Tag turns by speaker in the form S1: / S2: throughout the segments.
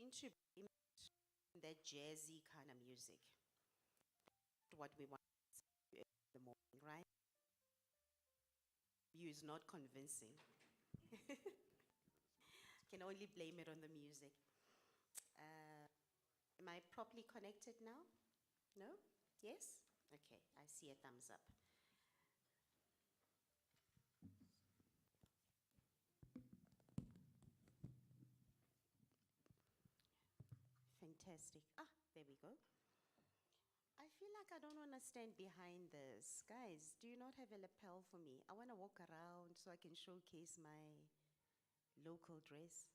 S1: going to be that jazzy kind of music. What we want in the morning, right? You is not convincing. Can only blame it on the music. Am I properly connected now? No? Yes? Okay, I see a thumbs up. Fantastic. Ah, there we go. I feel like I don't want to stand behind this. Guys, do you not have a lapel for me? I want to walk around so I can showcase my local dress.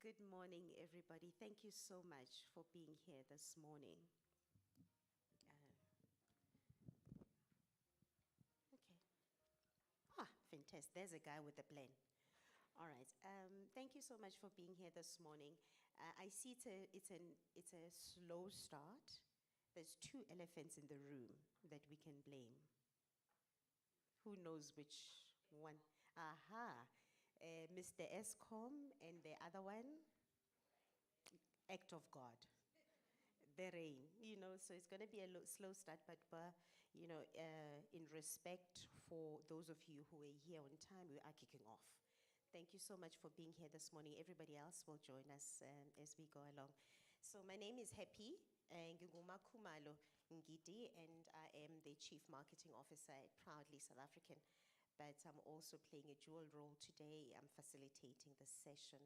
S1: Good morning, everybody. Thank you so much for being here this morning. Okay. Ah, fantastic. There's a guy with a plan. All right. Thank you so much for being here this morning. I see it's a slow start. There's 2 elephants in the room that we can blame. Who knows which one? Aha. Mr. Escom and the other one, act of God. The rain, so it's going to be a slow start, but in respect for those of you who are here on time, we are kicking off. Thank you so much for being here this morning. Everybody else will join us as we go along. So my name is Happy Ngiguma Khumalo Ngidi, and I am the Chief Marketing Officer at Proudly South African. But I'm also playing a dual role today. I'm facilitating the session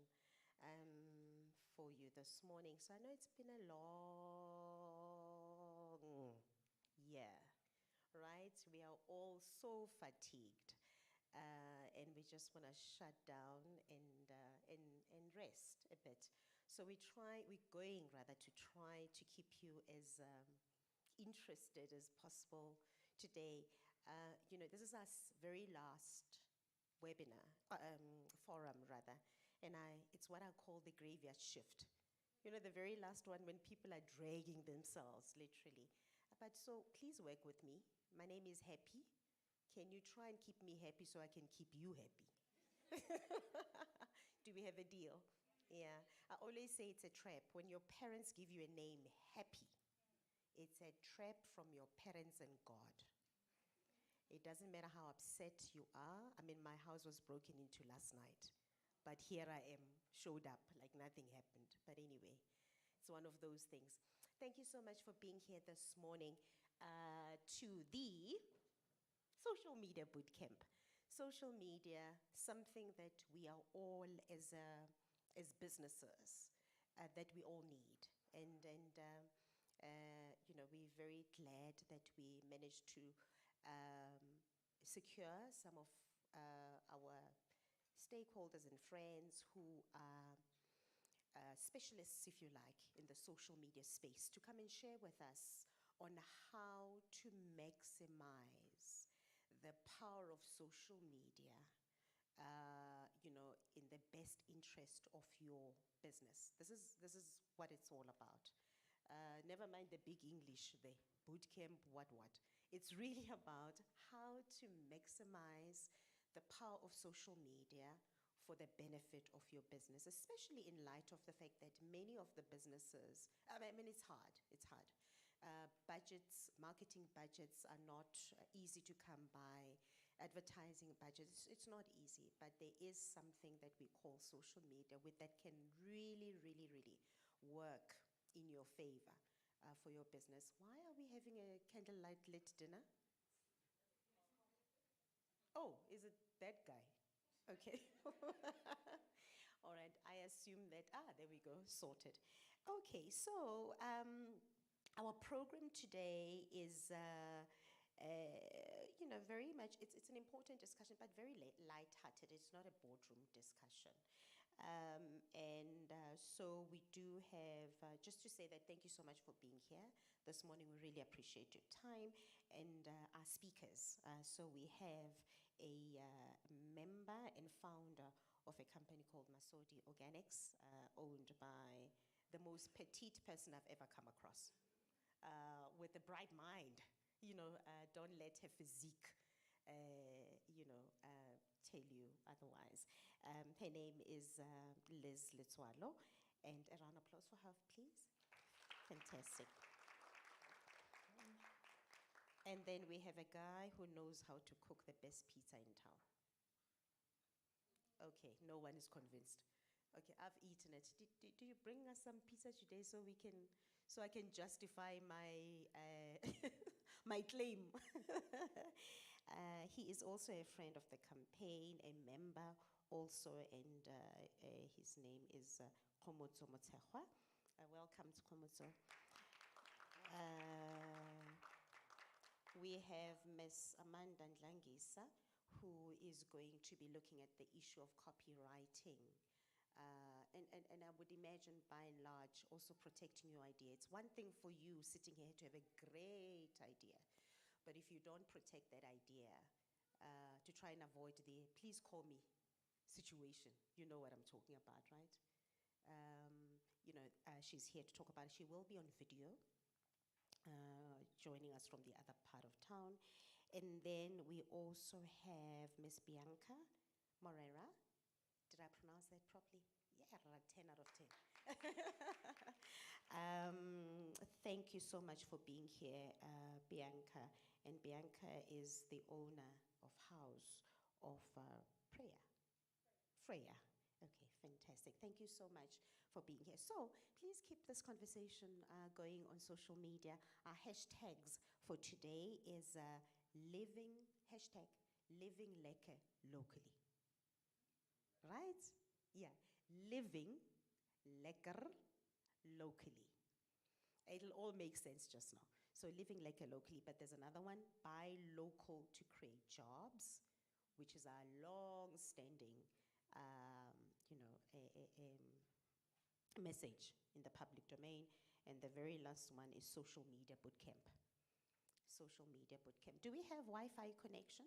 S1: for you this morning. So I know it's been a long year, right? We are all so fatigued, and we just want to shut down and rest a bit. So we're going to try to keep you as interested as possible today. This is our very last webinar, forum rather, and it's what I call the graveyard shift. The very last one when people are dragging themselves, literally. But so please work with me. My name is Happy. Can you try and keep me happy so I can keep you happy? Do we have a deal? Yeah. I always say it's a trap. When your parents give you a name, Happy, it's a trap from your parents and God. It doesn't matter how upset you are. I mean, my house was broken into last night, but here I am, showed up like nothing happened. But anyway, it's one of those things. Thank you so much for being here this morning to the social media bootcamp. Social media, something that we are all as businesses that we all need, and we're very glad that we managed to secure some of our stakeholders and friends who are specialists, if you like, in the social media space to come and share with us on how to maximize the power of social media, in the best interest of your business. This is what it's all about. Never mind the big English there, bootcamp, what. It's really about how to maximize the power of social media for the benefit of your business, especially in light of the fact that many of the businesses, I mean, it's hard. Budgets, marketing budgets are not easy to come by. Advertising budgets, it's not easy, but there is something that we call social media that can really work in your favor for your business. Why are we having a candlelight lit dinner? Oh, is it that guy? Okay. All right, I assume that, there we go, sorted. Okay, so our program today is, very much, it's an important discussion, but very light-hearted. It's not a boardroom discussion. So we do have, just to say that thank you so much for being here this morning. We really appreciate your time and our speakers. So we have a member and founder of a company called Masodi Organics, owned by the most petite person I've ever come across, with a bright mind. Don't let her physique, tell you otherwise. Her name is Liz Litswalo, and a round of applause for her, please. Fantastic. And then we have a guy who knows how to cook the best pizza in town. Okay, no one is convinced. Okay, I've eaten it. Do you bring us some pizza today so I can justify my my claim? He is also a friend of the campaign, a member also, and his name is Komotso Motshehwa. Welcome to Komotso. We have Ms. Amanda Ndlangisa, who is going to be looking at the issue of copywriting. And I would imagine, by and large, also protecting your idea. It's one thing for you sitting here to have a great idea, but if you don't protect that idea, to try and avoid the please call me situation, you know what I'm talking about, right? She's here to talk about it. She will be on video, joining us from the other part of town. And then we also have Miss Bianca Moreira. Did I pronounce that properly? Yeah, like 10 out of 10. Thank you so much for being here, Bianca. And Bianca is the owner of House of Prayer. Freya. Okay, fantastic. Thank you so much for being here. So please keep this conversation going on social media. Our hashtags for today is hashtag living lekker locally. Right? Yeah, living lekker locally. It'll all make sense just now. So living lekker locally, but there's another one, buy local to create jobs, which is our long-standing message in the public domain. And the very last one is social media bootcamp. Social media bootcamp. Do we have Wi-Fi connection?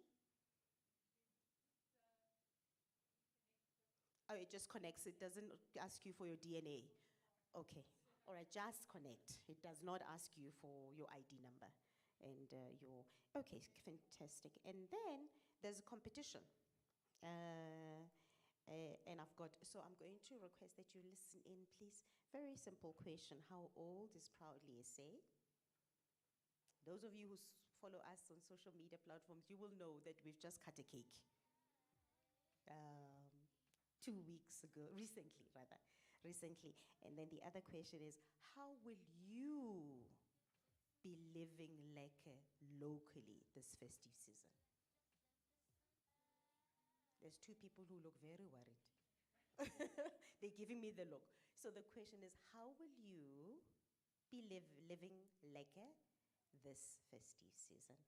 S1: Oh, it just connects. It doesn't ask you for your DNA. Okay. All right, just connect. It does not ask you for your ID number and okay, fantastic. And then there's a competition. And so I'm going to request that you listen in, please. Very simple question. How old is Proudly SA? Those of you who follow us on social media platforms, you will know that we've just cut a cake. 2 weeks ago, recently. And then the other question is, how will you be living lekker locally this festive season? There's two people who look very worried. They're giving me the look. So the question is, how will you be living lekker this festive season?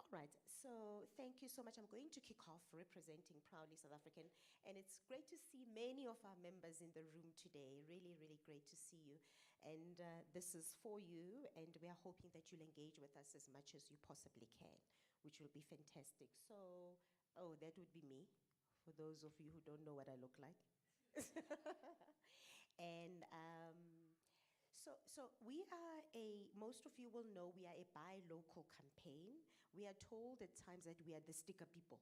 S1: All right, so thank you so much. I'm going to kick off representing Proudly South African, and it's great to see many of our members in the room today. Really, really great to see you. And this is for you, and we are hoping that you'll engage with us as much as you possibly can, which will be fantastic. So, oh, that would be me, for those of you who don't know what I look like. And so we are most of you will know we are a buy local campaign. We are told at times that we are the sticker people,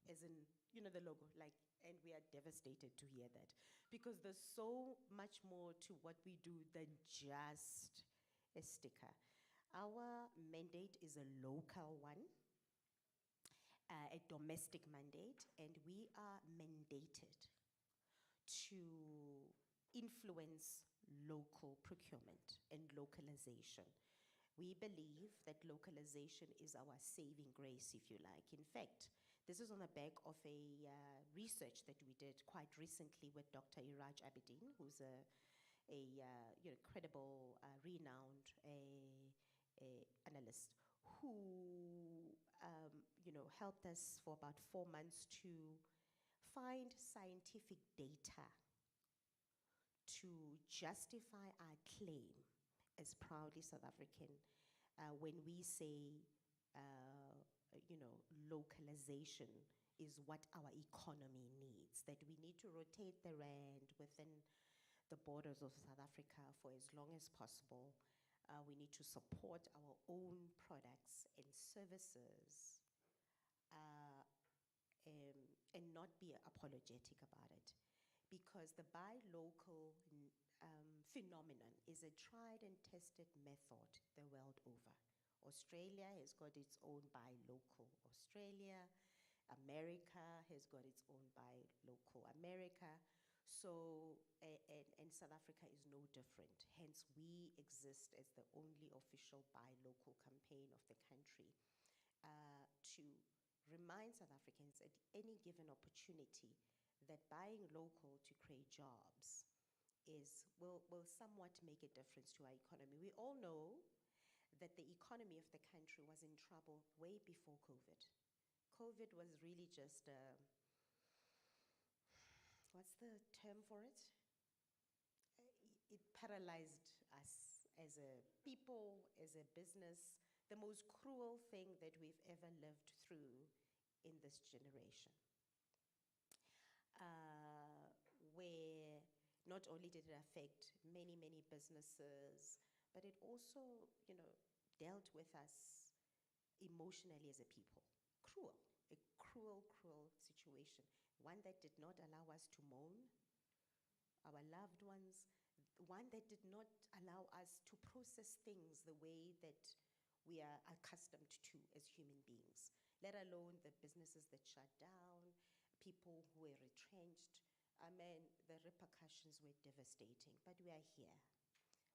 S1: as in, the logo, and we are devastated to hear that, because there's so much more to what we do than just a sticker. Our mandate is a local one, a domestic mandate, and we are mandated to influence local procurement and localization. We believe that localization is our saving grace, if you like. In fact, this is on the back of a research that we did quite recently with Dr. Iraj Abedin, who's a credible, renowned analyst, who helped us for about 4 months to find scientific data to justify our claim as Proudly South African when we say, localization is what our economy needs, that we need to rotate the rand within the borders of South Africa for as long as possible. We need to support our own products and services and not be apologetic about it. Because the buy local phenomenon is a tried and tested method the world over. Australia has got its own buy local Australia. America has got its own buy local America. So, and South Africa is no different. Hence, we exist as the only official buy local campaign of the country to remind South Africans at any given opportunity that buying local to create jobs will somewhat make a difference to our economy. We all know that the economy of the country was in trouble way before COVID. COVID was really just, what's the term for it? It paralyzed us as a people, as a business, the most cruel thing that we've ever lived through in this generation. Where not only did it affect many, many businesses, but it also, dealt with us emotionally as a people. Cruel, a cruel, cruel situation. One that did not allow us to mourn our loved ones, one that did not allow us to process things the way that we are accustomed to as human beings, let alone the businesses that shut down, people who were retrenched. I mean, the repercussions were devastating, but we are here.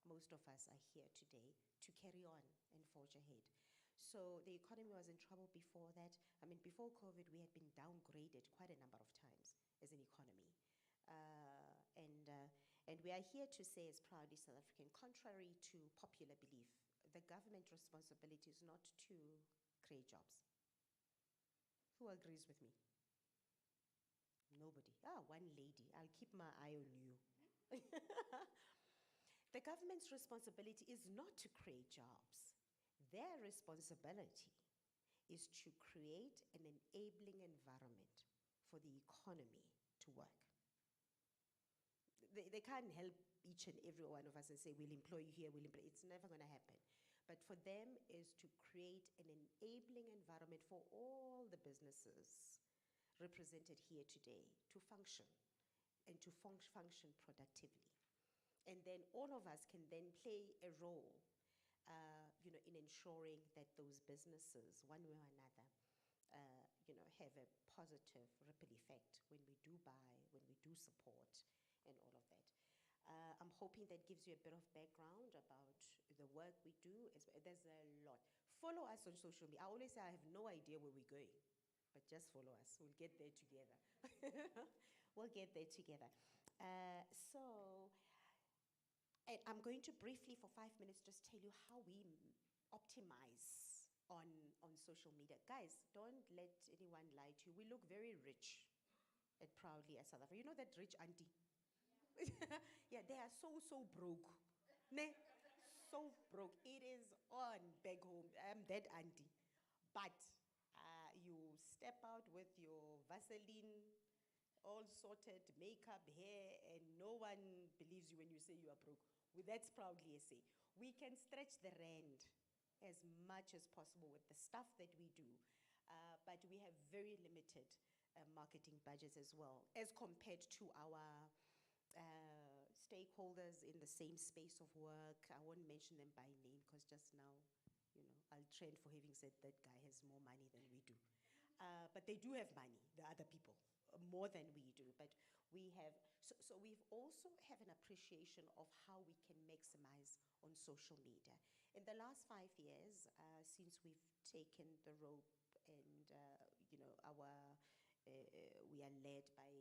S1: Most of us are here today to carry on and forge ahead. So the economy was in trouble before that. I mean, before COVID, we had been downgraded quite a number of times as an economy. And we are here to say as proudly South African, contrary to popular belief, the government responsibility is not to create jobs. Who agrees with me? Nobody. One lady. I'll keep my eye on you. The government's responsibility is not to create jobs. Their responsibility is to create an enabling environment for the economy to work. They can't help each and every one of us and say, we'll employ you here, we'll employ. It's never going to happen. But for them is to create an enabling environment for all the businesses represented here today to function and to function productively. And then all of us can then play a role in ensuring that those businesses, one way or another, have a positive ripple effect when we do buy, when we do support, and all of that. I'm hoping that gives you a bit of background about the work we do. There's a lot. Follow us on social media. I always say I have no idea where we're going, but just follow us. We'll get there together. We'll get there together. And I'm going to briefly, for 5 minutes, just tell you how we optimize on social media. Guys, don't let anyone lie to you. We look very rich at Proudly as South Africa. You know that rich auntie? Yeah, they are so broke. Ne? So broke. It is on back home. I'm that auntie. But you step out with your Vaseline, all sorted, makeup, hair, and no one believes you when you say you are broke. That's Proudly SA. We can stretch the rand as much as possible with the stuff that we do, but we have very limited marketing budgets as well, as compared to our stakeholders in the same space of work. I won't mention them by name because just now, I'll trend for having said that guy has more money than we do. But they do have money, the other people, more than we do. But we have, so we've also have an appreciation of how we can maximize on social media. In the last 5 years, since we've taken the rope and, we are led by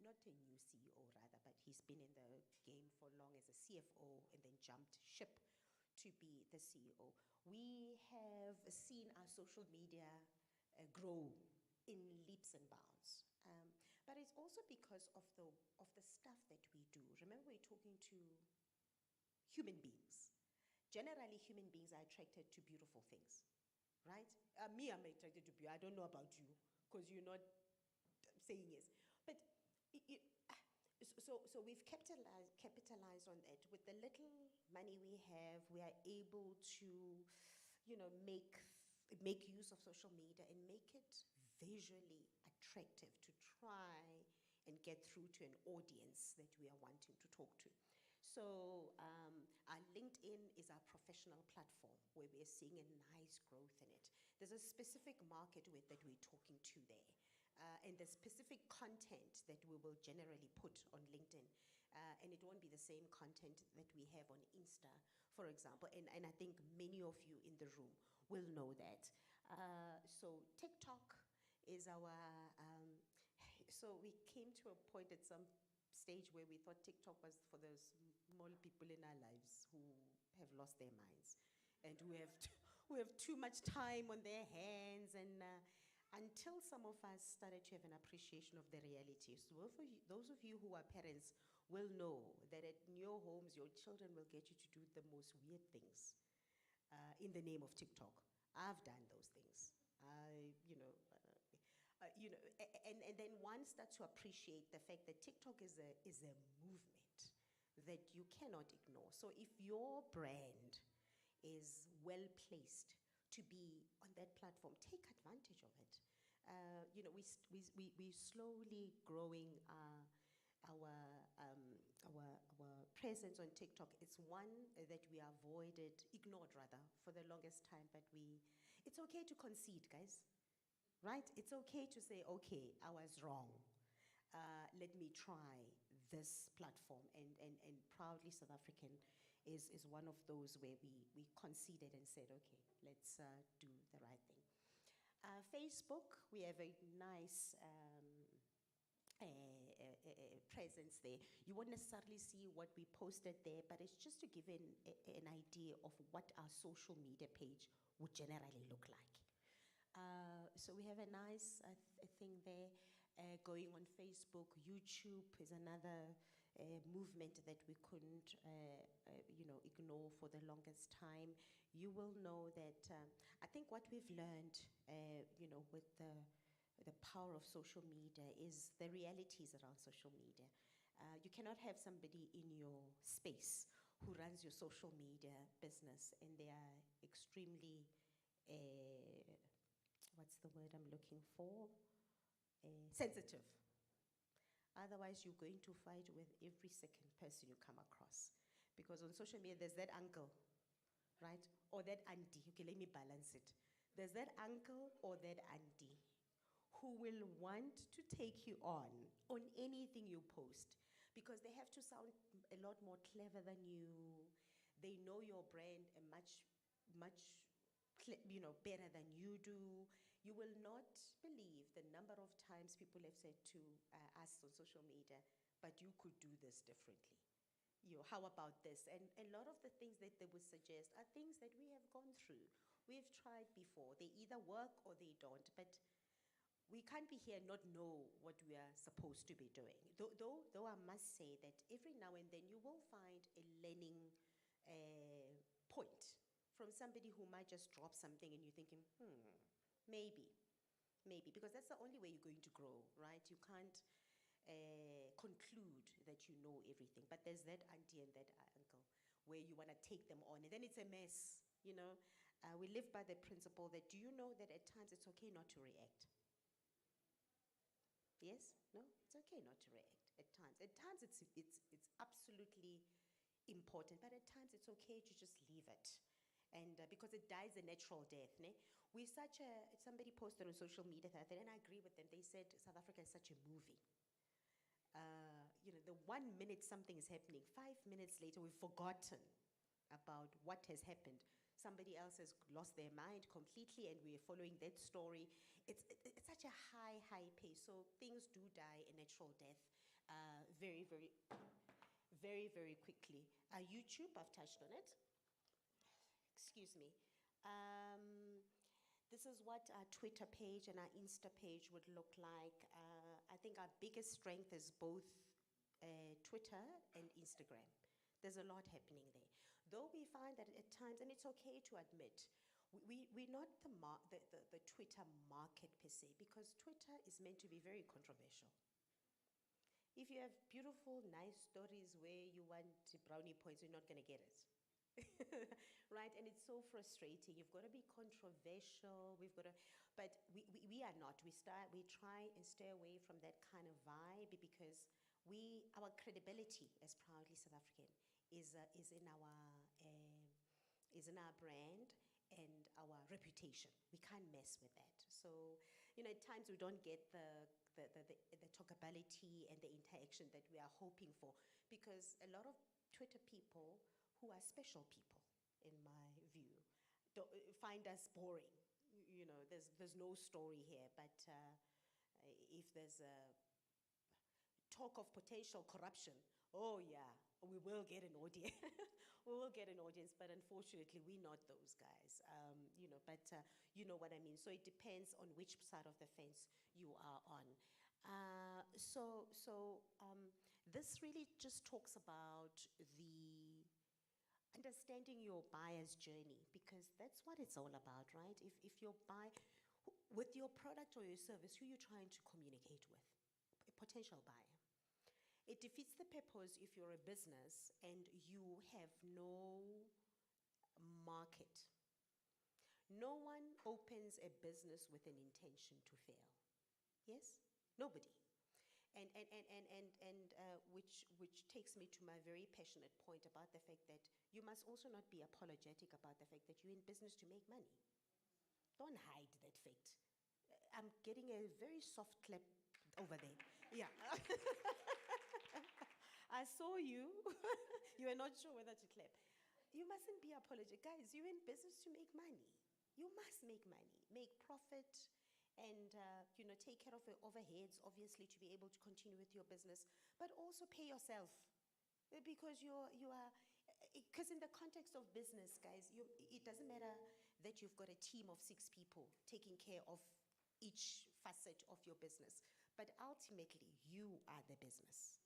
S1: not a new CEO rather, but he's been in the game for long as a CFO and then jumped ship to be the CEO. We have seen our social media grow in leaps and bounds. But it's also because of the stuff that we do. Remember, we're talking to human beings. Generally, human beings are attracted to beautiful things, right? Me, I'm attracted to beauty. I don't know about you, because you're not saying yes. But so we've capitalized on that. With the little money we have, we are able to, make use of social media and make it visually attractive to try and get through to an audience that we are wanting to talk to. So our LinkedIn is our professional platform where we're seeing a nice growth in it. There's a specific market with that we're talking to there. And the specific content that we will generally put on LinkedIn. And it won't be the same content that we have on Insta, for example. And I think many of you in the room will know that. So TikTok is our, so we came to a point at some stage where we thought TikTok was for the small people in our lives who have lost their minds and who have too much time on their hands, and until some of us started to have an appreciation of the reality. So those of you who are parents will know that in your homes, your children will get you to do the most weird things in the name of TikTok. I've done those things. And then one starts to appreciate the fact that TikTok is a movement that you cannot ignore. So if your brand is well placed to be on that platform, take advantage of it. We slowly growing our presence on TikTok. It's one that we ignored rather, for the longest time, but it's okay to concede, guys, right? It's okay to say, okay, I was wrong. Let me try this platform, and proudly South African is one of those where we conceded and said, okay, let's do the right thing. Facebook, we have a nice presence there. You won't necessarily see what we posted there, but it's just to give an idea of what our social media page would generally look like. So we have a nice thing there going on Facebook. YouTube is another movement that we couldn't ignore for the longest time. You will know that I think what we've learned with the power of social media is the realities around social media. You cannot have somebody in your space who runs your social media business and they are extremely what's the word I'm looking for? Sensitive. Otherwise, you're going to fight with every second person you come across. Because on social media, there's that uncle, right? Or that auntie. Okay, let me balance it. There's that uncle or that auntie who will want to take you on anything you post, because they have to sound a lot more clever than you. They know your brand much better than you do. You will not believe the number of times people have said to us on social media, but you could do this differently. How about this? And a lot of the things that they would suggest are things that we have gone through. We've tried before. They either work or they don't, but we can't be here and not know what we are supposed to be doing. Though I must say that every now and then you will find a learning point from somebody who might just drop something and you're thinking, maybe, because that's the only way you're going to grow, right? You can't conclude that you know everything, but there's that auntie and that uncle where you want to take them on, and then it's a mess, we live by the principle that, do you know that at times it's okay not to react? Yes? No? It's okay not to react at times. At times it's absolutely important, but at times it's okay to just leave it. And because it dies a natural death. Ne? Somebody posted on social media that, and I agree with them. They said South Africa is such a movie. The 1 minute something is happening, 5 minutes later we've forgotten about what has happened. Somebody else has lost their mind completely and we're following that story. It's such a high pace. So things do die a natural death very, very, very, very quickly. YouTube, I've touched on it. Excuse me. This is what our Twitter page and our Insta page would look like. I think our biggest strength is both Twitter and Instagram. There's a lot happening there. Though we find that at times, and it's okay to admit, we're not the Twitter market per se, because Twitter is meant to be very controversial. If you have beautiful, nice stories where you want brownie points, you're not going to get it. Right? And it's so frustrating. You've got to be controversial. We've got to, but we are not. We try and stay away from that kind of vibe because our credibility as proudly South African is is in our brand and our reputation. We can't mess with that. So, at times we don't get the talkability and the interaction that we are hoping for because a lot of Twitter people who are special people, in my view, find us boring. There's no story here, but if there's a talk of potential corruption, oh yeah, we will get an audience. We will get an audience, but unfortunately, we're not those guys. But you know what I mean. So it depends on which side of the fence you are on. This really just talks about the understanding your buyer's journey because that's what it's all about, right? If you're with your product or your service, who you're trying to communicate with, a potential buyer. It defeats the purpose if you're a business and you have no market. No one opens a business with an intention to fail. Yes? Nobody. Which takes me to my very passionate point about the fact that you must also not be apologetic about the fact that you're in business to make money. Don't hide that fact. I'm getting a very soft clap over there. Yeah. I saw you. You were not sure whether to clap. You mustn't be apologetic. Guys, you're in business to make money. You must make money, make profit, and take care of your overheads, obviously, to be able to continue with your business, but also pay yourself because because in the context of business, guys, it doesn't matter that you've got a team of 6 people taking care of each facet of your business, but ultimately, you are the business.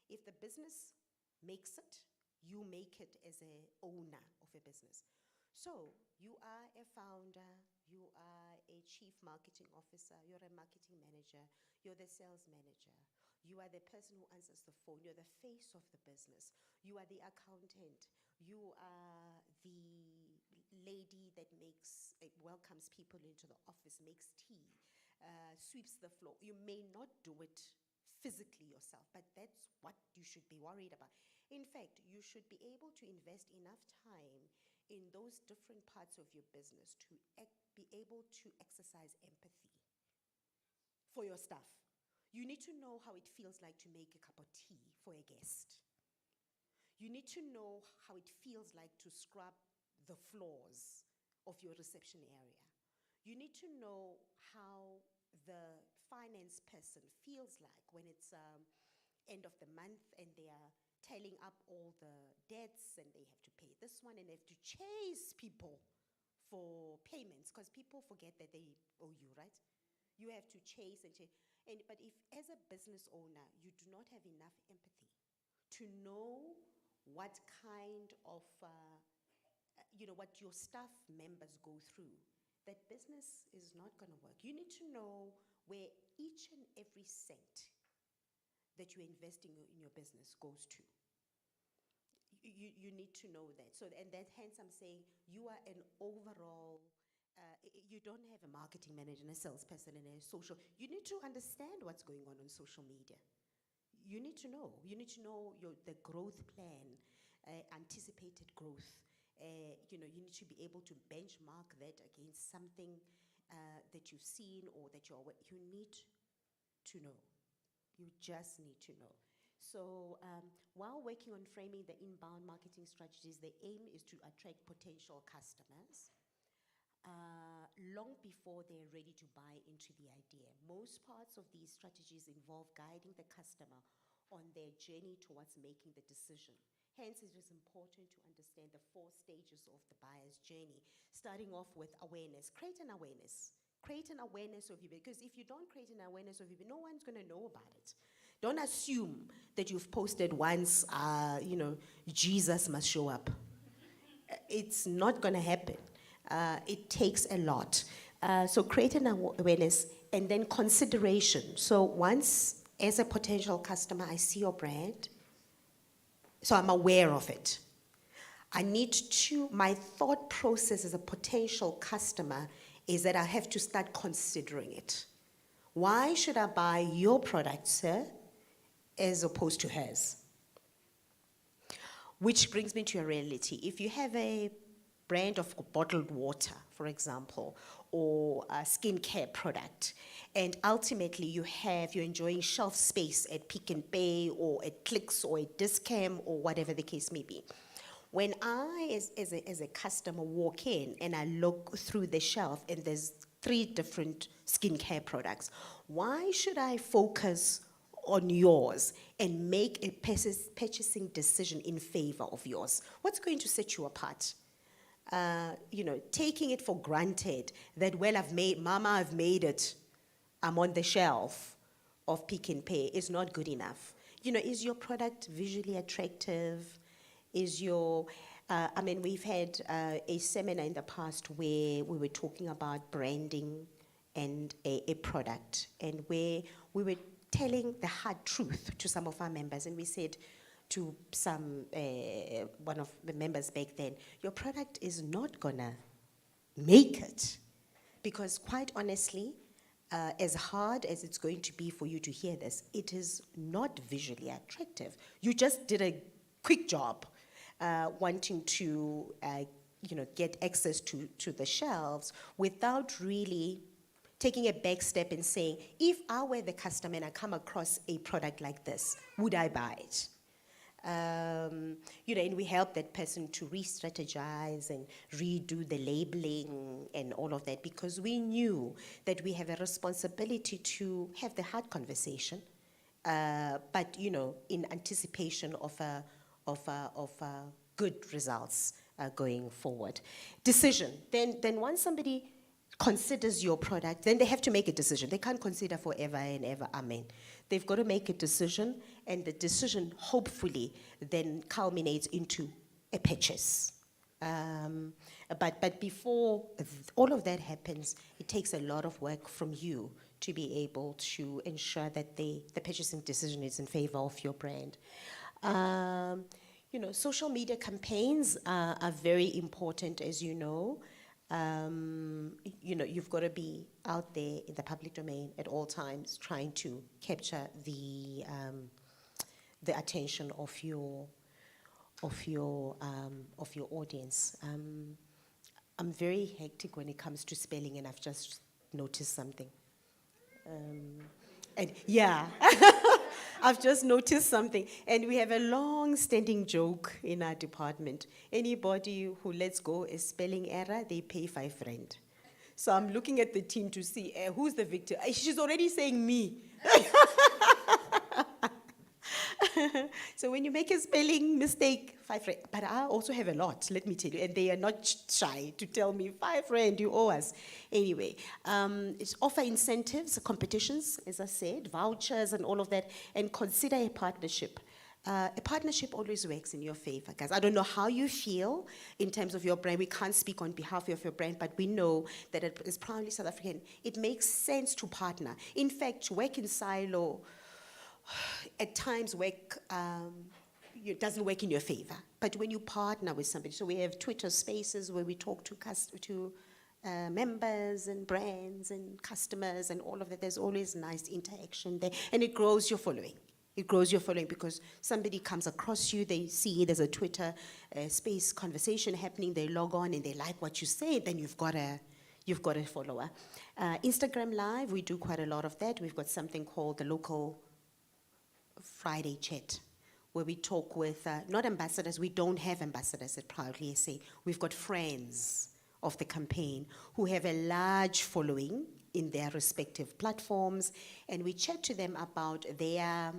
S1: If the business makes it, you make it as an owner of a business. So you are a founder, you are a chief marketing officer, you're a marketing manager, you're the sales manager, you are the person who answers the phone, you're the face of the business, you are the accountant, you are the lady that welcomes people into the office, makes tea, sweeps the floor. You may not do it physically yourself, but that's what you should be worried about. In fact, you should be able to invest enough time in those different parts of your business to be able to exercise empathy for your staff. You need to know how it feels like to make a cup of tea for a guest. You need to know how it feels like to scrub the floors of your reception area. You need to know how the finance person feels like when it's end of the month and they are tallying up all the debts and they have to pay this one and they have to chase people for payments because people forget that they owe you, right? You have to chase and chase. But if as a business owner, you do not have enough empathy to know what kind of, what your staff members go through, that business is not going to work. You need to know where each and every cent that you're investing in your business goes to. You need to know that. So, and that hence I'm saying you are an overall, you don't have a marketing manager and a salesperson and a social. You need to understand what's going on social media. You need to know. You need to know the growth plan, anticipated growth. You need to be able to benchmark that against something that you've seen or that you need to know. You just need to know. So while working on framing the inbound marketing strategies, the aim is to attract potential customers long before they're ready to buy into the idea. Most parts of these strategies involve guiding the customer on their journey towards making the decision. Hence, it is important to understand the 4 stages of the buyer's journey, starting off with awareness. Create an awareness. Create an awareness of you, because if you don't create an awareness of you, no one's going to know about it. Don't assume that you've posted once, Jesus must show up. It's not going to happen. It takes a lot. So create an awareness and then consideration. So once, as a potential customer, I see your brand, so I'm aware of it. my thought process as a potential customer is that I have to start considering it. Why should I buy your product, sir, as opposed to hers? Which brings me to a reality. If you have a brand of bottled water, for example, or a skincare product, and ultimately you're enjoying shelf space at Pick n Pay or at Clicks or at Discam or whatever the case may be. When I, as a customer, walk in and I look through the shelf and there's 3 different skincare products, why should I focus on yours and make a purchasing decision in favor of yours? What's going to set you apart? Taking it for granted that, well, I've made it, I'm on the shelf of Pick n Pay is not good enough. Is your product visually attractive? We've had a seminar in the past where we were talking about branding and a product, and where we were telling the hard truth to some of our members, and we said to one of the members back then, your product is not gonna make it, because quite honestly, as hard as it's going to be for you to hear this, it is not visually attractive. You just did a quick job wanting to get access to the shelves without really taking a back step and saying, if I were the customer and I come across a product like this, would I buy it? And we help that person to re-strategize and redo the labeling and all of that, because we knew that we have a responsibility to have the hard conversation, but in anticipation of good results going forward. Decision. Then once somebody considers your product, then they have to make a decision. They can't consider forever and ever, amen. They've got to make a decision, and the decision hopefully then culminates into a purchase. But before all of that happens, it takes a lot of work from you to be able to ensure that the purchasing decision is in favor of your brand. Social media campaigns are very important, as you know. You've got to be out there in the public domain at all times, trying to capture the attention of your audience. I'm very hectic when it comes to spelling, and I've just noticed something. I've just noticed something, and we have a long-standing joke in our department. Anybody who lets go a spelling error, they pay 5 rand. So I'm looking at the team to see who's the victim. She's already saying me. So when you make a spelling mistake, 5 rand. But I also have a lot, let me tell you, and they are not shy to tell me, 5 rand, you owe us. Anyway, it's offer incentives, competitions, as I said, vouchers and all of that, and consider a partnership. A partnership always works in your favor, guys. I don't know how you feel in terms of your brand. We can't speak on behalf of your brand, but we know that as proudly South African, it makes sense to partner. In fact, work in silo, at times it doesn't work in your favor. But when you partner with somebody, so we have Twitter spaces where we talk to members and brands and customers and all of that. There's always nice interaction there, and it grows your following. It grows your following because somebody comes across you, they see there's a Twitter space conversation happening, they log on and they like what you say, then you've got a follower. Instagram Live, we do quite a lot of that. We've got something called the Local Friday Chat, where we talk with, not ambassadors, we don't have ambassadors at Proudly SA. We've got friends of the campaign who have a large following in their respective platforms, and we chat to them about their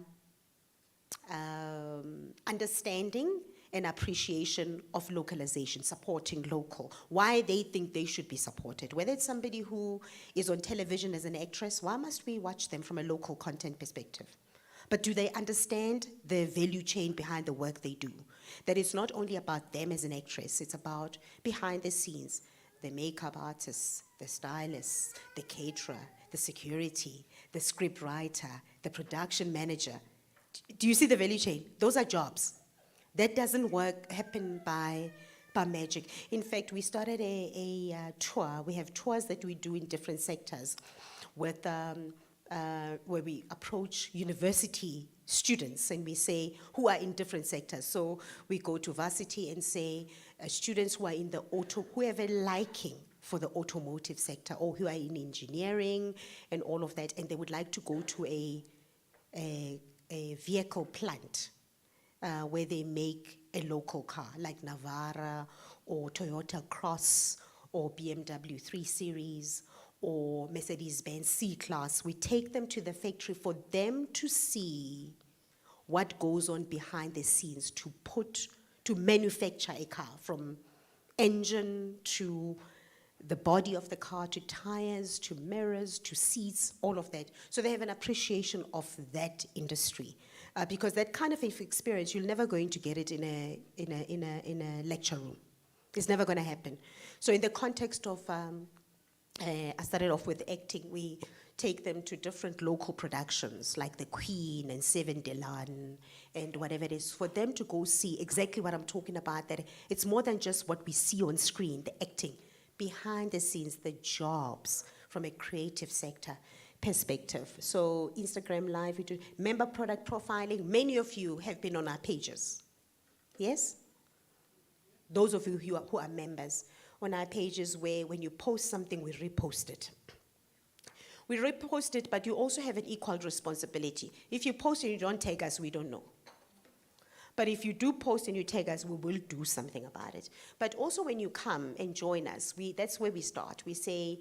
S1: understanding and appreciation of localization, supporting local, why they think they should be supported. Whether it's somebody who is on television as an actress, why must we watch them from a local content perspective? But do they understand the value chain behind the work they do? That it's not only about them as an actress, it's about behind the scenes, the makeup artists, the stylists, the caterer, the security, the script writer, the production manager. Do you see the value chain? Those are jobs. That doesn't happen by magic. In fact, we started a tour. We have tours that we do in different sectors with, where we approach university students and we say, who are in different sectors. So we go to varsity and say, students who are in the who have a liking for the automotive sector or who are in engineering and all of that, and they would like to go to a vehicle plant where they make a local car like Navara or Toyota Cross or BMW 3 Series or Mercedes-Benz C-Class. We take them to the factory for them to see what goes on behind the scenes to manufacture a car, from engine to the body of the car, to tires, to mirrors, to seats, all of that. So they have an appreciation of that industry. Because that kind of experience, you're never going to get it in a lecture room. It's never going to happen. So in the context of, I started off with acting, we take them to different local productions like The Queen and Seven Delan and whatever it is, for them to go see exactly what I'm talking about, that it's more than just what we see on screen, the acting, behind the scenes, the jobs from a creative sector perspective. So Instagram Live, we do member product profiling. Many of you have been on our pages. Yes? Those of you who are members on our pages, where when you post something, we repost it. We repost it, but you also have an equal responsibility. If you post and you don't tag us, we don't know. But if you do post and you tag us, we will do something about it. But also when you come and join us, that's where we start. We say,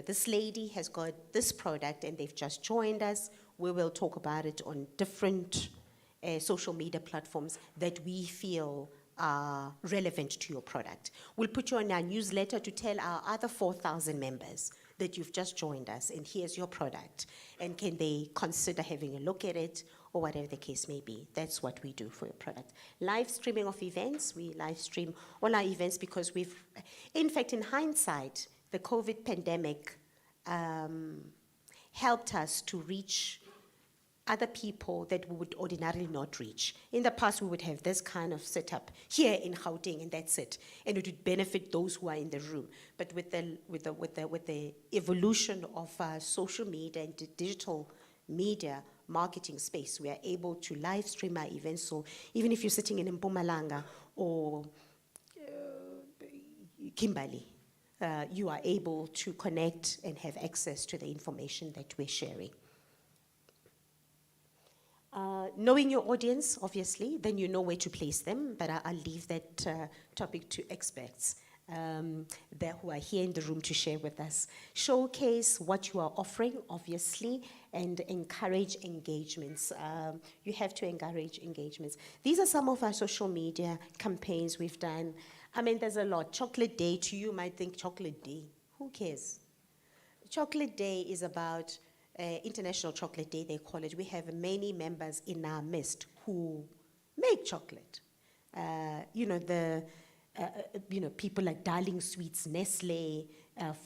S1: this lady has got this product and they've just joined us. We will talk about it on different social media platforms that we feel are relevant to your product. We'll put you on our newsletter to tell our other 4,000 members that you've just joined us and here's your product. And can they consider having a look at it, or whatever the case may be. That's what we do for your product. Live streaming of events. We live stream all our events because in fact, in hindsight, the COVID pandemic helped us to reach other people that we would ordinarily not reach. In the past, we would have this kind of setup here in Gauteng, and that's it. And it would benefit those who are in the room. But with the evolution of social media and digital media marketing space, we are able to live stream our events. So even if you're sitting in Mpumalanga or Kimberley, you are able to connect and have access to the information that we're sharing. Knowing your audience, obviously, then you know where to place them, but I'll leave that topic to experts who are here in the room to share with us. Showcase what you are offering, obviously, and encourage engagements. You have to encourage engagements. These are some of our social media campaigns we've done. I mean, there's a lot. Chocolate Day, to you might think Chocolate Day. Who cares? Chocolate Day is about International Chocolate Day, they call it. We have many members in our midst who make chocolate. People like Darling Sweets, Nestle,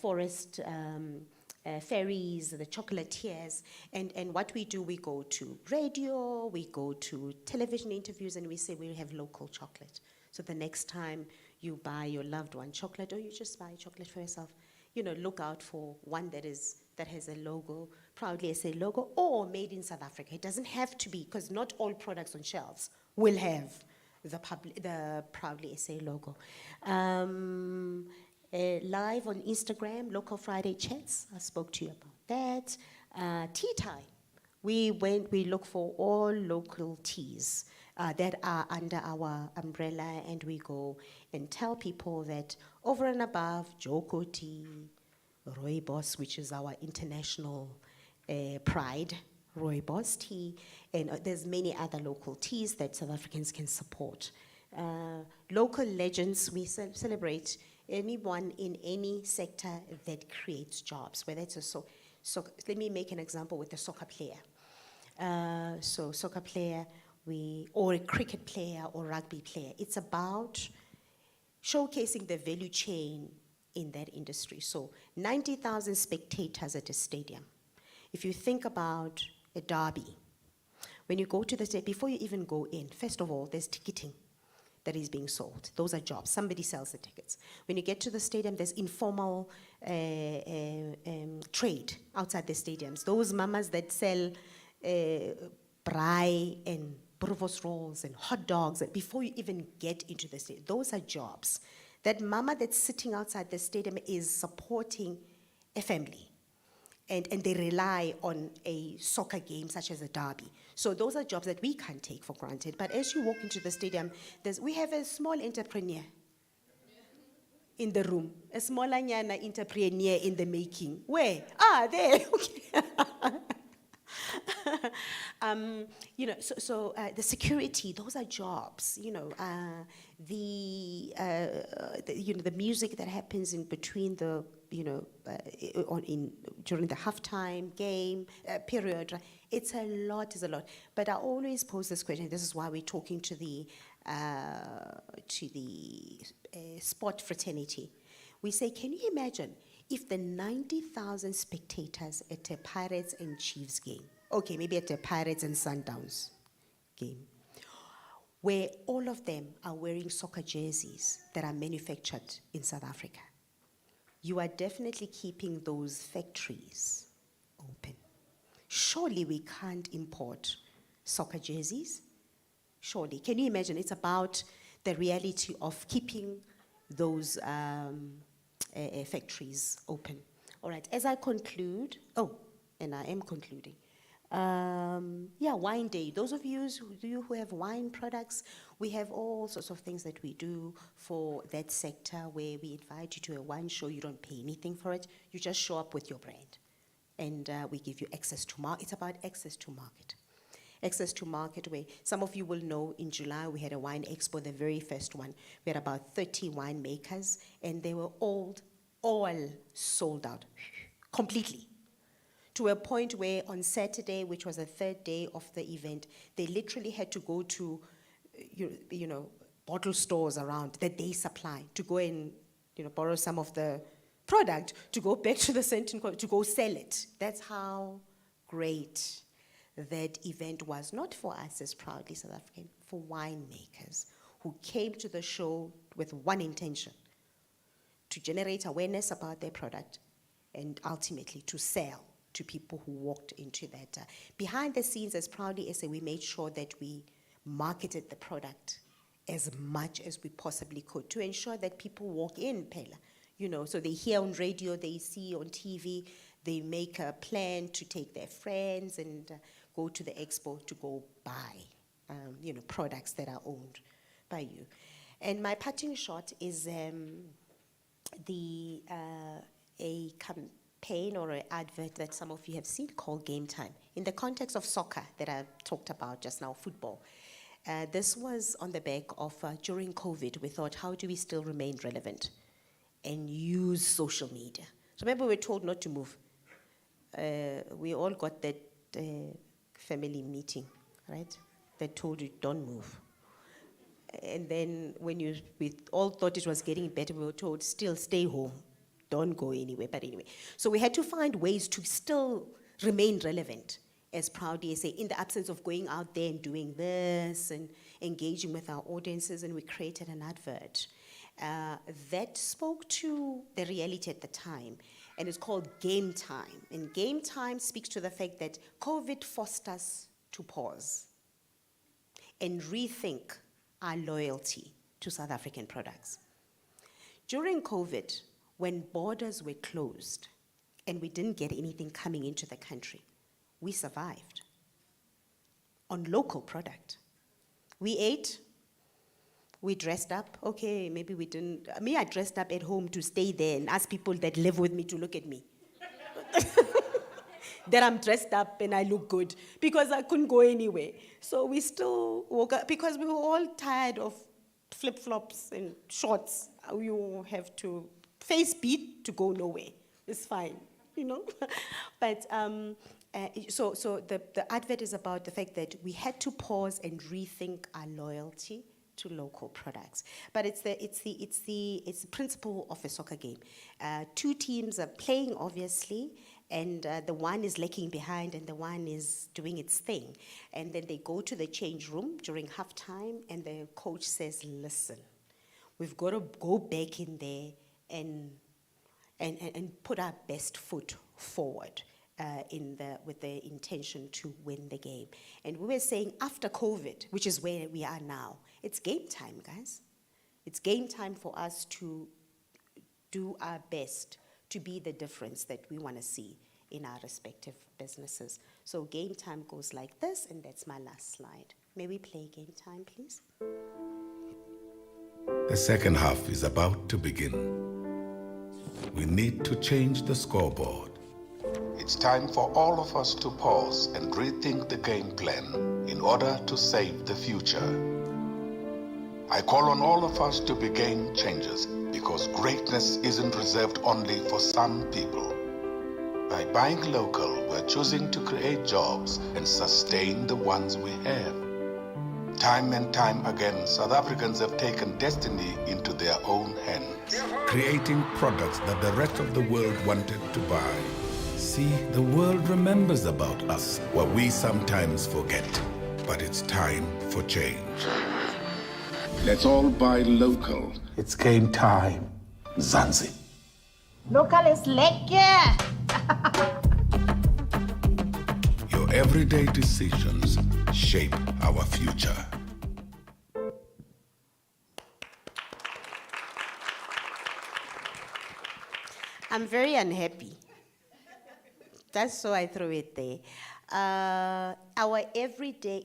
S1: Forest Fairies, the chocolatiers. And what we do, we go to radio, we go to television interviews, and we say we have local chocolate. So the next time you buy your loved one chocolate, or you just buy chocolate for yourself, look out for one that has a logo, Proudly SA logo, or made in South Africa. It doesn't have to be, because not all products on shelves will have the Proudly SA logo. Live on Instagram, Local Friday Chats, I spoke to you about that. Tea time. We look for all local teas that are under our umbrella, and we go and tell people that over and above Joko Tea, Rooibos, which is our international pride, Rooibos tea, and there's many other local teas that South Africans can support. Local legends, we celebrate anyone in any sector that creates jobs, whether it's let me make an example with the soccer player. So soccer player, or a cricket player or rugby player. It's about showcasing the value chain in that industry. So 90,000 spectators at a stadium. If you think about a derby, When you go to the stadium, before you even go in, first of all, there's ticketing that is being sold. Those are jobs. Somebody sells the tickets. When you get to the stadium, there's informal trade outside the stadiums. Those mamas that sell braai and provost rolls and hot dogs, and before you even get into the stadium, those are jobs. That mama that's sitting outside the stadium is supporting a family. And they rely on a soccer game such as a derby. So those are jobs that we can't take for granted. But as you walk into the stadium, we have a small entrepreneur in the room, a small anyana entrepreneur in the making. Where? There. Okay. The security, those are jobs. The music that happens in between the during the halftime game period, it's a lot. But I always pose this question. This is why we're talking to the sport fraternity. We say, can you imagine if the 90,000 spectators at a Pirates and Chiefs game, okay, maybe at a Pirates and Sundowns game, where all of them are wearing soccer jerseys that are manufactured in South Africa, you are definitely keeping those factories open. Surely we can't import soccer jerseys. Surely. Can you imagine? It's about the reality of keeping those factories open. All right, as I conclude, and I am concluding. Wine day. Those of you who have wine products, we have all sorts of things that we do for that sector where we invite you to a wine show. You don't pay anything for it. You just show up with your brand. And we give you access to market. It's about access to market. Access to market where some of you will know in July we had a wine expo, the very first one. We had about 30 winemakers and they were all sold out completely. To a point where on Saturday, which was the third day of the event, they literally had to go to, bottle stores around that they supply to go and, borrow some of the product to go back to the center to go sell it. That's how great that event was, not for us as proudly South African, for winemakers who came to the show with one intention, to generate awareness about their product and ultimately to sell to people who walked into that. Behind the scenes, as proudly SA, we made sure that we marketed the product as much as we possibly could to ensure that people walk in, Pela. So they hear on radio, they see on TV, they make a plan to take their friends and go to the expo to go buy, products that are owned by you. And my parting shot is a campaign or an advert that some of you have seen called Game Time. In the context of soccer that I talked about just now, football. This was on the back of, during COVID, we thought, how do we still remain relevant and use social media? So remember we were told not to move. We all got that family meeting, right? That told you don't move. And then when we all thought it was getting better, we were told still stay home. Don't go anywhere, but anyway. So we had to find ways to still remain relevant as Proud DSA in the absence of going out there and doing this and engaging with our audiences, and we created an advert that spoke to the reality at the time, and it's called Game Time. And Game Time speaks to the fact that COVID forced us to pause and rethink our loyalty to South African products. During COVID, when borders were closed and we didn't get anything coming into the country, we survived on local product. We ate, we dressed up. Okay, maybe we didn't. I dressed up at home to stay there and ask people that live with me to look at me. That I'm dressed up and I look good because I couldn't go anywhere. So we still woke up because we were all tired of flip-flops and shorts. You have to face beat to go nowhere. It's fine, But so the advert is about the fact that we had to pause and rethink our loyalty to local products. But it's the principle of a soccer game. Two teams are playing, obviously, and the one is lagging behind and the one is doing its thing. And then they go to the change room during halftime and the coach says, listen, we've got to go back in there and put our best foot forward with the intention to win the game. And we were saying after COVID, which is where we are now, it's game time, guys. It's game time for us to do our best to be the difference that we want to see in our respective businesses. So game time goes like this, and that's my last slide. May we play game time, please?
S2: The second half is about to begin. We need to change the scoreboard. It's time for all of us to pause and rethink the game plan in order to save the future. I call on all of us to be game changers because greatness isn't reserved only for some people. By buying local, we're choosing to create jobs and sustain the ones we have. Time and time again, South Africans have taken destiny into their own hands, creating products that the rest of the world wanted to buy. See, the world remembers about us what we sometimes forget, but it's time for change. Let's all buy local. It's game time. Zanzi.
S3: Local is lekker.
S2: Your everyday decisions shape our future.
S1: I'm very unhappy. That's so I threw it there.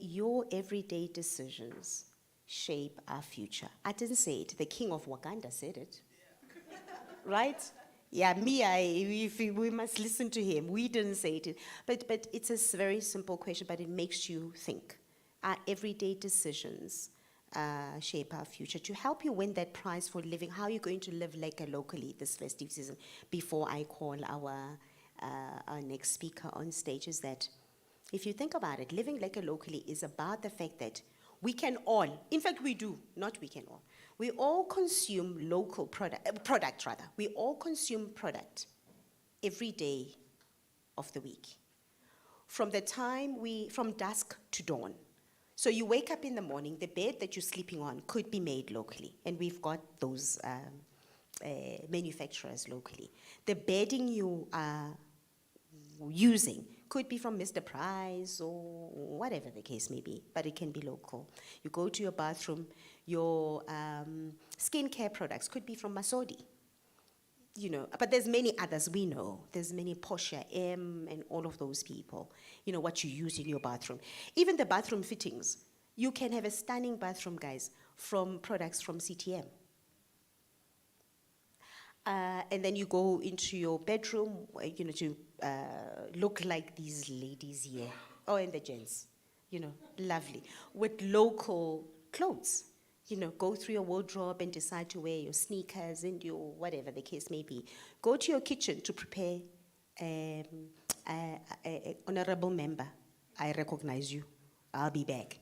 S1: Your everyday decisions shape our future. I didn't say it. The king of Wakanda said it. Right? Yeah, we must listen to him. We didn't say it. But it's a very simple question, but it makes you think. Our everyday decisions shape our future. To help you win that prize for living, how are you going to live lekker locally this festive season? Before I call our next speaker on stage, is that if you think about it, living lekker locally is about the fact that we can all, in fact we do, not we can all, we all consume local product. We all consume product every day of the week. From dusk to dawn. So you wake up in the morning, the bed that you're sleeping on could be made locally, and we've got those manufacturers locally. The bedding you are using could be from Mr. Price or whatever the case may be, but it can be local. You go to your bathroom, your skincare products could be from Masodi. You know, but there's many others we know. There's many Portia M and all of those people. You know, what you use in your bathroom. Even the bathroom fittings. You can have a stunning bathroom, guys, from products from CTM. And then you go into your bedroom, you know, to look like these ladies here. Oh, and the gents, you know, lovely. With local clothes. You know, go through your wardrobe and decide to wear your sneakers and your whatever the case may be. Go to your kitchen to prepare honorable member. I recognize you. I'll be back.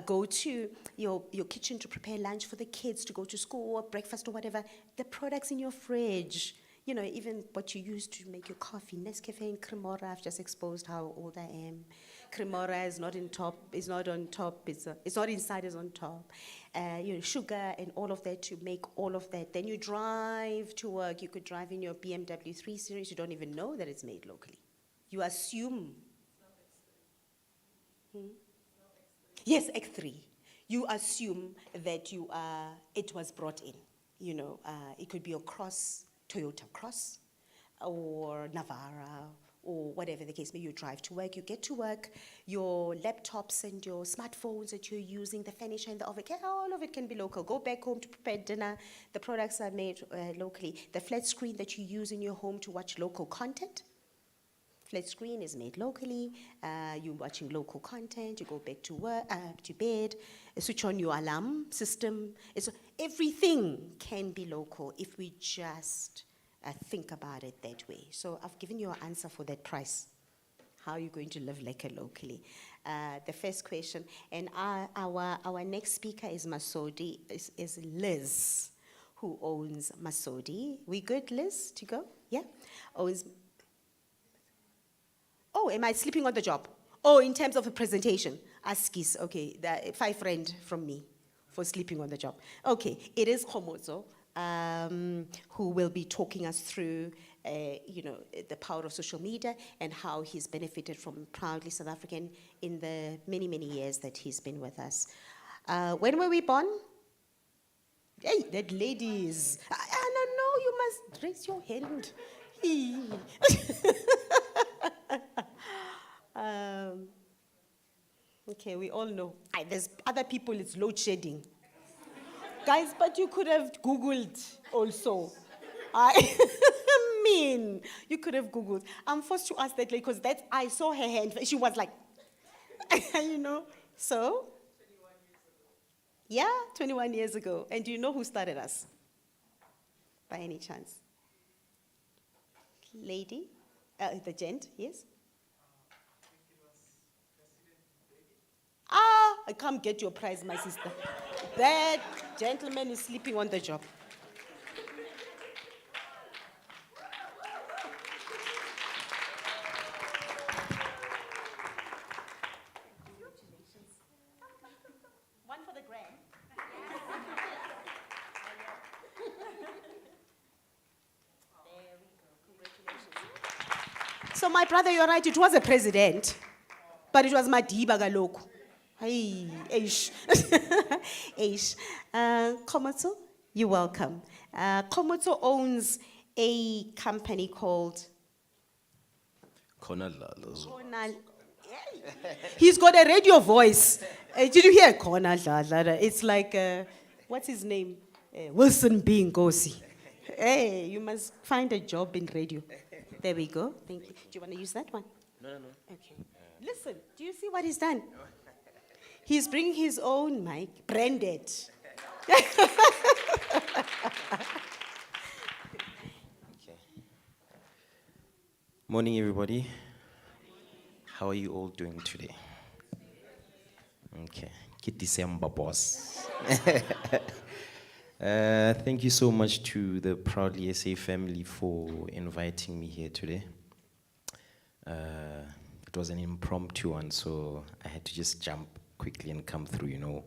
S1: Go to your kitchen to prepare lunch for the kids to go to school or breakfast or whatever. The products in your fridge. You know, even what you use to make your coffee. Nescafe and Cremora, I've just exposed how old I am. Cremora is not on top, it's not inside, it's on top. You know, sugar and all of that to make all of that. Then you drive to work. You could drive in your BMW 3 Series. You don't even know that it's made locally. You assume. Yes, X3. You assume that it was brought in. You know, it could be a Toyota Cross, or Navara, or whatever the case may be. You drive to work, you get to work, your laptops and your smartphones that you're using, the furniture and the oven, all of it can be local. Go back home to prepare dinner. The products are made locally. The flat screen that you use in your home to watch local content, flat screen is made locally. You're watching local content. You go back to work, to bed. Switch on your alarm system. Everything can be local if we just think about it that way. So I've given you an answer for that price. How are you going to live lekker locally? The first question, and our next speaker is Masodi, is Liz, who owns Masodi. We good, Liz, to go? Yeah? Owns Oh, am I sleeping on the job? Oh, in terms of a presentation. Askis, okay, 5 rand from me for sleeping on the job. Okay, it is Komozo, who will be talking us through, the power of social media and how he's benefited from Proudly South African in the many, many years that he's been with us. When were we born? Hey, that lady is. No, you must raise your hand. Okay, we all know. There's other people, it's load shedding. Guys, but you could have Googled also. I mean, you could have Googled. I'm forced to ask that lady because I saw her hand. She was like, So, yeah, 21 years ago. And do you know who started us? By any chance? Lady? The gent, yes? I can't get your prize, my sister. That gentleman is sleeping on the job. One for the grand. There we go. Congratulations. So my brother, you're right, it was a president, but it was Madiba Galoku. Hey, Aish. Aish. Komoto, you're welcome. Komoto owns a company called Konal. He's got a radio voice. Did you hear Konal? It's like, what's his name? Wilson B. Ngosi. Hey, you must find a job in radio. There we go. Thank you. Do you want to use that one?
S4: No.
S1: Okay. Listen, do you see what he's done? He's bringing his own mic, branded.
S4: Okay. Morning, everybody. How are you all doing today? Okay. Get December, boss. Thank you so much to the Proudly SA family for inviting me here today. It was an impromptu one, so I had to just jump quickly and come through,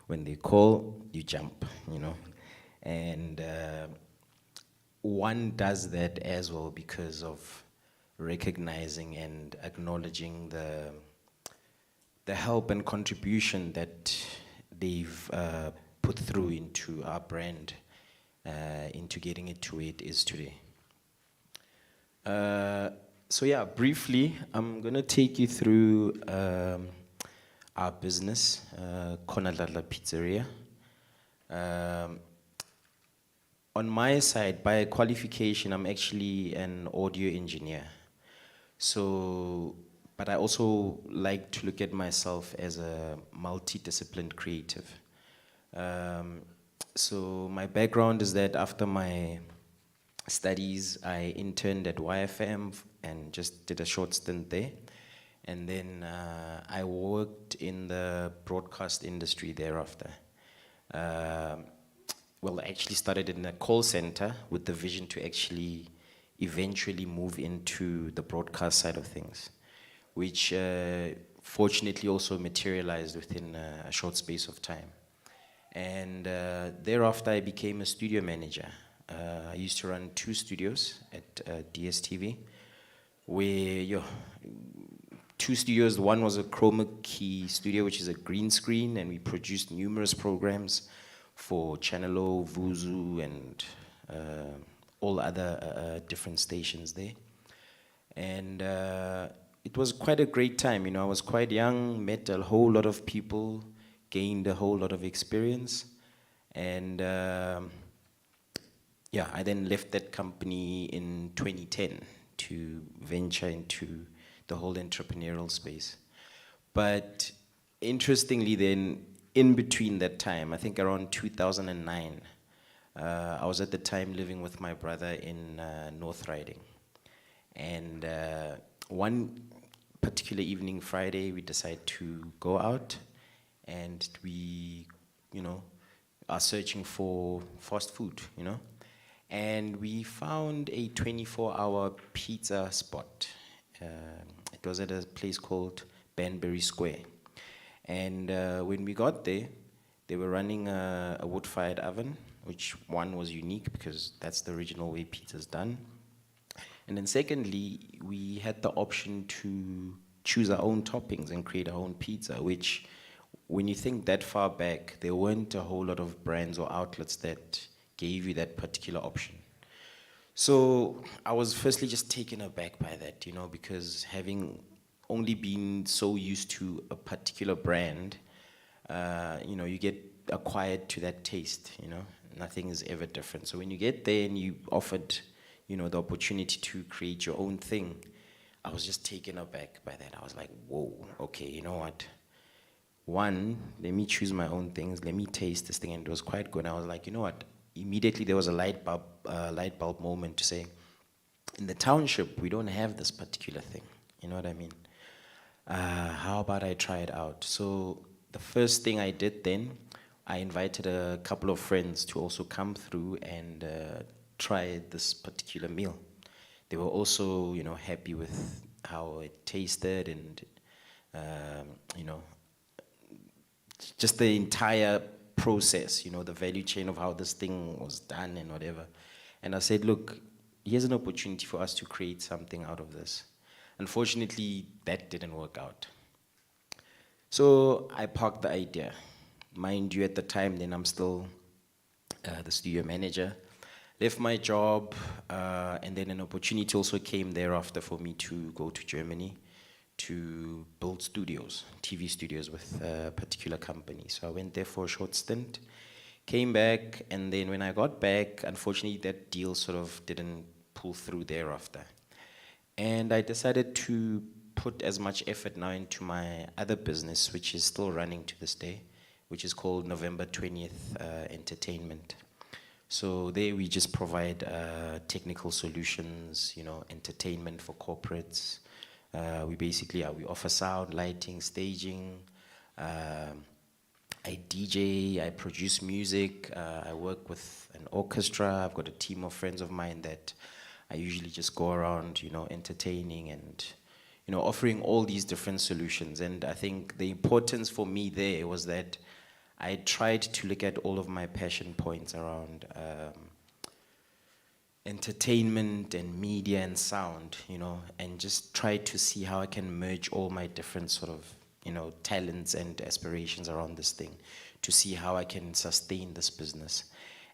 S4: When they call, you jump, And one does that as well because of recognizing and acknowledging the help and contribution that they've put through into our brand, into getting it to where it is today. So yeah, briefly, I'm gonna take you through our business, Konadladla Pizzeria. On my side, by qualification, I'm actually an audio engineer. So, but I also like to look at myself as a multidisciplined creative. So my background is that after my studies, I interned at YFM and just did a short stint there. And then I worked in the broadcast industry thereafter. Well, I actually started in a call center with the vision to actually eventually move into the broadcast side of things, which fortunately also materialized within a short space of time. And thereafter, I became a studio manager. I used to run 2 studios at DSTV, where 2 studios. One was a chroma key studio, which is a green screen, and we produced numerous programs for Channel O, Vuzu, and all other different stations there. And it was quite a great time. I was quite young, met a whole lot of people, gained a whole lot of experience. And yeah, I then left that company in 2010 to venture into the whole entrepreneurial space. But interestingly then, in between that time, I think around 2009, I was at the time living with my brother in North Riding. And one particular evening, Friday, we decided to go out, and we, are searching for fast food, And we found a 24-hour pizza spot at It was at a place called Banbury Square. And when we got there, they were running a wood-fired oven, which one was unique because that's the original way pizza's done. And then secondly, we had the option to choose our own toppings and create our own pizza, which when you think that far back, there weren't a whole lot of brands or outlets that gave you that particular option. So I was firstly just taken aback by that, because having only been so used to a particular brand, you get acquired to that taste, nothing is ever different. So when you get there and you offered, the opportunity to create your own thing, I was just taken aback by that. I was like, whoa, okay, you know what? One, let me choose my own things, let me taste this thing, and it was quite good. And I was like, you know what? Immediately there was a light bulb moment to say, in the township, we don't have this particular thing. You know what I mean? How about I try it out? So the first thing I did then, I invited a couple of friends to also come through and try this particular meal. They were also, happy with how it tasted and, just the entire process, the value chain of how this thing was done and whatever. And I said, look, here's an opportunity for us to create something out of this. Unfortunately, that didn't work out. So I parked the idea. Mind you, at the time, then I'm still the studio manager. Left my job, and then an opportunity also came thereafter for me to go to Germany to build studios, TV studios with a particular company. So I went there for a short stint, came back, and then when I got back, unfortunately that deal sort of didn't pull through thereafter. And I decided to put as much effort now into my other business, which is still running to this day, which is called November 20th Entertainment. So there we just provide technical solutions, entertainment for corporates. We offer sound, lighting, staging. I DJ, I produce music. I work with an orchestra. I've got a team of friends of mine that I usually just go around, entertaining and, offering all these different solutions. And I think the importance for me there was that I tried to look at all of my passion points around entertainment and media and sound, and just try to see how I can merge all my different sort of, talents and aspirations around this thing to see how I can sustain this business.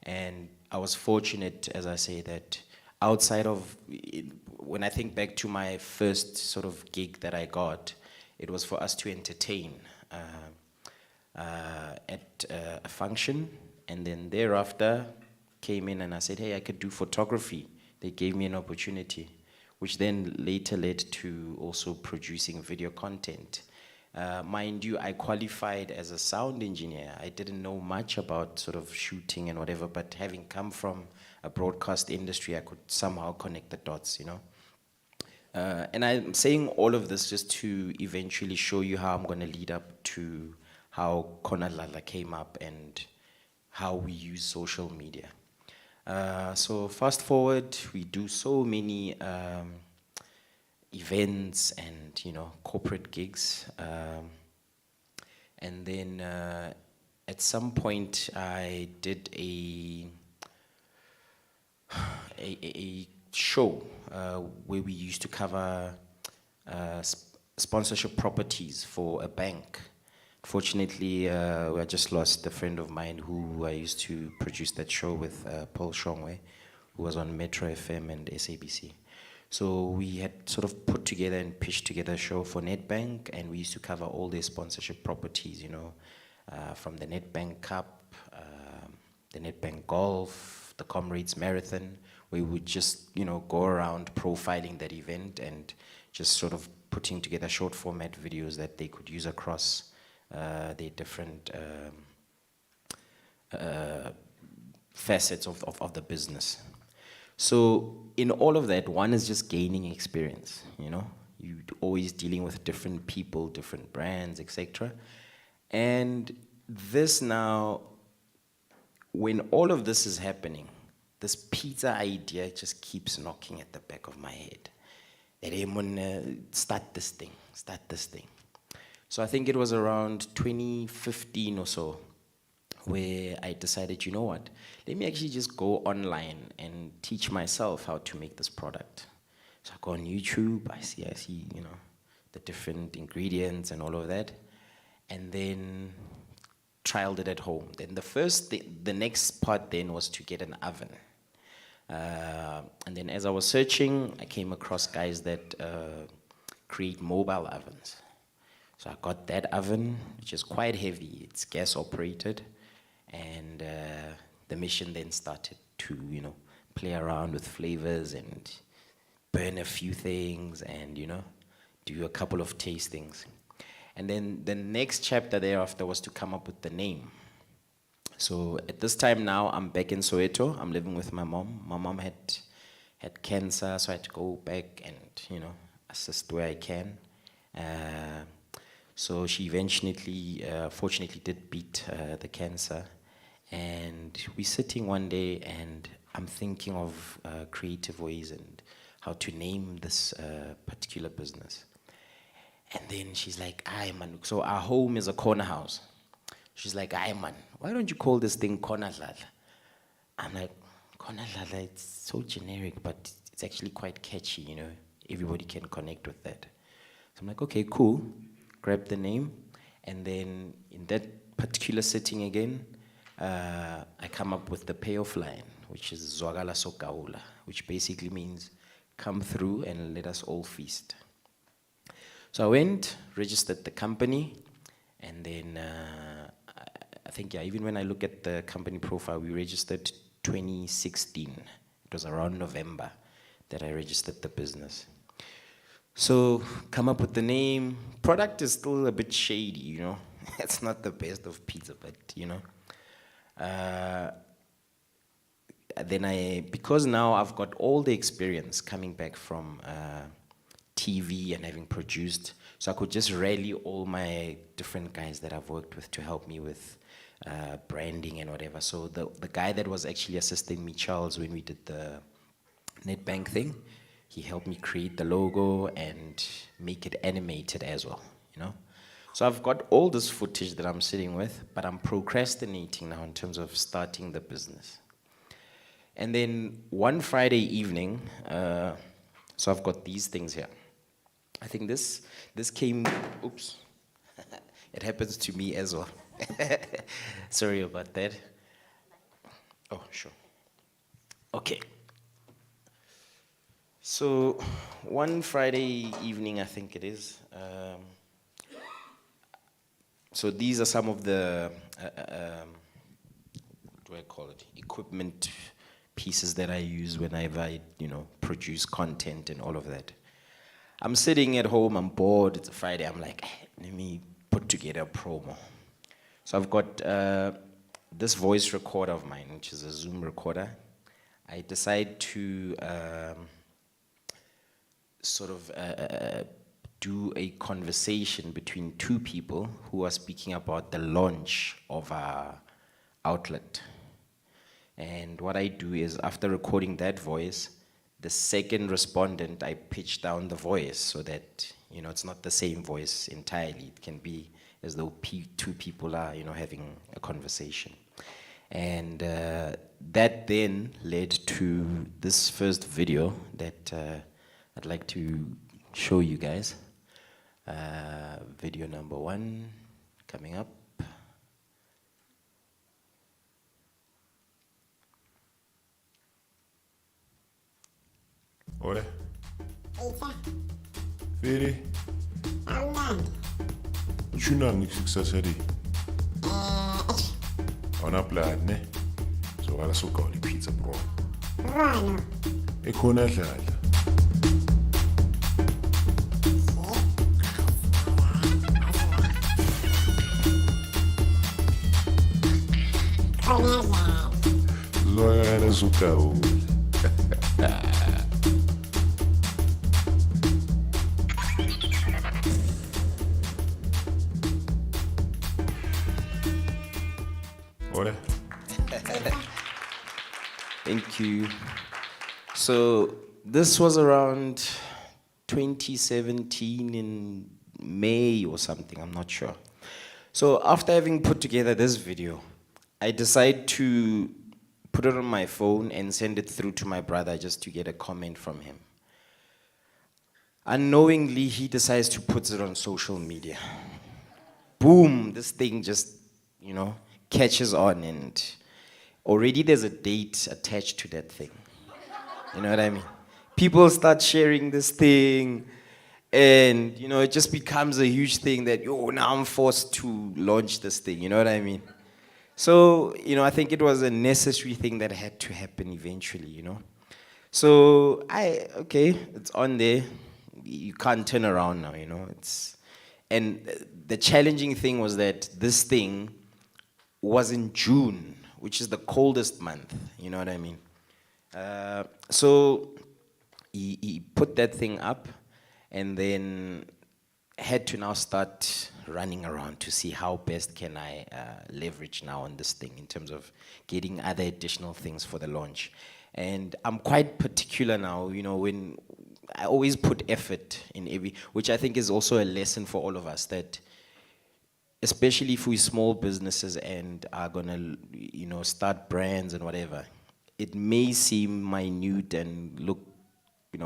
S4: And I was fortunate, as I say, that outside of, when I think back to my first sort of gig that I got, it was for us to entertain at a function, and then thereafter came in and I said, hey, I could do photography. They gave me an opportunity, which then later led to also producing video content. Mind you, I qualified as a sound engineer. I didn't know much about sort of shooting and whatever, but having come from a broadcast industry, I could somehow connect the dots, And I'm saying all of this just to eventually show you how I'm going to lead up to how Konalala came up and how we use social media. So fast forward, we do so many events and corporate gigs, and then at some point I did a show where we used to cover sponsorship properties for a bank. Fortunately, I just lost a friend of mine who I used to produce that show with, Paul Shongwe, who was on Metro FM and SABC. So we had sort of put together and pitched together a show for Nedbank, and we used to cover all their sponsorship properties, from the Nedbank Cup, the Nedbank Golf, the Comrades Marathon, where we would just, go around profiling that event and just sort of putting together short format videos that they could use across the different facets of the business. So in all of that, one is just gaining experience, You're always dealing with different people, different brands, etc. And this now, when all of this is happening, this pizza idea just keeps knocking at the back of my head. that start this thing. So I think it was around 2015 or so where I decided, you know what, let me actually just go online and teach myself how to make this product. So I go on YouTube, I see, the different ingredients and all of that, and then trialed it at home. Then the next part then was to get an oven. And then as I was searching, I came across guys that create mobile ovens. So I got that oven, which is quite heavy. It's gas operated. And the mission then started to, play around with flavors and burn a few things and, do a couple of tastings. And then the next chapter thereafter was to come up with the name. So at this time now, I'm back in Soweto. I'm living with my mom. My mom had cancer, so I had to go back and, assist where I can. So she eventually, fortunately, did beat the cancer. And we're sitting one day, and I'm thinking of creative ways and how to name this particular business. And then she's like, aye, man. So our home is a corner house. She's like, aye, man, why don't you call this thing Corner Dlala? I'm like, Corner Dlala, it's so generic, but it's actually quite catchy, Everybody can connect with that. So I'm like, okay, cool. Grab the name. And then in that particular setting again, I come up with the payoff line, which is Zwagala Sokaula, which basically means come through and let us all feast. So I went, registered the company, and then I think, even when I look at the company profile, we registered 2016. It was around November that I registered the business. So come up with the name. Product is still a bit shady, It's not the best of pizza, but, then because now I've got all the experience coming back from TV and having produced, so I could just rally all my different guys that I've worked with to help me with branding and whatever. So the guy that was actually assisting me, Charles, when we did the NetBank thing, he helped me create the logo and make it animated as well, So I've got all this footage that I'm sitting with, but I'm procrastinating now in terms of starting the business. And then one Friday evening, so I've got these things here. I think this came, oops, it happens to me as well. Sorry about that. Oh, sure. Okay. So one Friday evening, I think it is, so these are some of the, what do I call it, equipment pieces that I use whenever I, produce content and all of that. I'm sitting at home, I'm bored, it's a Friday, I'm like, let me put together a promo. So I've got this voice recorder of mine, which is a Zoom recorder. I decide to do a conversation between two people who are speaking about the launch of our outlet. And what I do is, after recording that voice, the second respondent, I pitch down the voice so that, it's not the same voice entirely. It can be as though two people are, having a conversation. And that then led to this first video that I'd like to show you guys. Video number 1 coming up.
S5: Ore,
S3: Isa,
S5: Fere,
S3: Amnan,
S5: Chuna Nixasari, on a plan, ne? So I'll also call it pizza bro.
S3: Rano,
S5: E Corner Dlala.
S3: Conela,
S5: Zwagala Sokaula. Ore,
S4: Thank you. So this was around 2017 in May or something, I'm not sure. So after having put together this video, I decide to put it on my phone and send it through to my brother just to get a comment from him. Unknowingly, he decides to put it on social media. Boom, this thing just, catches on, and already there's a date attached to that thing. You know what I mean? People start sharing this thing, and it just becomes a huge thing that, now I'm forced to launch this thing, you know what I mean? So, I think it was a necessary thing that had to happen eventually, So it's on there. You can't turn around now, and the challenging thing was that this thing was in June, which is the coldest month, you know what I mean? So he put that thing up, and then had to now start running around to see how best can I leverage now on this thing in terms of getting other additional things for the launch. And I'm quite particular now, when I always put effort in which I think is also a lesson for all of us, that especially if we're small businesses and are gonna, start brands and whatever, it may seem minute and look,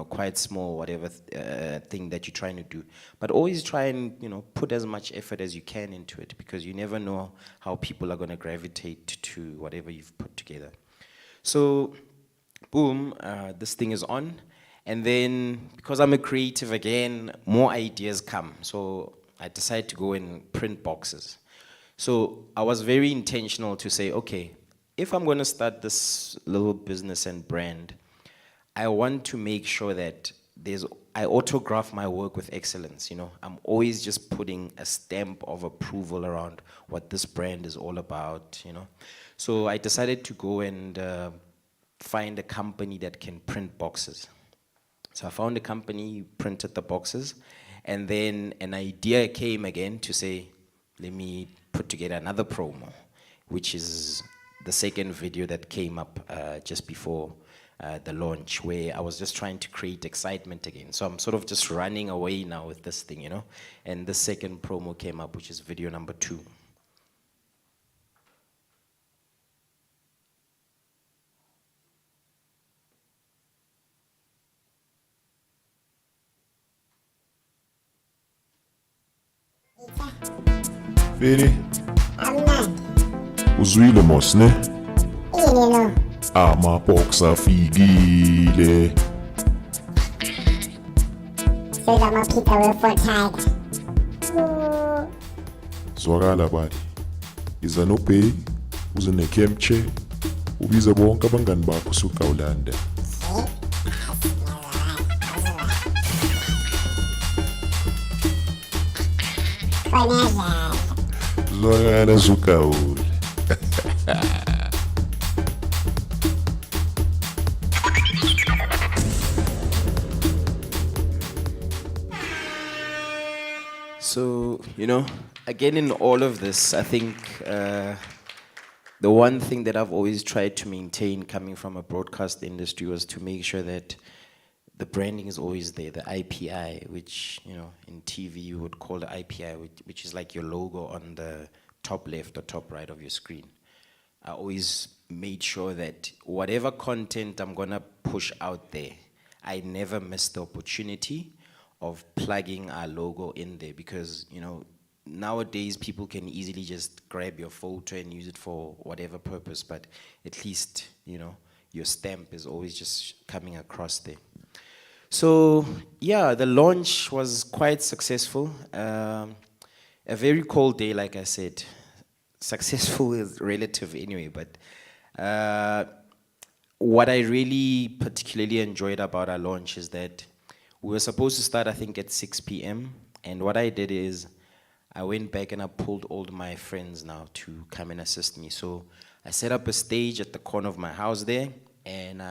S4: quite small, whatever thing that you're trying to do. But always try and, put as much effort as you can into it, because you never know how people are gonna gravitate to whatever you've put together. So, boom, this thing is on. And then, because I'm a creative again, more ideas come. So I decided to go and print boxes. So I was very intentional to say, okay, if I'm gonna start this little business and brand, I want to make sure that I autograph my work with excellence, I'm always just putting a stamp of approval around what this brand is all about, So I decided to go and find a company that can print boxes. So I found a company, printed the boxes, and then an idea came again to say, let me put together another promo, which is the second video that came up just before the launch, where I was just trying to create excitement again. So I'm sort of just running away now with this thing, And the second promo came up, which is video number 2.
S5: Fini,
S3: Amnandi.
S5: uzwile mos ne?
S3: Ini lo.
S5: Amabox afikile.
S3: Sekamaphika we-4 Tiger.
S5: Zwakala badi. Iza nobheki, uze ne-camchair, ubize bonke abangani bakho sugawulanda.
S3: Khona
S5: Zwakala sugawula.
S4: So, again, in all of this, I think the one thing that I've always tried to maintain coming from a broadcast industry was to make sure that the branding is always there, the IPI, which, in TV you would call the IPI, which is like your logo on the top left or top right of your screen. I always made sure that whatever content I'm gonna push out there, I never miss the opportunity of plugging our logo in there, because, nowadays people can easily just grab your photo and use it for whatever purpose, but at least, your stamp is always just coming across there. So, yeah, the launch was quite successful. A very cold day, like I said. Successful is relative anyway, but what I really particularly enjoyed about our launch is that we were supposed to start, I think, at 6 p.m. And what I did is I went back and I pulled all my friends now to come and assist me. So I set up a stage at the corner of my house there, and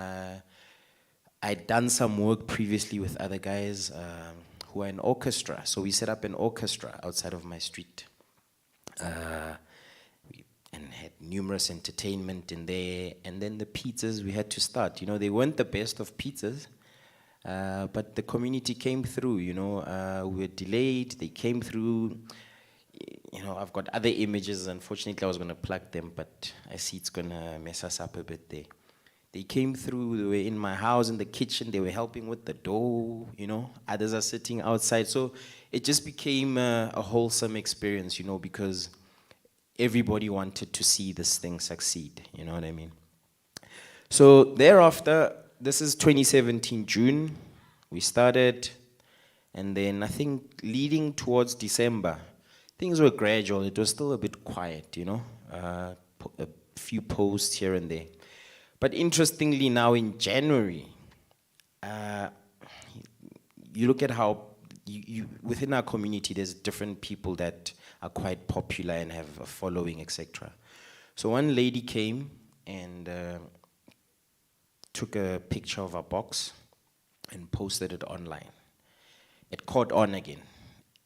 S4: I'd done some work previously with other guys who are in orchestra. So we set up an orchestra outside of my street. And had numerous entertainment in there. And then the pizzas we had to start. They weren't the best of pizzas, But the community came through, you know. We were delayed, they came through. You know, I've got other images. Unfortunately, I was going to plug them, but I see it's going to mess us up a bit there. They came through, they were in my house, in the kitchen, they were helping with the dough, you know. Others are sitting outside. So it just became a wholesome experience, you know, because everybody wanted to see this thing succeed, you know what I mean? So thereafter, this is 2017 June, we started, and then I think leading towards December, things were gradual. It was still a bit quiet, you know, a few posts here and there. But interestingly, now in January, you look at how within our community, there's different people that are quite popular and have a following, etc. So one lady came and took a picture of our box and posted it online. It caught on again,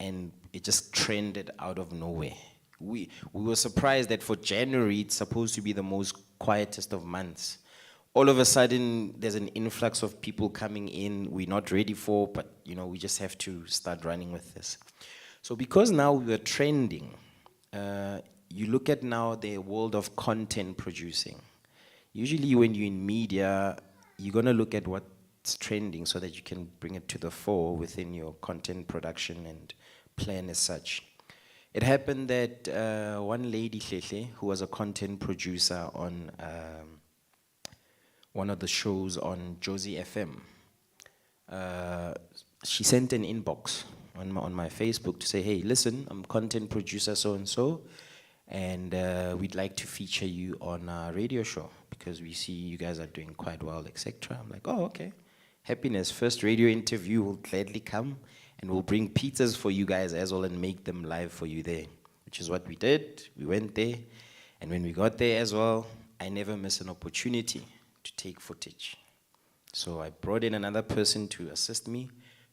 S4: and it just trended out of nowhere. We were surprised that for January, it's supposed to be the most quietest of months. All of a sudden, there's an influx of people coming in we're not ready for, but you know, we just have to start running with this. So because now we're trending, you look at now the world of content producing. Usually when you're in media, you're gonna look at what's trending so that you can bring it to the fore within your content production and plan as such. It happened that one lady, Hlele, who was a content producer on one of the shows on Josie FM, she sent an inbox on my Facebook to say, hey, listen, I'm content producer so-and-so, and we'd like to feature you on our radio show because we see you guys are doing quite well, etc. I'm like, oh, okay. Happiness, first radio interview, will gladly come, and we'll bring pizzas for you guys as well and make them live for you there, which is what we did. We went there, and when we got there as well, I never miss an opportunity to take footage. So I brought in another person to assist me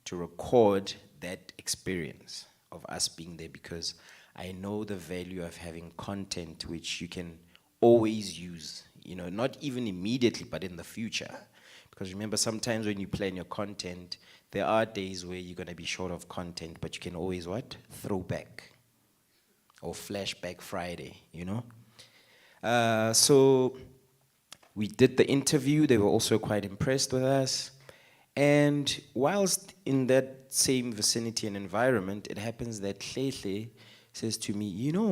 S4: to record that experience of us being there, because I know the value of having content which you can always use, you know, not even immediately, but in the future. Because remember, sometimes when you plan your content, there are days where you're going to be short of content, but you can always what? Throw back. Or flashback Friday, you know? So we did the interview. They were also quite impressed with us. And whilst in that same vicinity and environment, it happens that Hlele says to me, you know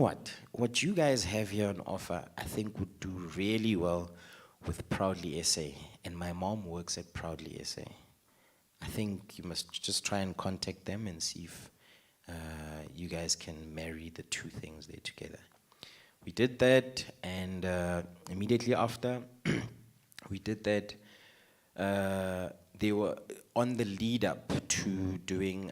S4: what you guys have here on offer, I think would do really well with Proudly SA. And my mom works at Proudly SA. I think you must just try and contact them and see if you guys can marry the two things there together. We did that, and immediately after we did that, they were on the lead up to doing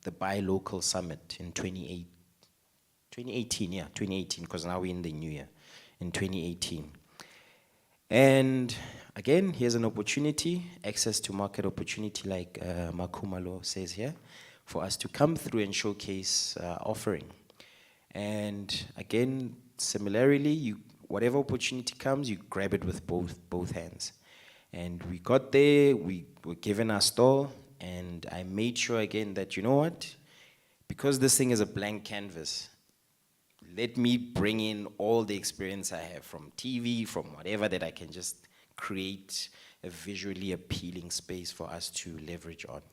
S4: the Buy Local Summit in 2018, because now we're in the new year, in 2018. And again, here's an opportunity, access to market opportunity, like Makumalo says here, for us to come through and showcase offering. And again, similarly, whatever opportunity comes, you grab it with both hands. And we got there, we were given our stall, and I made sure again that, you know what, because this thing is a blank canvas, let me bring in all the experience I have from TV, from whatever, that I can just create a visually appealing space for us to leverage on.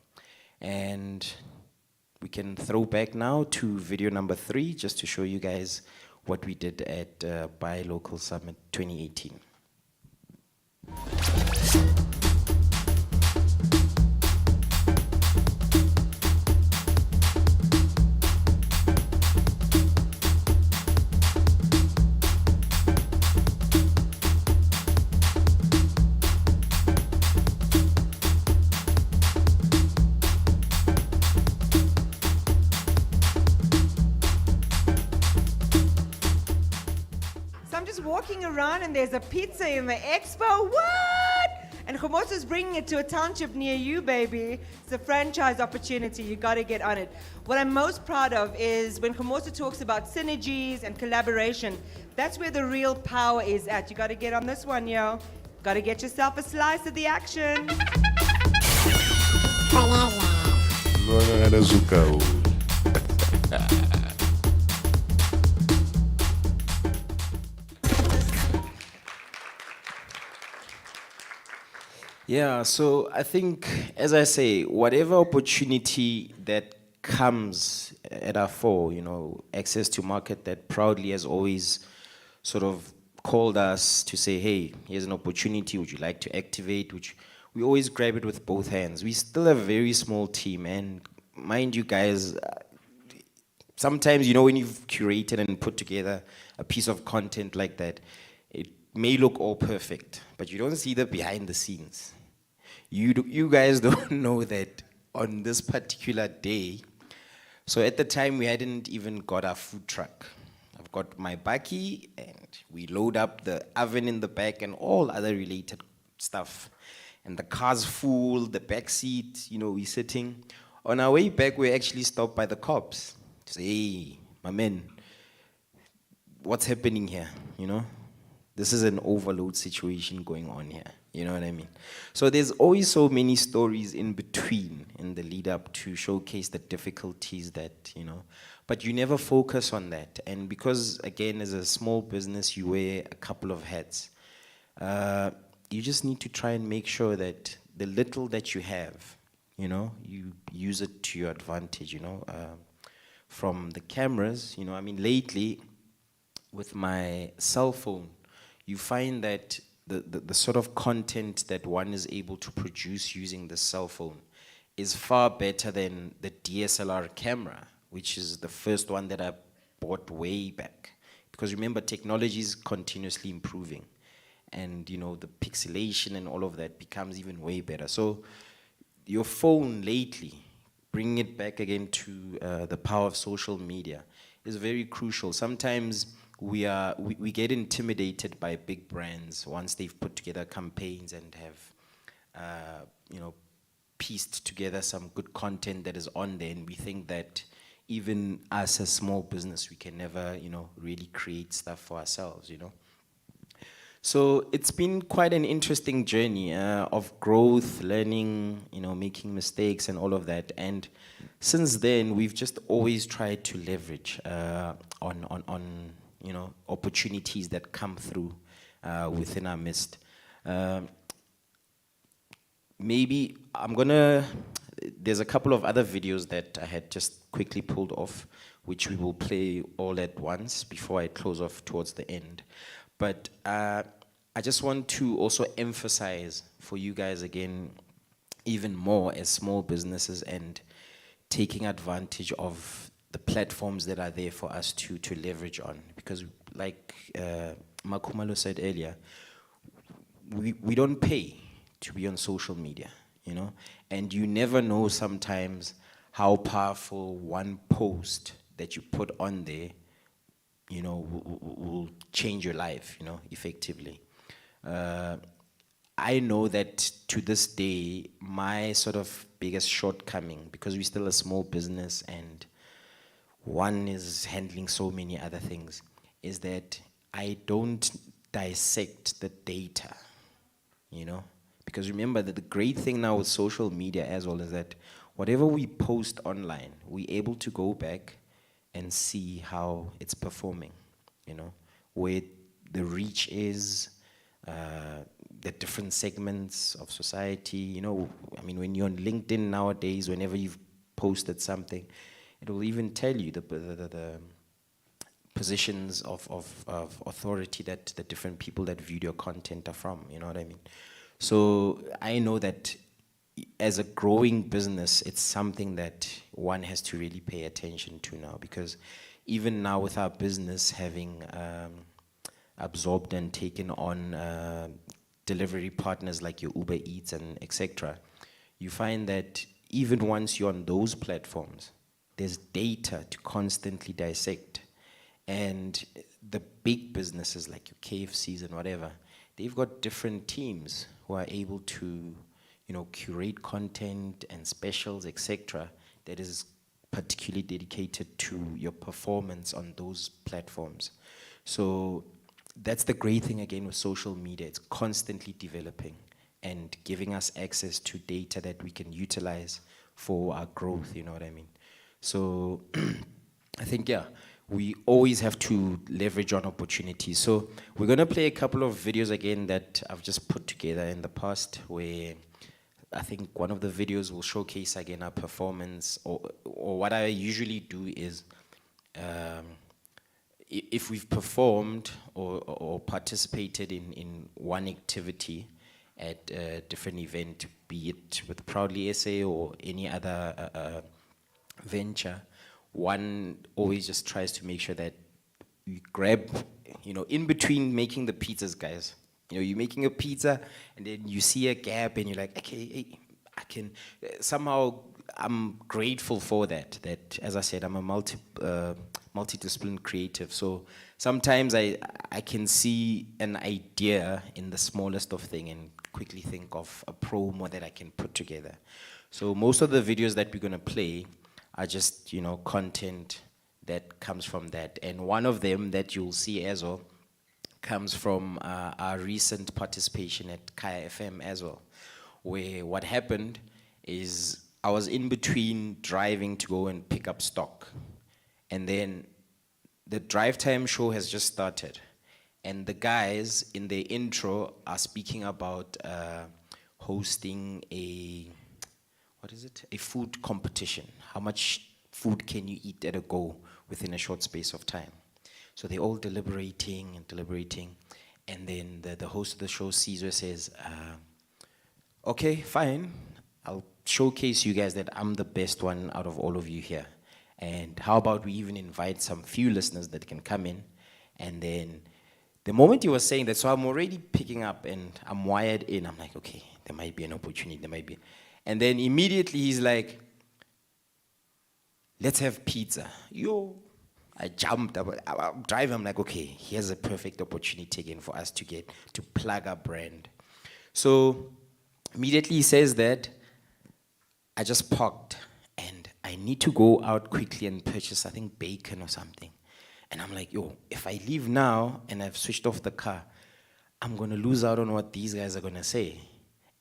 S4: And we can throw back now to video number 3, just to show you guys what we did at Buy Local Summit 2018.
S6: Walking around and there's a pizza in the expo. What? And Khomoso's bringing it to a township near you, baby. It's a franchise opportunity. You got to get on it. What I'm most proud of is when Khomoso talks about synergies and collaboration. That's where the real power is at. You got to get on this one, yo. Got to get yourself a slice of the action.
S3: Bonanza.
S5: Lwana zukao.
S4: Yeah, so I think, as I say, whatever opportunity that comes at our fore, access to market that proudly has always sort of called us to say, hey, here's an opportunity, would you like to activate? We always grab it with both hands. We still have a very small team, and mind you guys, sometimes, when you've curated and put together a piece of content like that, it may look all perfect, but you don't see the behind the scenes. You guys don't know that on this particular day, so at the time we hadn't even got our food truck. I've got my bakkie and we load up the oven in the back and all other related stuff. And the car's full, the back seat, we're sitting. On our way back, we actually stopped by the cops to say, hey, my man, what's happening here, This is an overload situation going on here. You know what I mean? So there's always so many stories in between in the lead up to showcase the difficulties that, but you never focus on that. And because, again, as a small business, you wear a couple of hats. You just need to try and make sure that the little that you have, you use it to your advantage, from the cameras, lately with my cell phone, you find that the sort of content that one is able to produce using the cell phone is far better than the DSLR camera, which is the first one that I bought way back. Because remember, technology is continuously improving. And, the pixelation and all of that becomes even way better. So your phone lately, bringing it back again to the power of social media, is very crucial. Sometimes we get intimidated by big brands once they've put together campaigns and have, pieced together some good content that is on there, and we think that even us as small business, we can never, really create stuff for ourselves, So it's been quite an interesting journey of growth, learning, making mistakes and all of that. And since then, we've just always tried to leverage on opportunities that come through within our midst. Maybe there's a couple of other videos that I had just quickly pulled off, which we will play all at once before I close off towards the end. But I just want to also emphasize for you guys again, even more as small businesses and taking advantage of the platforms that are there for us to leverage on. Because like Makumalo said earlier, we don't pay to be on social media, and you never know sometimes how powerful one post that you put on there, will change your life, effectively. I know that to this day, my sort of biggest shortcoming, because we're still a small business and one is handling so many other things, is that I don't dissect the data, Because remember that the great thing now with social media as well is that whatever we post online, we're able to go back and see how it's performing, where the reach is, the different segments of society, when you're on LinkedIn nowadays, whenever you've posted something, it will even tell you the positions of authority that the different people that viewed your content are from, you know what I mean? So I know that as a growing business, it's something that one has to really pay attention to now, because even now with our business having absorbed and taken on delivery partners like your Uber Eats and etc., you find that even once you're on those platforms, there's data to constantly dissect. And the big businesses like your KFCs and whatever, they've got different teams who are able to, curate content and specials, etc., that is particularly dedicated to your performance on those platforms. So that's the great thing again with social media. It's constantly developing. and giving us access to data that we can utilize for our growth, you know what I mean? So I think, yeah, we always have to leverage on opportunities. So we're gonna play a couple of videos again that I've just put together in the past, where I think one of the videos will showcase again our performance, or what I usually do is, if we've performed or participated in one activity at a different event, be it with Proudly SA or any other venture, one always just tries to make sure that you grab, in between making the pizzas, guys. You're making a pizza and then you see a gap and you're like, okay, hey, I can, somehow I'm grateful for that, as I said, I'm a multidisciplinary creative. So sometimes I can see an idea in the smallest of thing and quickly think of a promo that I can put together. So most of the videos that we're gonna play are just, content that comes from that. And one of them that you'll see as well comes from our recent participation at Kaya FM as well, where what happened is I was in between driving to go and pick up stock. And then the drive time show has just started. And the guys in the intro are speaking about hosting a food competition. How much food can you eat at a go within a short space of time? So they're all deliberating. And then the host of the show, Caesar, says, okay, fine. I'll showcase you guys that I'm the best one out of all of you here. And how about we even invite some few listeners that can come in? And then the moment he was saying that, so I'm already picking up and I'm wired in. I'm like, okay, there might be an opportunity, And then immediately he's like, let's have pizza. I jumped, I'm driving, I'm like, okay, here's a perfect opportunity again for us to get to plug our brand. So immediately he says that, I just parked and I need to go out quickly and purchase, I think, bacon or something. And I'm like, if I leave now and I've switched off the car, I'm gonna lose out on what these guys are gonna say.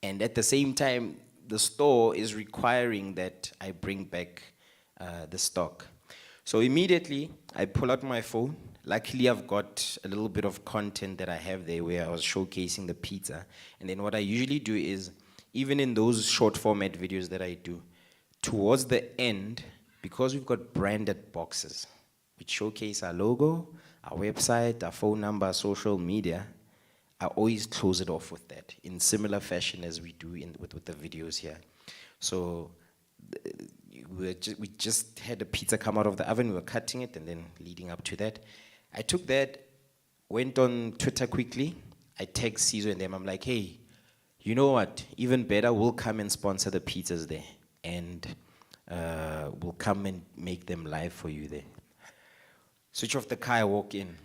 S4: And at the same time, the store is requiring that I bring back the stock. So immediately, I pull out my phone. Luckily, I've got a little bit of content that I have there where I was showcasing the pizza. And then what I usually do is, even in those short format videos that I do, towards the end, because we've got branded boxes, which showcase our logo, our website, our phone number, our social media, I always close it off with that, in similar fashion as we do with the videos here. So we just had the pizza come out of the oven, we were cutting it, and then leading up to that, I took that, went on Twitter quickly, I tagged Caesar and them, I'm like, hey, you know what, even better, we'll come and sponsor the pizzas there, and we'll come and make them live for you there. Switch off the car, I walk in.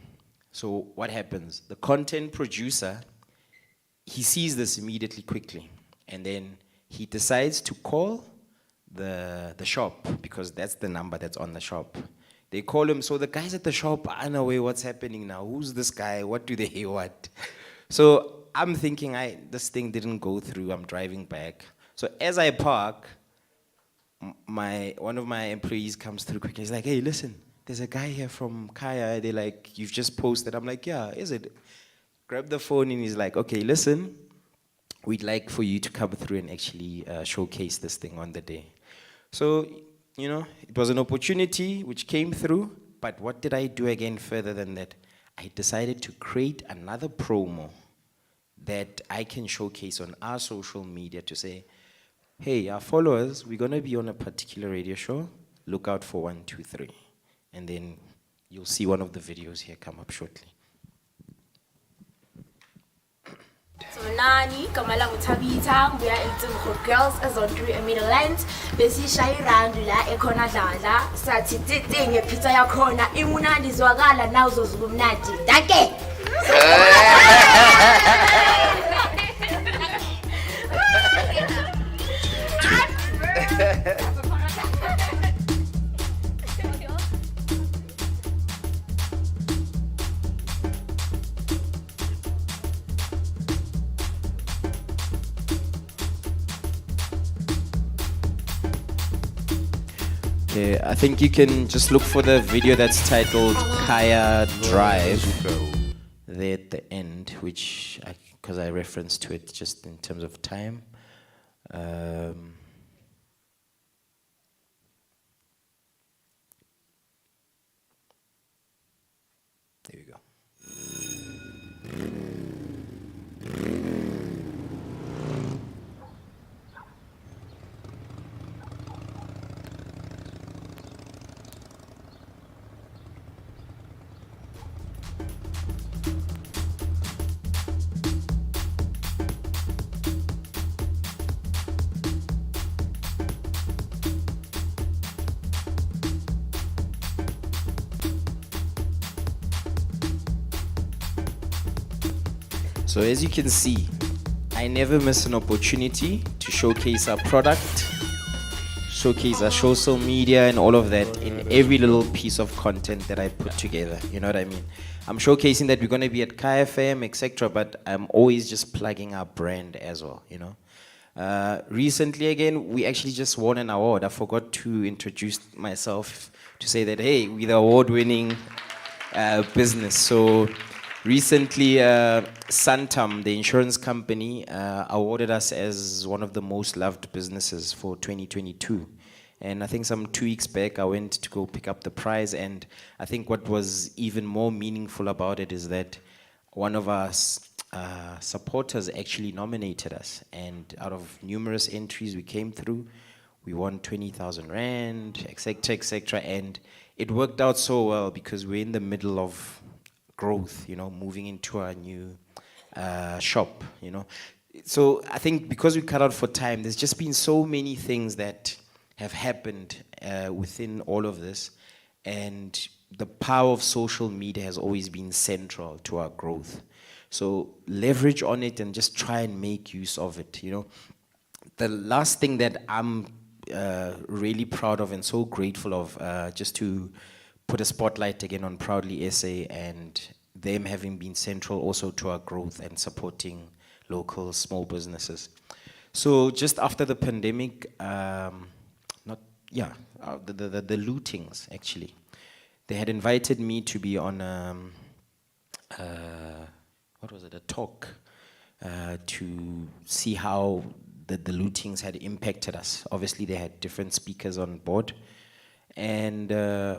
S4: So what happens? The content producer, he sees this immediately quickly, and then he decides to call the shop, because that's the number that's on the shop. They call him, so the guys at the shop are unaware what's happening now. Who's this guy? What do they want? So I'm thinking, this thing didn't go through. I'm driving back. So as I park, one of my employees comes through quickly. He's like, hey, listen, there's a guy here from Kaya. They're like, you've just posted. I'm like, yeah, is it? Grab the phone and he's like, okay, listen, we'd like for you to come through and actually showcase this thing on the day. So, it was an opportunity which came through, but what did I do again further than that? I decided to create another promo that I can showcase on our social media to say, hey, our followers, we're gonna be on a particular radio show, look out for 1, 2, 3. And then you'll see one of the videos here come up shortly.
S7: Nani, Kamala Mutabita, we are in for girls as on 3 Midland. Besi Shai Randula, Ekona Dala, Sati, Pizza Yakona, Imuna, Dizwagala, Nauzos Bumnati. Dake!
S4: Okay, I think you can just look for the video that's titled Kaya Drive there at the end, which, because I referenced to it just in terms of time. There we go. So as you can see, I never miss an opportunity to showcase our product, showcase our social media and all of that in every little piece of content that I put together. You know what I mean? I'm showcasing that we're going to be at Kai FM, etc., but I'm always just plugging our brand as well, you know. Recently, again, we actually just won an award. I forgot to introduce myself to say that, hey, we're the award-winning business. So recently, Santam, the insurance company, awarded us as one of the most loved businesses for 2022. And I think some 2 weeks back, I went to go pick up the prize. And I think what was even more meaningful about it is that one of our supporters actually nominated us. And out of numerous entries we came through, we won 20,000 Rand, etc., etc. And it worked out so well because we're in the middle of growth, you know, moving into our new shop, you know. So I think because we cut out for time, there's just been so many things that have happened within all of this, and the power of social media has always been central to our growth. So leverage on it and just try and make use of it, you know. The last thing that I'm really proud of and so grateful of, just to put a spotlight again on Proudly SA and them having been central also to our growth and supporting local small businesses. So just after the pandemic, the lootings actually, they had invited me to be on a talk to see how the lootings had impacted us. Obviously they had different speakers on board. And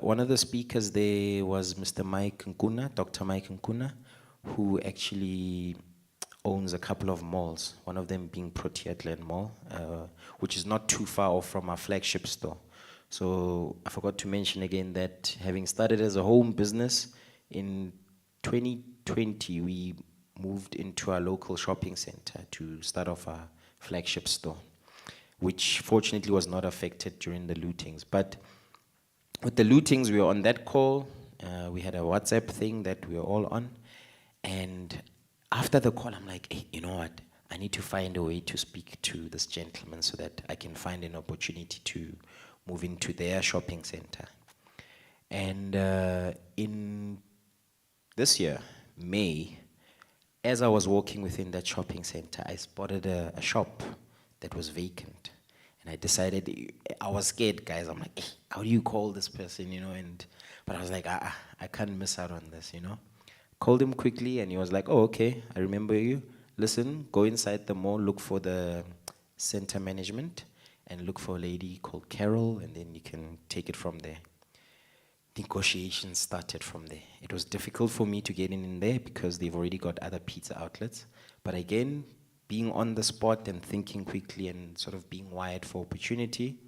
S4: one of the speakers there was Mr. Mike Nkuna, Dr. Mike Nkuna, who actually owns a couple of malls, one of them being Protea Glen Mall, which is not too far off from our flagship store. So I forgot to mention again that having started as a home business, in 2020 we moved into our local shopping center to start off our flagship store, which fortunately was not affected during the lootings. But with the lootings, we were on that call. We had a WhatsApp thing that we were all on. And after the call, I'm like, hey, you know what? I need to find a way to speak to this gentleman so that I can find an opportunity to move into their shopping center. And in this year, May, as I was walking within that shopping center, I spotted a shop that was vacant. And I decided, I was scared, guys. I'm like, hey, how do you call this person, you know? But I was like, I can't miss out on this, you know? Called him quickly, and he was like, oh, okay, I remember you. Listen, go inside the mall, look for the center management, and look for a lady called Carol, and then you can take it from there. Negotiations started from there. It was difficult for me to get in there because they've already got other pizza outlets. But again, being on the spot and thinking quickly and sort of being wired for opportunity,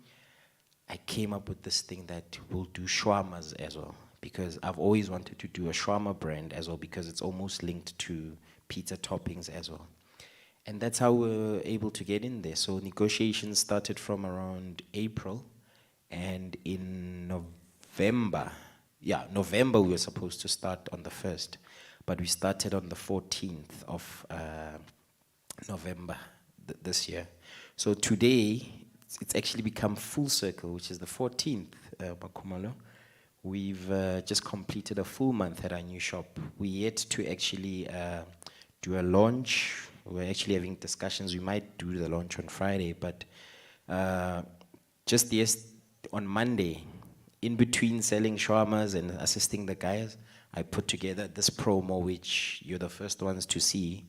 S4: I came up with this thing that we'll do shawarmas as well, because I've always wanted to do a shawarma brand as well, because it's almost linked to pizza toppings as well. And that's how we were able to get in there. So negotiations started from around April, and in November we were supposed to start on the 1st, but we started on the 14th of November this year. So today, it's actually become full circle, which is the 14th, Makumalo. We've just completed a full month at our new shop. We're yet to actually do a launch. We're actually having discussions. We might do the launch on Friday, but just on Monday, in between selling shawarmas and assisting the guys, I put together this promo, which you're the first ones to see.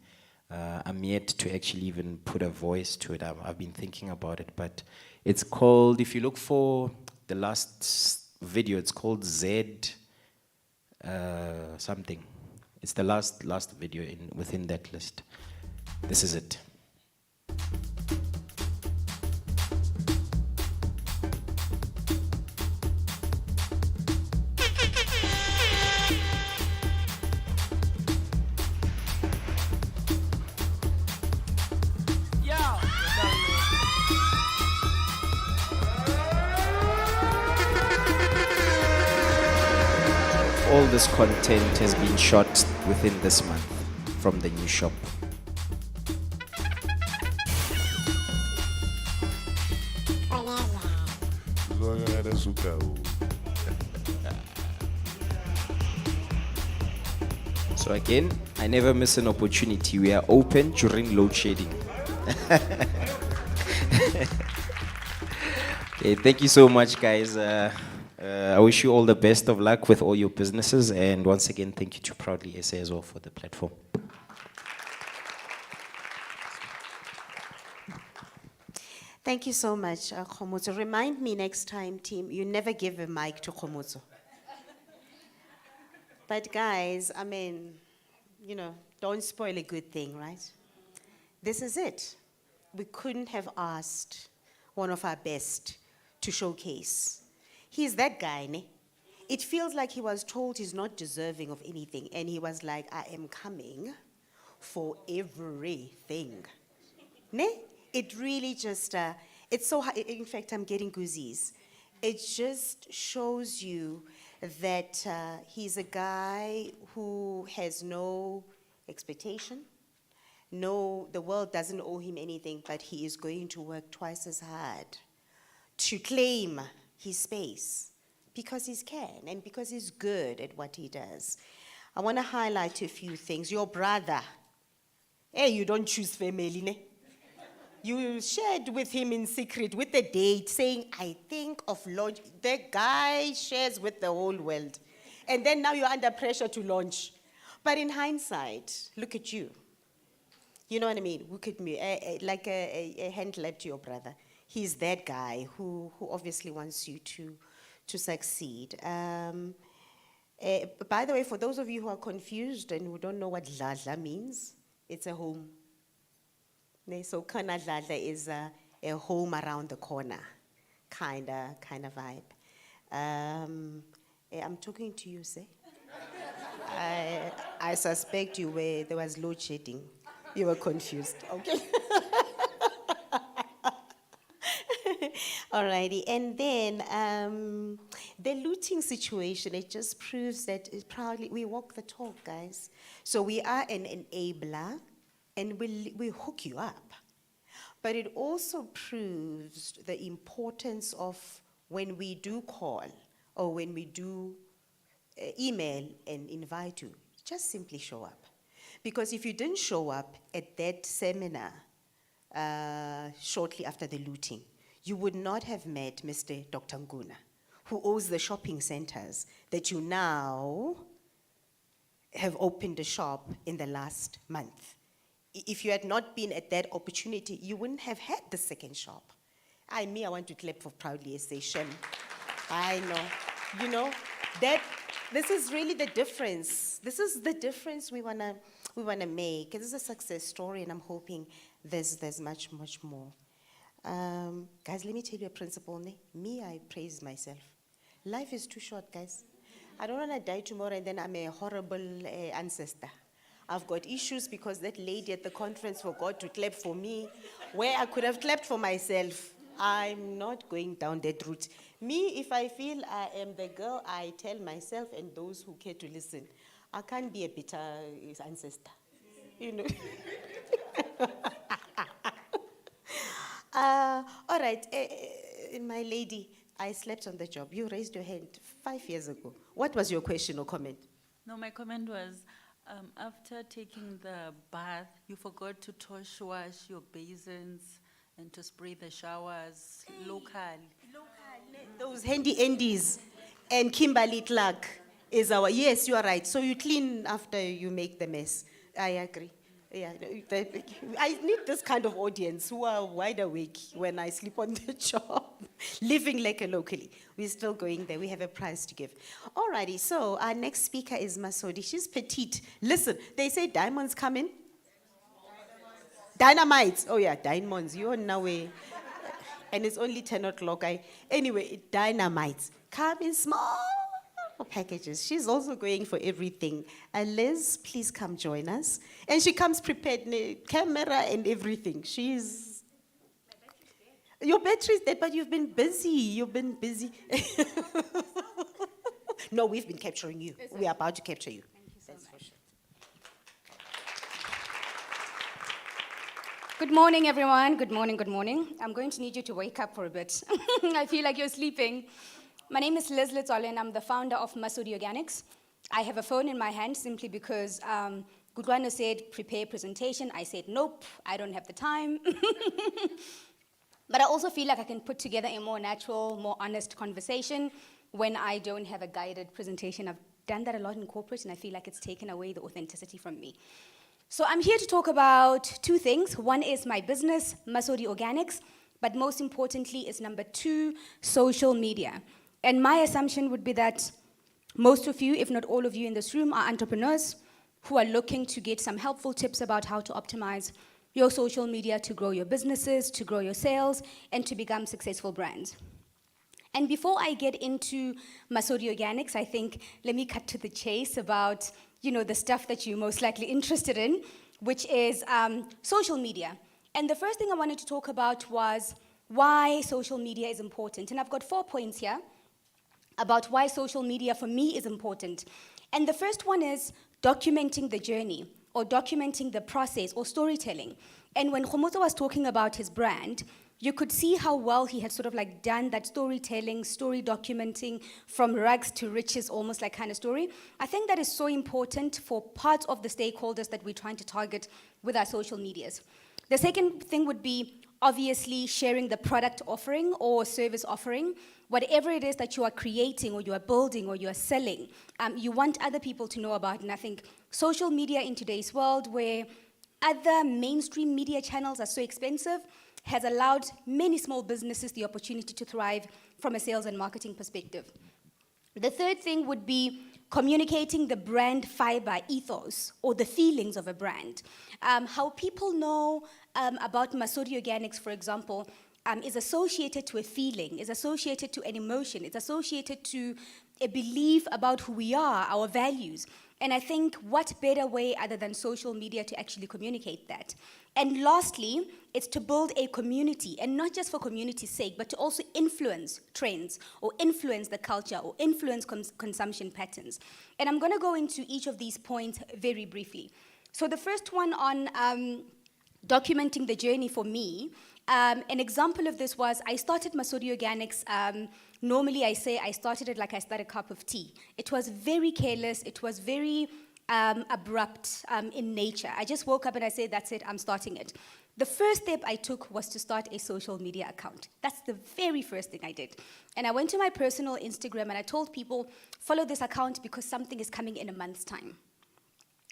S4: I'm yet to actually even put a voice to it. I've been thinking about it, but it's called, if you look for the last video, it's called Z something. It's the last video within that list. This is it. All this content has been shot within this month from the new shop.
S3: Forever.
S4: So again, I never miss an opportunity. We are open during load shedding. Okay, thank you so much, guys. I wish you all the best of luck with all your businesses. And once again, thank you to Proudly SA as well for the platform.
S1: Thank you so much, Khomotso. Remind me next time, team, you never give a mic to Khomotso. But guys, I mean, you know, don't spoil a good thing, right? This is it. We couldn't have asked one of our best to showcase. He's that guy, ne? It feels like he was told he's not deserving of anything, and he was like, I am coming for everything. Ne? It really just, it's so, in fact, I'm getting goosies. It just shows you that he's a guy who has no expectation. No, the world doesn't owe him anything, but he is going to work twice as hard to claim his space because he can and because he's good at what he does. I want to highlight a few things. Your brother, hey, you don't choose family, ne? You shared with him in secret with the date saying, I think of launch. The guy shares with the whole world. And then now you're under pressure to launch. But in hindsight, look at you. You know what I mean? Look at me, like a hand clap to your brother. He's that guy who obviously wants you to succeed. By the way, for those of you who are confused and who don't know what Dladla means, it's a home. So Kana Dladla is a home around the corner, kind of vibe. I'm talking to you, say. I suspect you were, there was load shedding. You were confused, okay? Alrighty, and then the looting situation, it just proves that proudly we walk the talk, guys. So we are an enabler, and we hook you up. But it also proves the importance of when we do call or when we do email and invite you, just simply show up. Because if you didn't show up at that seminar shortly after the looting, you would not have met Mr. Dr. Nguna, who owns the shopping centers that you now have opened a shop in the last month. If you had not been at that opportunity, you wouldn't have had the second shop. I want to clap for Proudly SA. Shem. I know. You know, this is really the difference. This is the difference we wanna make. This is a success story, and I'm hoping there's much more. Guys, let me tell you a principle. Me, I praise myself. Life is too short, guys. I don't want to die tomorrow and then I'm a horrible ancestor. I've got issues because that lady at the conference forgot to clap for me, where I could have clapped for myself. I'm not going down that route. Me, if I feel I am the girl, I tell myself and those who care to listen, I can't be a bitter ancestor, you know. All right, my lady, I slept on the job. You raised your hand 5 years ago. What was your question or comment?
S8: No, my comment was, after taking the bath, you forgot to wash your basins and to spray the showers locally.
S1: Those handy endies. And Kimberly Clark is our, yes, you are right. So you clean after you make the mess. I agree. Yeah, I need this kind of audience who are wide awake when I sleep on the job. Living like a locally. We're still going there. We have a prize to give. Alrighty, so our next speaker is Masodi. She's petite. Listen, they say diamonds come in. Dynamites. Oh yeah, diamonds. You're now way. And it's only 10 o'clock. Anyway, dynamites come in small packages. She's also going for everything. Liz, please come join us. And she comes prepared, camera and everything. She's... Your battery's dead, but you've been busy. You've been busy. No, we've been capturing you. We are about to capture you. Thank you so much.
S9: Good morning, everyone. Good morning, good morning. I'm going to need you to wake up for a bit. I feel like you're sleeping. My name is Liz Litsole, and I'm the founder of Masodi Organics. I have a phone in my hand simply because Gudwano said, prepare presentation. I said, nope, I don't have the time. But I also feel like I can put together a more natural, more honest conversation when I don't have a guided presentation. I've done that a lot in corporate, and I feel like it's taken away the authenticity from me. So I'm here to talk about two things. One is my business, Masodi Organics, but most importantly is number two, social media. And my assumption would be that most of you, if not all of you in this room, are entrepreneurs who are looking to get some helpful tips about how to optimize your social media to grow your businesses, to grow your sales, and to become successful brands. And before I get into Masodi Organics, I think let me cut to the chase about the stuff that you're most likely interested in, which is social media. And the first thing I wanted to talk about was why social media is important. And I've got 4 points here about why social media for me is important. And the first one is documenting the journey, or documenting the process, or storytelling. And when Khomoto was talking about his brand, you could see how well he had sort of like done that storytelling, story documenting, from rags to riches, almost like kind of story. I think that is so important for parts of the stakeholders that we're trying to target with our social medias. The second thing would be obviously sharing the product offering or service offering. Whatever it is that you are creating or you are building or you are selling, you want other people to know about. And I think social media in today's world, where other mainstream media channels are so expensive, has allowed many small businesses the opportunity to thrive from a sales and marketing perspective. The third thing would be communicating the brand fiber ethos, or the feelings of a brand. How people know about Masodi Organics, for example, is associated to a feeling, is associated to an emotion, it's associated to a belief about who we are, our values. And I think what better way other than social media to actually communicate that? And lastly, it's to build a community, and not just for community's sake, but to also influence trends, or influence the culture, or influence consumption patterns. And I'm gonna go into each of these points very briefly. So the first one on documenting the journey for me, an example of this was I started Masodi Organics. Normally I say I started it like I start a cup of tea. It was very careless, it was very abrupt in nature. I just woke up and I said, that's it, I'm starting it. The first step I took was to start a social media account. That's the very first thing I did. And I went to my personal Instagram and I told people, follow this account because something is coming in a month's time.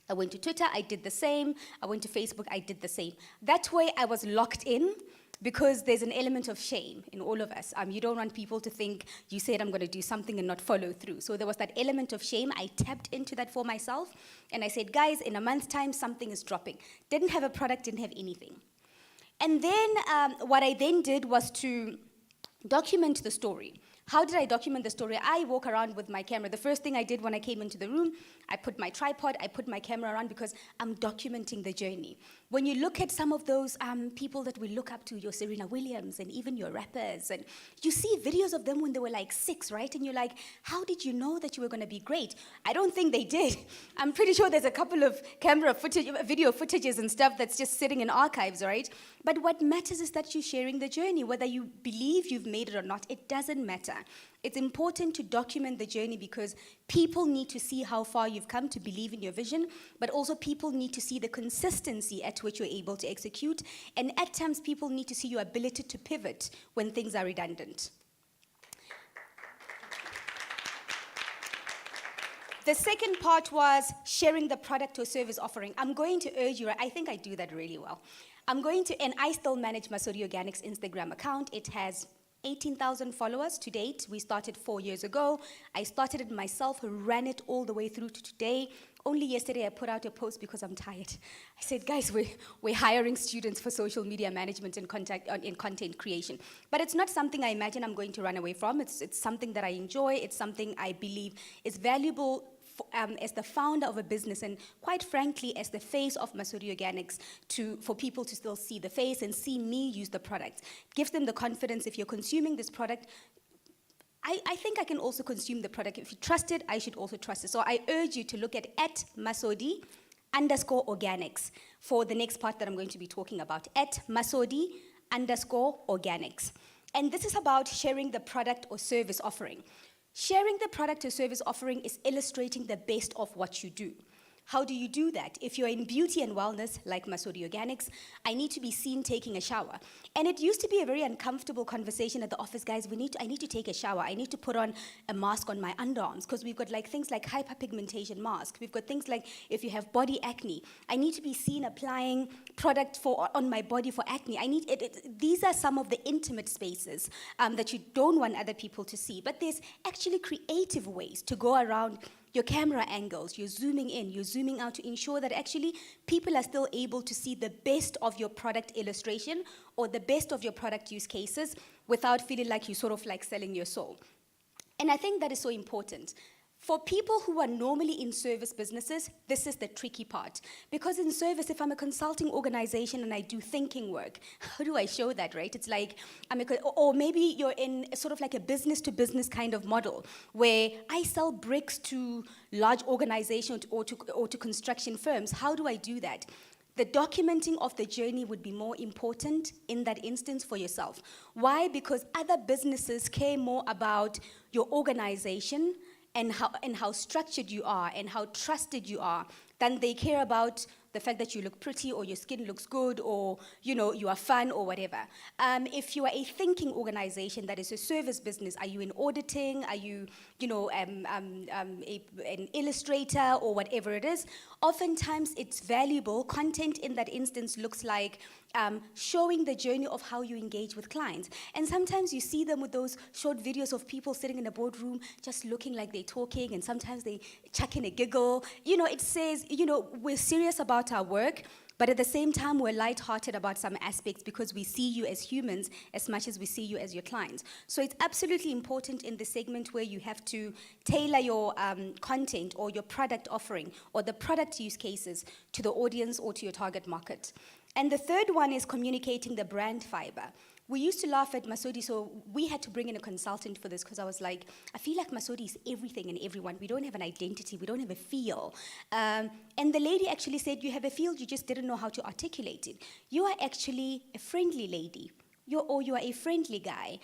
S9: I went to Twitter, I did the same. I went to Facebook, I did the same. That way I was locked in, because there's an element of shame in all of us. You don't want people to think you said I'm going to do something and not follow through. So there was that element of shame. I tapped into that for myself. And I said, guys, in a month's time, something is dropping. Didn't have a product, didn't have anything. And then what I then did was to document the story. How did I document the story? I walk around with my camera. The first thing I did when I came into the room, I put my tripod, I put my camera around because I'm documenting the journey. When you look at some of those people that we look up to, your Serena Williams and even your rappers, and you see videos of them when they were like 6, right? And you're like, how did you know that you were going to be great? I don't think they did. I'm pretty sure there's a couple of camera footage, video footages and stuff that's just sitting in archives, right? But what matters is that you're sharing the journey. Whether you believe you've made it or not, it doesn't matter. It's important to document the journey because people need to see how far you've come to believe in your vision, but also people need to see the consistency at which you're able to execute. And at times, people need to see your ability to pivot when things are redundant. The second part was sharing the product or service offering. I'm going to urge you, I think I do that really well. And I still manage Masodi Organics Instagram account. It has 18,000 followers to date. We started 4 years ago. I started it myself, ran it all the way through to today. Only yesterday I put out a post because I'm tired. I said, guys, we're hiring students for social media management and content creation. But it's not something I imagine I'm going to run away from. It's something that I enjoy. It's something I believe is valuable as the founder of a business, and quite frankly, as the face of Masodi Organics, for people to still see the face and see me use the product. It gives them the confidence. If you're consuming this product, I think I can also consume the product. If you trust it, I should also trust it. So I urge you to look at @Masodi_organics for the next part that I'm going to be talking about, @Masodi_organics. And this is about sharing the product or service offering. Sharing the product or service offering is illustrating the best of what you do. How do you do that? If you're in beauty and wellness, like Masodi Organics, I need to be seen taking a shower. And it used to be a very uncomfortable conversation at the office, guys. I need to take a shower. I need to put on a mask on my underarms, because we've got things like hyperpigmentation mask. We've got things like if you have body acne, I need to be seen applying product on my body for acne. These are some of the intimate spaces that you don't want other people to see. But there's actually creative ways to go around your camera angles. You're zooming in, you're zooming out to ensure that actually people are still able to see the best of your product illustration or the best of your product use cases without feeling like you're sort of like selling your soul. And I think that is so important. For people who are normally in service businesses, this is the tricky part. Because in service, if I'm a consulting organization and I do thinking work, how do I show that, right? It's like, or maybe you're in sort of like a business-to-business kind of model, where I sell bricks to large organizations or to construction firms. How do I do that? The documenting of the journey would be more important in that instance for yourself. Why? Because other businesses care more about your organization and how structured you are and how trusted you are than they care about the fact that you look pretty or your skin looks good or you are fun or whatever. If you are a thinking organization that is a service business, are you in auditing? Are you an illustrator or whatever it is? Oftentimes it's valuable. Content in that instance looks like showing the journey of how you engage with clients. And sometimes you see them with those short videos of people sitting in a boardroom just looking like they're talking, and sometimes they chuck in a giggle. It says, we're serious about our work, but at the same time, we're lighthearted about some aspects because we see you as humans as much as we see you as your clients. So it's absolutely important in the segment where you have to tailor your content or your product offering or the product use cases to the audience or to your target market. And the third one is communicating the brand fiber. We used to laugh at Masodi, so we had to bring in a consultant for this because I was like, I feel like Masodi is everything and everyone. We don't have an identity, we don't have a feel. And the lady actually said, you have a feel, you just didn't know how to articulate it. You are actually a friendly lady, you are a friendly guy.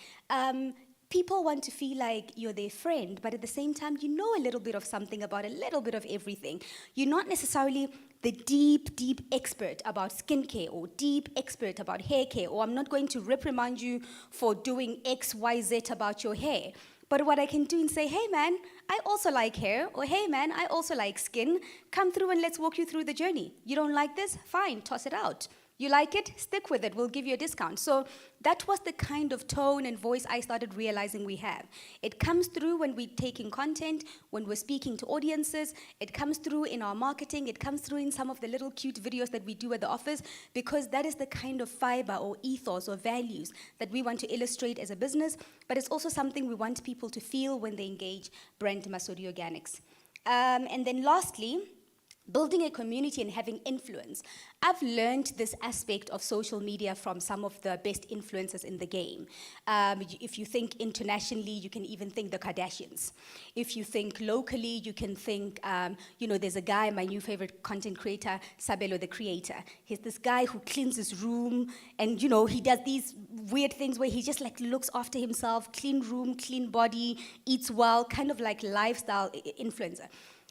S9: People want to feel like you're their friend, but at the same time, you know a little bit of something about a little bit of everything. You're not necessarily the deep expert about skincare or deep expert about hair care, or I'm not going to reprimand you for doing X, Y, Z about your hair. But what I can do and say, hey man, I also like hair, or hey man, I also like skin. Come through and let's walk you through the journey. You don't like this? Fine, toss it out. You like it? Stick with it. We'll give you a discount. So that was the kind of tone and voice I started realizing we have. It comes through when we're taking content, when we're speaking to audiences. It comes through in our marketing. It comes through in some of the little cute videos that we do at the office, because that is the kind of fiber or ethos or values that we want to illustrate as a business. But it's also something we want people to feel when they engage brand Masodi Organics. And then lastly, building a community and having influence. I've learned this aspect of social media from some of the best influencers in the game. If you think internationally, you can even think the Kardashians. If you think locally, you can think, there's a guy, my new favorite content creator, Sabelo the Creator. He's this guy who cleans his room, and he does these weird things where he just like looks after himself, clean room, clean body, eats well, kind of like lifestyle influencer.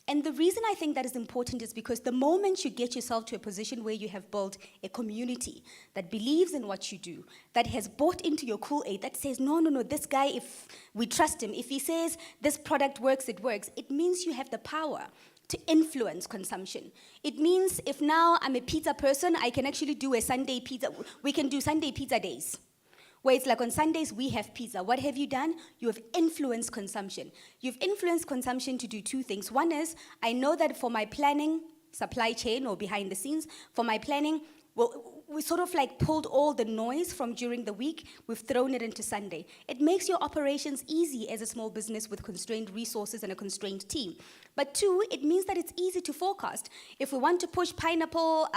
S9: And the reason I think that is important is because the moment you get yourself to a position where you have built a community that believes in what you do, that has bought into your Kool-Aid, that says, no, this guy, if we trust him, if he says this product works, it works, it means you have the power to influence consumption. It means if now I'm a pizza person, I can actually do a Sunday pizza. We can do Sunday pizza days, where it's like on Sundays we have pizza. What have you done? You have influenced consumption. You've influenced consumption to do two things. One is, I know that for my planning, supply chain or behind the scenes, for my planning, well, we sort of like pulled all the noise from during the week, we've thrown it into Sunday. It makes your operations easy as a small business with constrained resources and a constrained team. But two, it means that it's easy to forecast. If we want to push pineapple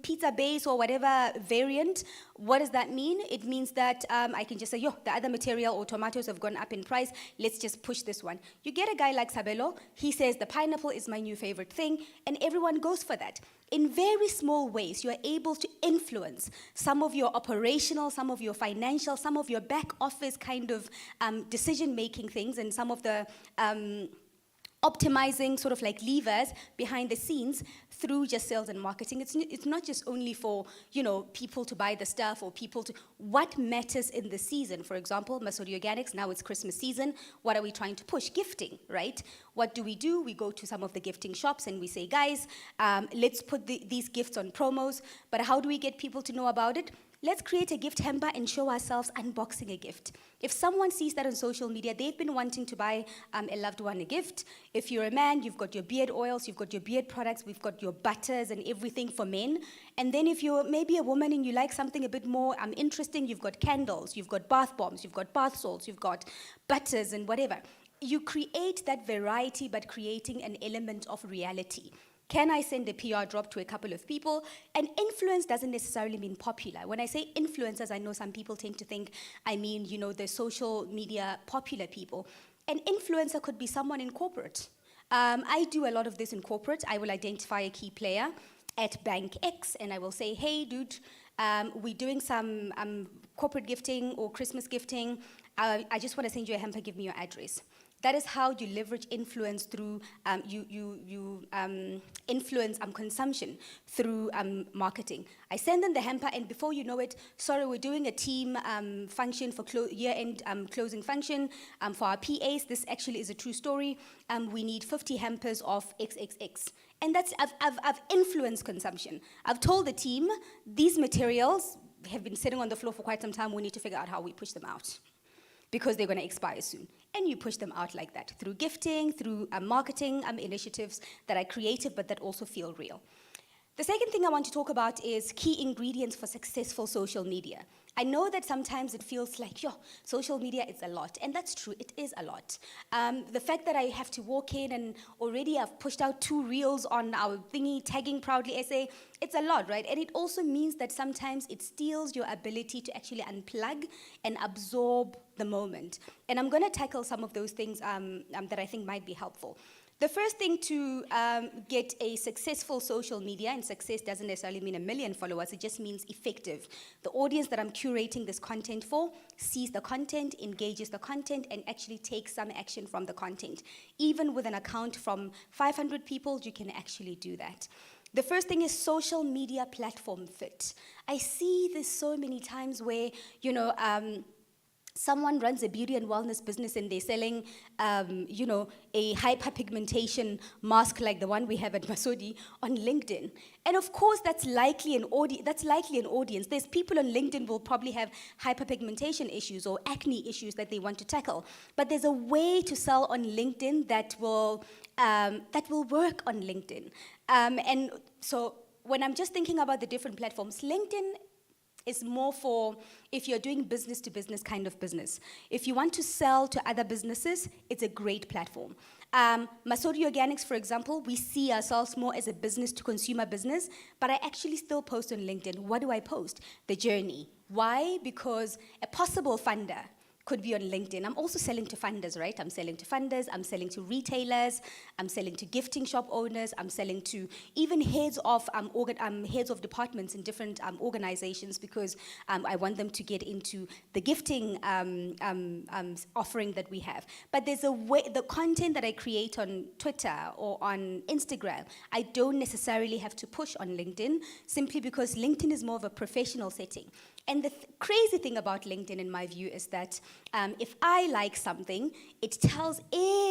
S9: pizza base or whatever variant, what does that mean? It means that I can just say, the other material or tomatoes have gone up in price, let's just push this one. You get a guy like Sabelo, he says the pineapple is my new favorite thing, and everyone goes for that. In very small ways, you are able to influence some of your operational, some of your financial, some of your back office kind of decision-making things, and some of the optimizing sort of like levers behind the scenes through just sales and marketing. It's not just only for, people to buy the stuff or people to, what matters in the season. For example, Masodi Organics, now it's Christmas season. What are we trying to push? Gifting, right? What do? We go to some of the gifting shops and we say, guys, let's put these gifts on promos, but how do we get people to know about it? Let's create a gift hamper and show ourselves unboxing a gift. If someone sees that on social media, they've been wanting to buy a loved one a gift. If you're a man, you've got your beard oils, you've got your beard products, we've got your butters and everything for men. And then if you're maybe a woman and you like something a bit more interesting, you've got candles, you've got bath bombs, you've got bath salts, you've got butters and whatever. You create that variety, but creating an element of reality. Can I send a PR drop to a couple of people? And influence doesn't necessarily mean popular. When I say influencers, I know some people tend to think, the social media popular people. An influencer could be someone in corporate. I do a lot of this in corporate. I will identify a key player at Bank X, and I will say, hey, dude, we're doing some corporate gifting or Christmas gifting. I just want to send you a hamper, give me your address. That is how you leverage influence through, influence consumption through marketing. I send them the hamper, and before you know it, sorry, we're doing a team function for year-end closing function for our PAs. This actually is a true story. We need 50 hampers of XXX. And that's, I've influenced consumption. I've told the team, these materials have been sitting on the floor for quite some time. We need to figure out how we push them out, because they're going to expire soon. And you push them out like that, through gifting, through marketing initiatives that are creative but that also feel real. The second thing I want to talk about is key ingredients for successful social media. I know that sometimes it feels like, social media is a lot, and that's true, it is a lot. The fact that I have to walk in and already I've pushed out 2 reels on our thingy, tagging proudly SA, it's a lot, right? And it also means that sometimes it steals your ability to actually unplug and absorb the moment. And I'm gonna tackle some of those things that I think might be helpful. The first thing to get a successful social media, and success doesn't necessarily mean 1 million followers, it just means effective. The audience that I'm curating this content for sees the content, engages the content, and actually takes some action from the content. Even with an account from 500 people, you can actually do that. The first thing is social media platform fit. I see this so many times where, someone runs a beauty and wellness business and they're selling, a hyperpigmentation mask like the one we have at Masodi on LinkedIn. And of course, that's likely an audience. There's people on LinkedIn who will probably have hyperpigmentation issues or acne issues that they want to tackle. But there's a way to sell on LinkedIn that will work on LinkedIn. And so when I'm just thinking about the different platforms, LinkedIn is more for if you're doing business to business kind of business. If you want to sell to other businesses, it's a great platform. Masodi Organics, for example, we see ourselves more as a business to consumer business, but I actually still post on LinkedIn. What do I post? The journey. Why? Because a possible funder could be on LinkedIn. I'm also selling to funders, right? I'm selling to funders, I'm selling to retailers, I'm selling to gifting shop owners, I'm selling to even heads of heads of departments in different organizations, because I want them to get into the gifting offering that we have. But there's a way, the content that I create on Twitter or on Instagram, I don't necessarily have to push on LinkedIn, simply because LinkedIn is more of a professional setting. And the crazy thing about LinkedIn, in my view, is that if I like something, it tells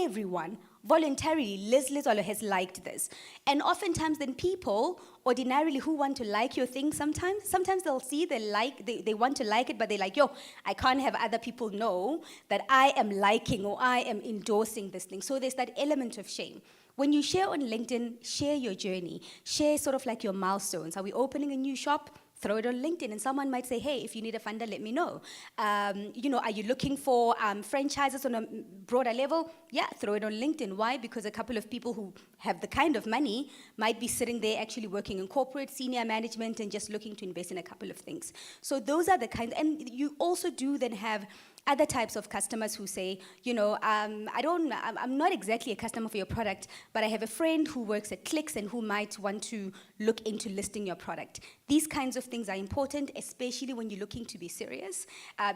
S9: everyone voluntarily, Liz Lizolo has liked this. And oftentimes then people, ordinarily, who want to like your thing sometimes they'll see they want to like it, but they're like, yo, I can't have other people know that I am liking or I am endorsing this thing. So there's that element of shame. When you share on LinkedIn, share your journey, share sort of like your milestones. Are we opening a new shop? Throw it on LinkedIn, and someone might say, hey, if you need a funder, let me know. Are you looking for franchises on a broader level? Yeah, throw it on LinkedIn. Why? Because a couple of people who have the kind of money might be sitting there actually working in corporate, senior management, and just looking to invest in a couple of things. So those are the kinds, and you also do then have other types of customers who say, I'm not exactly a customer for your product, but I have a friend who works at Clicks and who might want to look into listing your product. These kinds of things are important, especially when you're looking to be serious,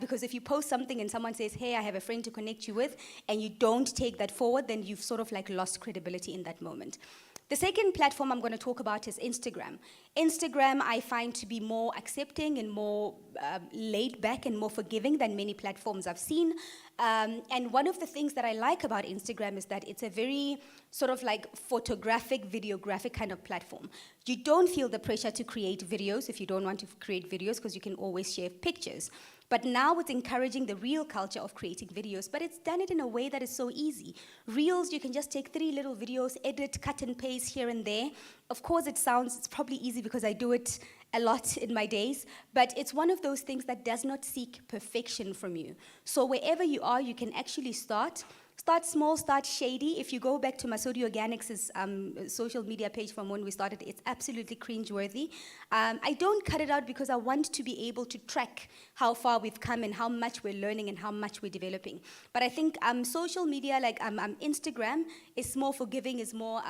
S9: because if you post something and someone says, hey, I have a friend to connect you with, and you don't take that forward, then you've sort of like lost credibility in that moment. The second platform I'm going to talk about is Instagram. Instagram I find to be more accepting and more laid back and more forgiving than many platforms I've seen. And one of the things that I like about Instagram is that it's a very sort of like photographic, videographic kind of platform. You don't feel the pressure to create videos if you don't want to create videos, because you can always share pictures. But now it's encouraging the real culture of creating videos, but it's done it in a way that is so easy. Reels, you can just take 3 little videos, edit, cut and paste here and there. Of course, it's probably easy because I do it a lot in my days, but it's one of those things that does not seek perfection from you. So wherever you are, you can actually start small, start shady. If you go back to Masudi Organics' social media page from when we started, it's absolutely cringeworthy. I don't cut it out because I want to be able to track how far we've come and how much we're learning and how much we're developing. But I think social media, like Instagram, is more forgiving, is more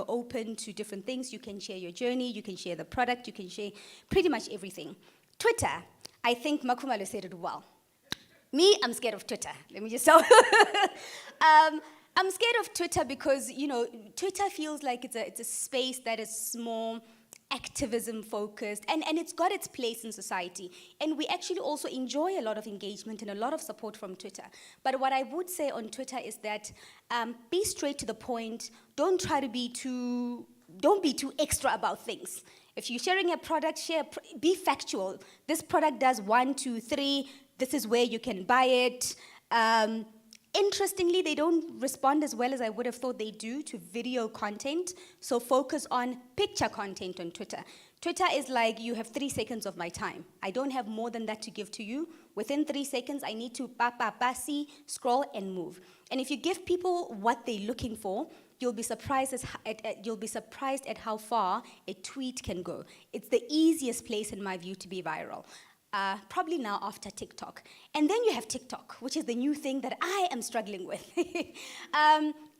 S9: open to different things. You can share your journey, you can share the product, you can share pretty much everything. Twitter, I think Makhumalo said it well. Me, I'm scared of Twitter. Let me just tell I'm scared of Twitter because, Twitter feels like it's a space that is more activism focused, and it's got its place in society. And we actually also enjoy a lot of engagement and a lot of support from Twitter. But what I would say on Twitter is that be straight to the point. Don't be too extra about things. If you're sharing a product, be factual. This product does 1, 2, 3. This is where you can buy it. Interestingly, they don't respond as well as I would have thought they do to video content. So focus on picture content on Twitter. Twitter is like, you have 3 seconds of my time. I don't have more than that to give to you. Within 3 seconds, I need to see, scroll, and move. And if you give people what they're looking for, you'll be surprised at how far a tweet can go. It's the easiest place, in my view, to be viral. Probably now after TikTok. And then you have TikTok, which is the new thing that I am struggling with.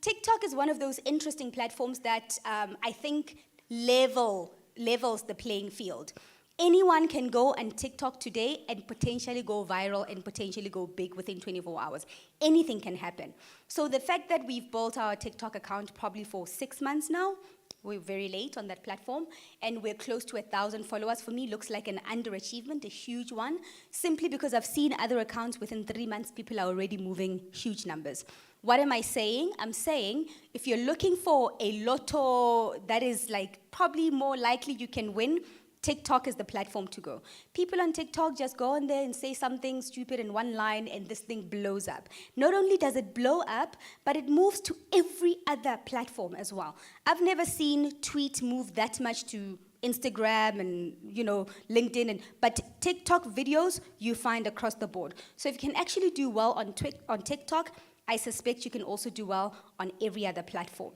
S9: TikTok is one of those interesting platforms that I think levels the playing field. Anyone can go on TikTok today and potentially go viral and potentially go big within 24 hours. Anything can happen. So the fact that we've built our TikTok account probably for 6 months now, we're very late on that platform, and we're close to 1,000 followers. For me, looks like an underachievement, a huge one, simply because I've seen other accounts within 3 months, people are already moving huge numbers. What am I saying? I'm saying if you're looking for a lotto that is like probably more likely you can win, TikTok is the platform to go. People on TikTok just go on there and say something stupid in one line and this thing blows up. Not only does it blow up, but it moves to every other platform as well. I've never seen tweet move that much to Instagram and LinkedIn, but TikTok videos you find across the board. So if you can actually do well on TikTok, I suspect you can also do well on every other platform.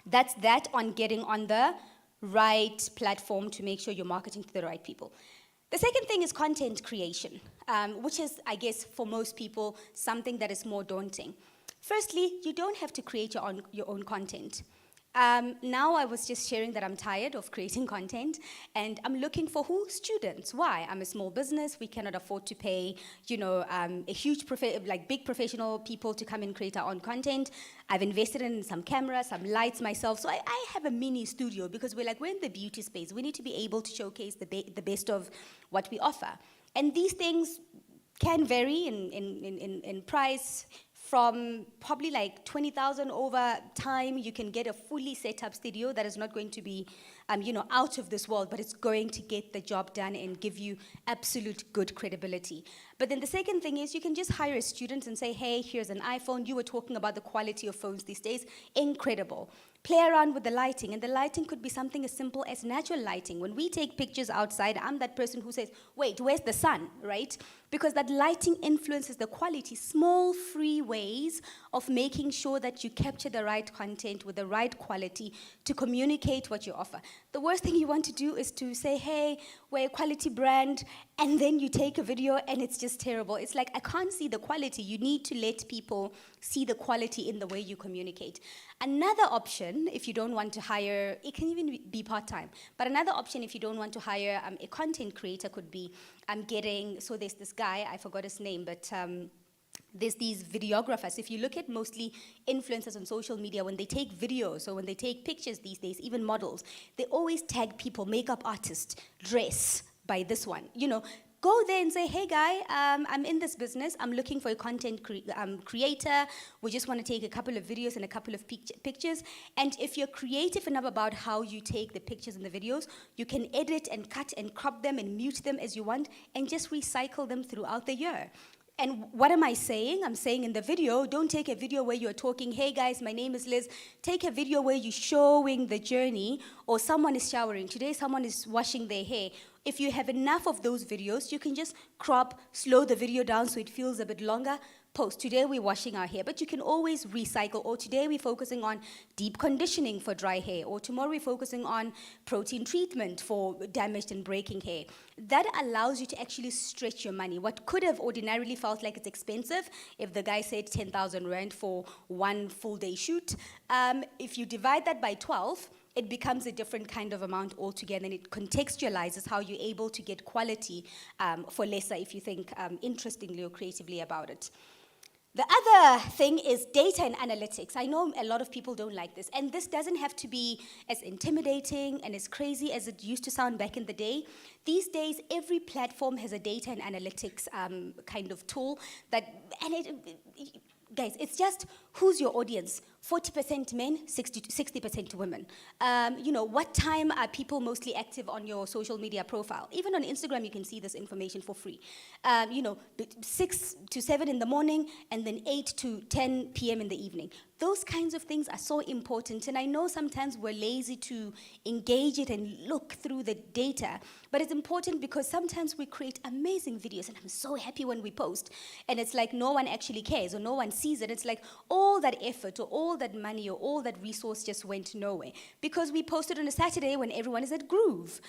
S9: That's that on getting on the right platform to make sure you're marketing to the right people. The second thing is content creation, which is, I guess, for most people, something that is more daunting. Firstly, you don't have to create your own content. Now I was just sharing that I'm tired of creating content, and I'm looking for who? Students. Why? I'm a small business. We cannot afford to pay, a huge, big professional people to come and create our own content. I've invested in some cameras, some lights myself. So I have a mini studio because we're in the beauty space. We need to be able to showcase the best of what we offer. And these things can vary in price. From probably 20,000 over time, you can get a fully set up studio that is not going to be, out of this world, but it's going to get the job done and give you absolute good credibility. But then the second thing is you can just hire a student and say, hey, here's an iPhone. You were talking about the quality of phones these days. Incredible. Play around with the lighting, and the lighting could be something as simple as natural lighting. When we take pictures outside, I'm that person who says, wait, where's the sun, right? Because that lighting influences the quality. Small, free ways of making sure that you capture the right content with the right quality to communicate what you offer. The worst thing you want to do is to say, hey, we're a quality brand, and then you take a video and it's just terrible. It's I can't see the quality. You need to let people see the quality in the way you communicate. Another option, if you don't want to hire, it can even be part-time, but another option if you don't want to hire a content creator could be so there's this guy, I forgot his name, but there's these videographers. If you look at mostly influencers on social media, when they take videos or when they take pictures these days, even models, they always tag people, makeup artist, dress by this one. Go there and say, hey guy, I'm in this business. I'm looking for a content creator. We just want to take a couple of videos and a couple of pictures. And if you're creative enough about how you take the pictures and the videos, you can edit and cut and crop them and mute them as you want and just recycle them throughout the year. And what am I saying? I'm saying in the video, don't take a video where you're talking, hey guys, my name is Liz. Take a video where you're showing the journey, or someone is showering. Today, someone is washing their hair. If you have enough of those videos, you can just crop, slow the video down so it feels a bit longer. Post, today we're washing our hair, but you can always recycle. Or today we're focusing on deep conditioning for dry hair. Or tomorrow we're focusing on protein treatment for damaged and breaking hair. That allows you to actually stretch your money. What could have ordinarily felt like it's expensive, if the guy said 10,000 rand for one full day shoot, if you divide that by 12, it becomes a different kind of amount altogether, and it contextualizes how you're able to get quality for lesser if you think interestingly or creatively about it. The other thing is data and analytics. I know a lot of people don't like this, and this doesn't have to be as intimidating and as crazy as it used to sound back in the day. These days, every platform has a data and analytics kind of tool guys, it's just who's your audience? 40% men, 60% women. What time are people mostly active on your social media profile? Even on Instagram, you can see this information for free. 6 to 7 in the morning, and then 8 to 10 p.m. in the evening. Those kinds of things are so important, and I know sometimes we're lazy to engage it and look through the data, but it's important because sometimes we create amazing videos, and I'm so happy when we post, and it's no one actually cares, or no one sees it. It's all that effort, or all that money, or all that resource just went nowhere, because we posted on a Saturday when everyone is at groove.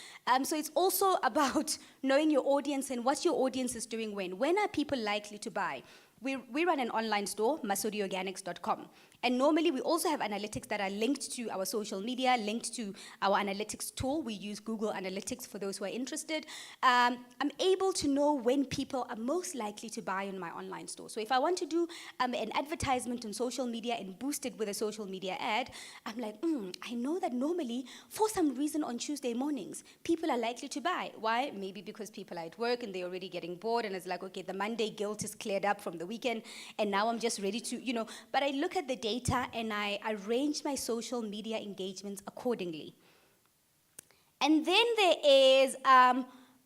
S9: So it's also about knowing your audience and what your audience is doing when. When are people likely to buy? We run an online store, masodiorganics.com. And normally we also have analytics that are linked to our social media, linked to our analytics tool. We use Google Analytics for those who are interested. I'm able to know when people are most likely to buy on my online store. So if I want to do an advertisement on social media and boost it with a social media ad, I'm I know that normally, for some reason on Tuesday mornings, people are likely to buy. Why? Maybe because people are at work and they're already getting bored, and it's okay, the Monday guilt is cleared up from the weekend, and now I'm just ready to, but I look at the data and I arrange my social media engagements accordingly. And then there is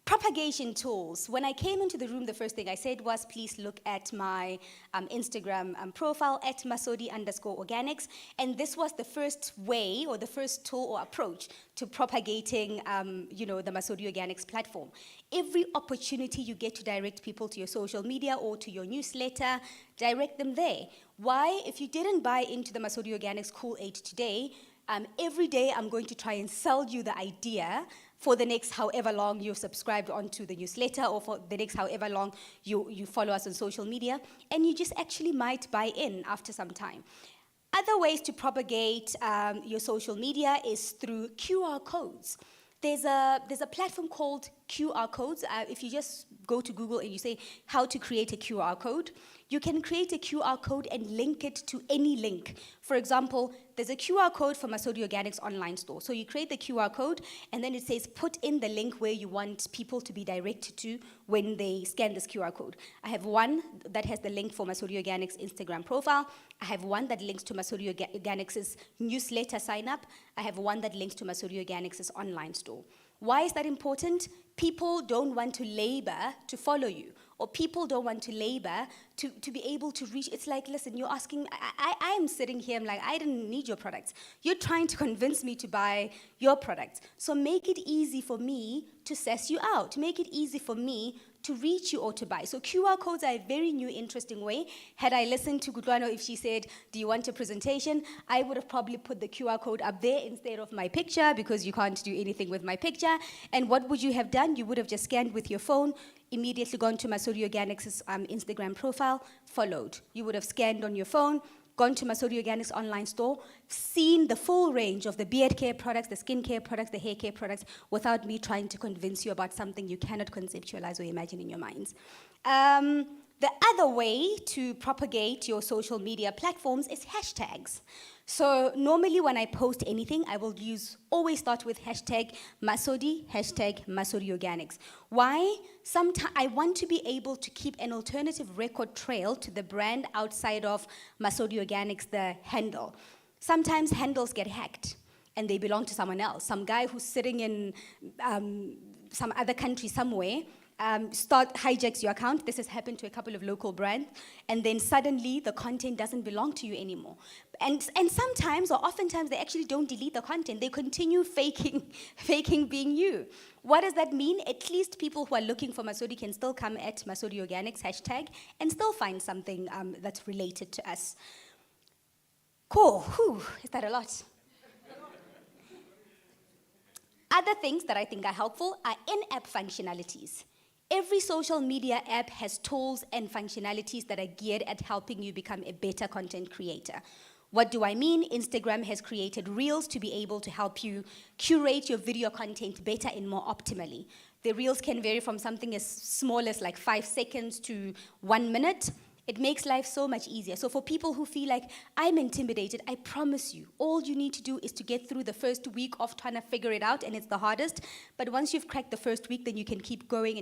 S9: propagation tools. When I came into the room, the first thing I said was, please look at my Instagram profile at Masodi_organics. And this was the first way, or the first tool or approach to propagating, the Masodi Organics platform. Every opportunity you get to direct people to your social media or to your newsletter, direct them there. Why? If you didn't buy into the Masodi Organics Cool 8 today, every day I'm going to try and sell you the idea for the next however long you've subscribed onto the newsletter, or for the next however long you follow us on social media, and you just actually might buy in after some time. Other ways to propagate your social media is through QR codes. There's a platform called QR codes. If you just go to Google and you say how to create a QR code, you can create a QR code and link it to any link. For example, there's a QR code for Masodi Organics online store. So you create the QR code, and then it says put in the link where you want people to be directed to when they scan this QR code. I have one that has the link for Masodi Organics Instagram profile. I have one that links to Masodi Organics' newsletter sign up. I have one that links to Masodi Organics' online store. Why is that important? People don't want to labor to follow you, or people don't want to labor to be able to reach. It's like, listen, you're asking, I'm sitting here, I'm like, I didn't need your products. You're trying to convince me to buy your products. So make it easy for me to suss you out. Make it easy for me to reach you or to buy. So QR codes are a very new, interesting way. Had I listened to Gudwano, if she said, do you want a presentation? I would have probably put the QR code up there instead of my picture, because you can't do anything with my picture. And what would you have done? You would have just scanned with your phone, immediately gone to Masodi Organics' Instagram profile, followed. You would have scanned on your phone, gone to Masodi Organics online store, seen the full range of the beard care products, the skin care products, the hair care products, without me trying to convince you about something you cannot conceptualize or imagine in your minds. The other way to propagate your social media platforms is hashtags. So normally when I post anything, I will always start with hashtag Masodi, hashtag Masodi Organics. Why? I want to be able to keep an alternative record trail to the brand outside of Masodi Organics, the handle. Sometimes handles get hacked and they belong to someone else. Some guy who's sitting in some other country somewhere hijacks your account. This has happened to a couple of local brands, and then suddenly the content doesn't belong to you anymore. And sometimes, or oftentimes, they actually don't delete the content. They continue faking being you. What does that mean? At least people who are looking for Masodi can still come at Masodi Organics hashtag and still find something that's related to us. Cool. Whew, is that a lot? Other things that I think are helpful are in-app functionalities. Every social media app has tools and functionalities that are geared at helping you become a better content creator. What do I mean? Instagram has created Reels to be able to help you curate your video content better and more optimally. The Reels can vary from something as small as like 5 seconds to 1 minute. It makes life so much easier. So for people who feel like, I'm intimidated, I promise you, all you need to do is to get through the first week of trying to figure it out, and it's the hardest. But once you've cracked the first week, then you can keep going,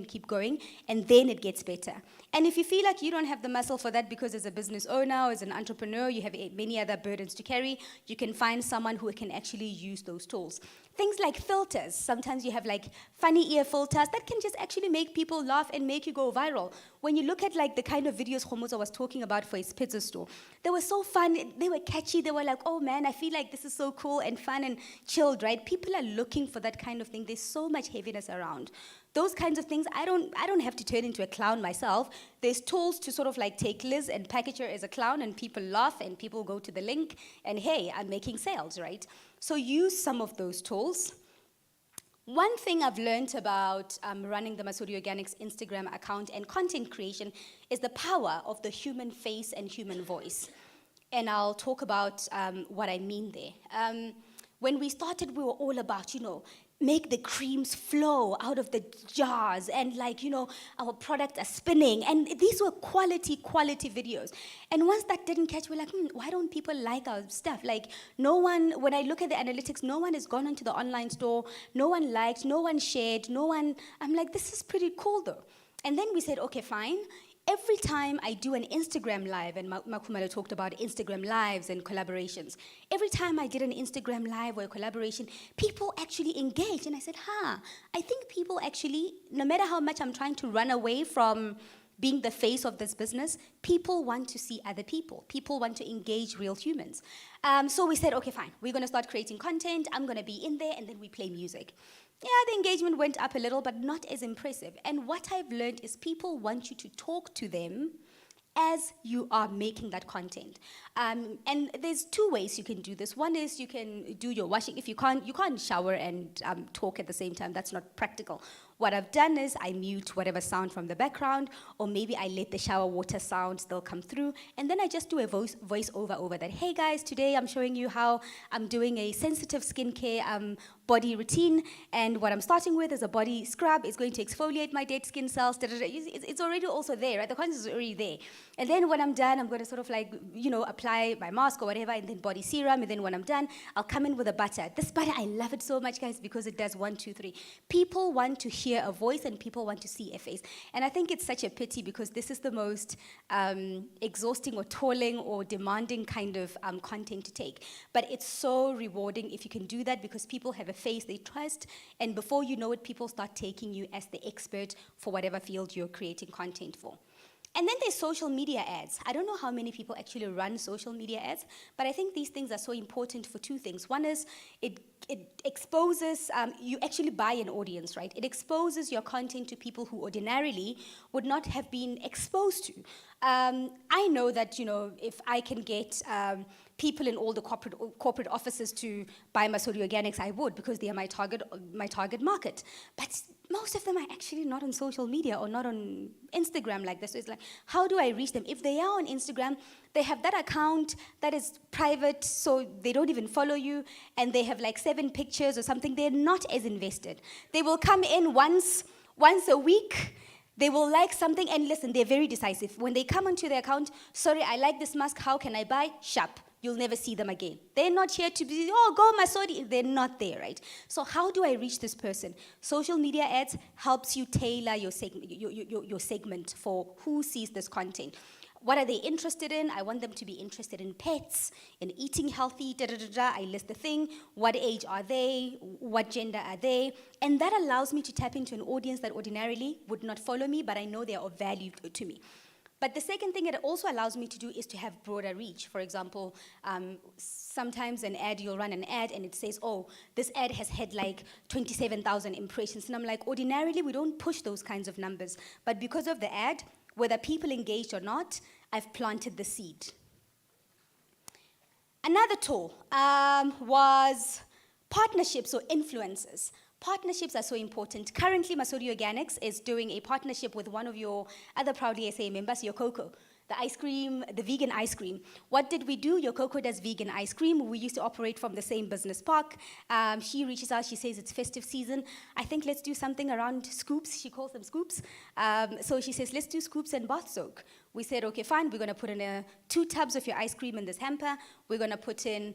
S9: and then it gets better. And if you feel like you don't have the muscle for that because as a business owner or as an entrepreneur, you have many other burdens to carry, you can find someone who can actually use those tools. Things like filters. Sometimes you have like funny ear filters that can just actually make people laugh and make you go viral. When you look at like the kind of videos Khomoza was talking about for his pizza store, they were so fun, they were catchy, they were like, oh man, I feel like this is so cool and fun and chilled, right? People are looking for that kind of thing. There's so much heaviness around. Those kinds of things, I don't have to turn into a clown myself. There's tools to sort of like take Liz and package her as a clown, and people laugh and people go to the link and hey, I'm making sales, right? So use some of those tools. One thing I've learned about running the Masodi Organics Instagram account and content creation is the power of the human face and human voice. And I'll talk about what I mean there. When we started, we were all about, make the creams flow out of the jars and our products are spinning. And these were quality videos. And once that didn't catch, we're like, why don't people like our stuff? Like when I look at the analytics, no one has gone onto the online store, no one liked, no one shared, I'm like, this is pretty cool though. And then we said, okay, fine. Every time I do an Instagram live, and Makumalo talked about Instagram lives and collaborations, every time I did an Instagram live or a collaboration, people actually engaged. And I said, I think people actually, no matter how much I'm trying to run away from being the face of this business, people want to see other people. People want to engage real humans. So we said, okay, fine, we're going to start creating content. I'm going to be in there, and then we play music. Yeah, the engagement went up a little, but not as impressive. And what I've learned is people want you to talk to them as you are making that content. And there's two ways you can do this. One is you can do your washing. If you can't shower and talk at the same time. That's not practical. What I've done is I mute whatever sound from the background, or maybe I let the shower water sound still come through, and then I just do a voice over that. Hey guys, today I'm showing you how I'm doing a sensitive skincare body routine, and what I'm starting with is a body scrub. It's going to exfoliate my dead skin cells. It's already also there, right? The content is already there. And then when I'm done, I'm going to sort of like, apply my mask or whatever, and then body serum, and then when I'm done, I'll come in with a butter. This butter, I love it so much, guys, because it does 1, 2, 3. People want to hear a voice and people want to see a face. And I think it's such a pity because this is the most exhausting or tolling or demanding kind of content to take. But it's so rewarding if you can do that because people have a face they trust, and before you know it, people start taking you as the expert for whatever field you're creating content for. And then there's social media ads. I don't know how many people actually run social media ads, but I think these things are so important for two things. One is it exposes, you actually buy an audience, right? It exposes your content to people who ordinarily would not have been exposed to. I know that, if I can get people in all the corporate offices to buy Masuri Organics, I would, because they are my target market. But most of them are actually not on social media or not on Instagram like this. So it's like, how do I reach them? If they are on Instagram, they have that account that is private, so they don't even follow you, and they have like 7 pictures or something. They're not as invested. They will come in once a week. They will like something, and listen, they're very decisive. When they come onto their account, sorry, I like this mask, how can I buy? Shop. You'll never see them again. They're not here to be, go Masodi. They're not there, right? So how do I reach this person? Social media ads helps you tailor your segment for who sees this content. What are they interested in? I want them to be interested in pets, in eating healthy, I list the thing. What age are they? What gender are they? And that allows me to tap into an audience that ordinarily would not follow me, but I know they are of value to me. But the second thing it also allows me to do is to have broader reach. For example, sometimes you'll run an ad and it says, this ad has had like 27,000 impressions. And I'm like, ordinarily, we don't push those kinds of numbers. But because of the ad, whether people engaged or not, I've planted the seed. Another tool was partnerships or influencers. Partnerships are so important. Currently, Masuri Organics is doing a partnership with one of your other Proudly SA members, Your Coco, the ice cream, the vegan ice cream. What did we do? Your Coco does vegan ice cream. We used to operate from the same business park. She reaches out, she says it's festive season. I think let's do something around scoops. She calls them scoops. So she says, let's do scoops and bath soak. We said, okay, fine, we're gonna put in 2 tubs of your ice cream in this hamper. We're gonna put in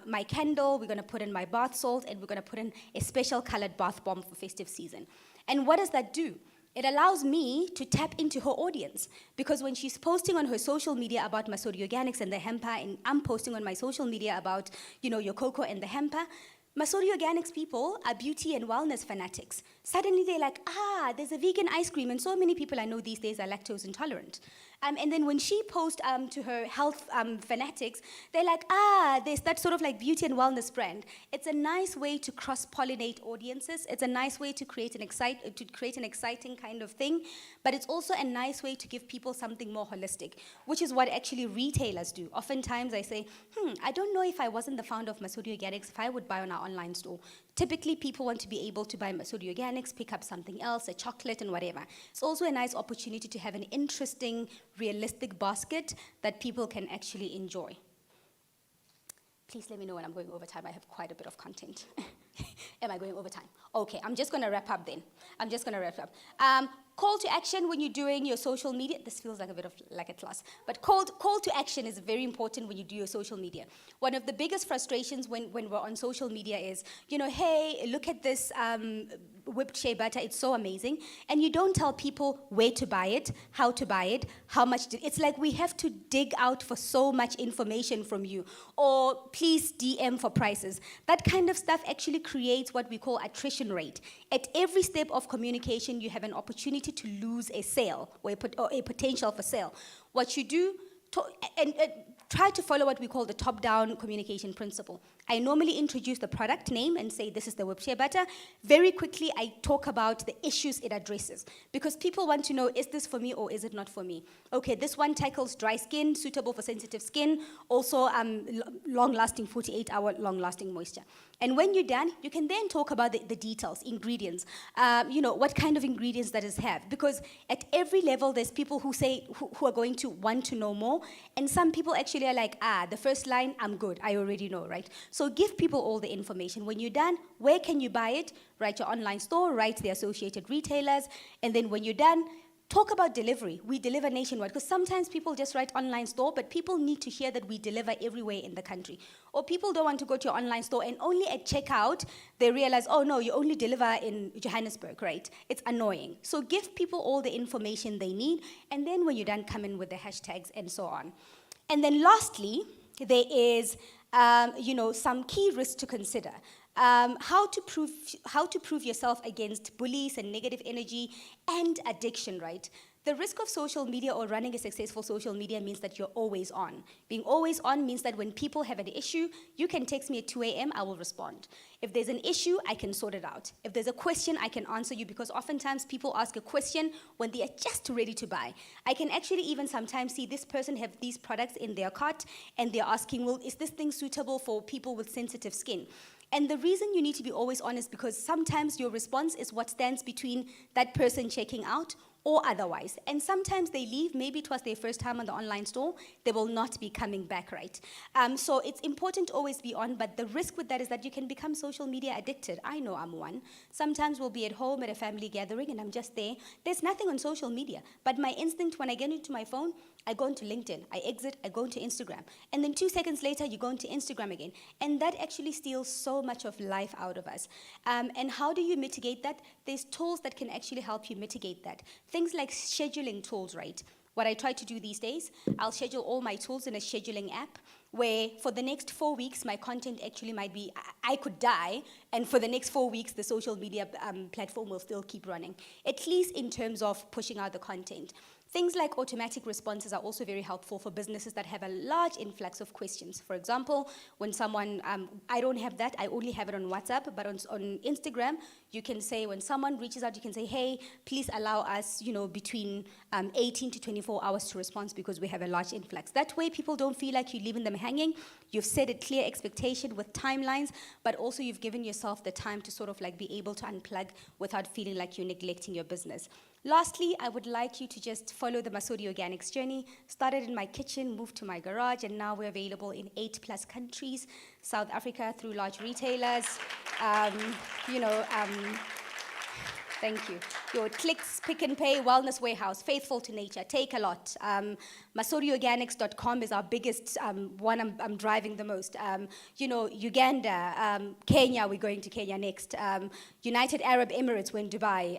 S9: my candle, we're gonna put in my bath salt, and we're gonna put in a special colored bath bomb for festive season. And what does that do? It allows me to tap into her audience, because when she's posting on her social media about Masuri Organics and the hamper, and I'm posting on my social media about, Your Coco and the hamper, Masuri Organics people are beauty and wellness fanatics. Suddenly they're like, there's a vegan ice cream, and so many people I know these days are lactose intolerant. And then when she posts to her health fanatics, they're like, there's that sort of like beauty and wellness brand. It's a nice way to cross-pollinate audiences. It's a nice way to create an exciting kind of thing, but it's also a nice way to give people something more holistic, which is what actually retailers do. Oftentimes I say, I don't know if I wasn't the founder of Masuri Organics, if I would buy on our online store. Typically, people want to be able to buy Masuri Organics, pick up something else, a chocolate and whatever. It's also a nice opportunity to have an interesting, realistic basket that people can actually enjoy. Please let me know when I'm going over time. I have quite a bit of content. Am I going over time? Okay, I'm just going to wrap up then. Call to action when you're doing your social media. This feels like a bit of like a class. But call to action is very important when you do your social media. One of the biggest frustrations when we're on social media is, hey, look at this whipped shea butter. It's so amazing. And you don't tell people where to buy it, how to buy it, how much. It's like we have to dig out for so much information from you. Or please DM for prices. That kind of stuff actually creates what we call attrition rate. At every step of communication, you have an opportunity to lose a sale or a potential for sale. What you do, try to follow what we call the top-down communication principle. I normally introduce the product name and say, this is the whip shea butter. Very quickly, I talk about the issues it addresses, because people want to know, is this for me or is it not for me? Okay, this one tackles dry skin, suitable for sensitive skin, also long-lasting, 48-hour long-lasting moisture. And when you're done, you can then talk about the details, ingredients, what kind of ingredients that it have. Because at every level, there's people who say, who are going to want to know more. And some people actually are like, the first line, I'm good, I already know, right? So give people all the information. When you're done, where can you buy it? Write your online store, write the associated retailers. And then when you're done, talk about delivery. We deliver nationwide, because sometimes people just write online store, but people need to hear that we deliver everywhere in the country. Or people don't want to go to your online store and only at checkout, they realize, oh no, you only deliver in Johannesburg, right? It's annoying. So give people all the information they need, and then when you're done, come in with the hashtags and so on. And then lastly, there is some key risks to consider. How to prove yourself against bullies and negative energy and addiction, right? The risk of social media or running a successful social media means that you're always on. Being always on means that when people have an issue, you can text me at 2 a.m., I will respond. If there's an issue, I can sort it out. If there's a question, I can answer you, because oftentimes people ask a question when they are just ready to buy. I can actually even sometimes see this person have these products in their cart and they're asking, well, is this thing suitable for people with sensitive skin? And the reason you need to be always on is because sometimes your response is what stands between that person checking out or otherwise. And sometimes they leave, maybe it was their first time on the online store, they will not be coming back, right? So it's important to always be on, but the risk with that is that you can become social media addicted. I know I'm one. Sometimes we'll be at home at a family gathering and I'm just there. There's nothing on social media, but my instinct when I get into my phone, I go into LinkedIn, I exit, I go into Instagram. And then 2 seconds later, you go into Instagram again. And that actually steals so much of life out of us. And how do you mitigate that? There's tools that can actually help you mitigate that. Things like scheduling tools, right? What I try to do these days, I'll schedule all my tools in a scheduling app where for the next 4 weeks, my content actually might be, I could die, and for the next 4 weeks, the social media platform will still keep running, at least in terms of pushing out the content. Things like automatic responses are also very helpful for businesses that have a large influx of questions. For example, when someone, I don't have that, I only have it on WhatsApp, but on Instagram, you can say, when someone reaches out, you can say, hey, please allow us, between 18 to 24 hours to respond because we have a large influx. That way, people don't feel like you're leaving them hanging. You've set a clear expectation with timelines, but also you've given yourself the time to sort of like be able to unplug without feeling like you're neglecting your business. Lastly, I would like you to just follow the Masodi Organics journey. Started in my kitchen, moved to my garage, and now we're available in 8+ countries, South Africa through large retailers. Thank you. Your Clicks, Pick and Pay, Wellness Warehouse, Faithful to Nature, Take a Lot. MasodiOrganics.com is our biggest one I'm driving the most. Uganda, Kenya, we're going to Kenya next. United Arab Emirates, we're in Dubai.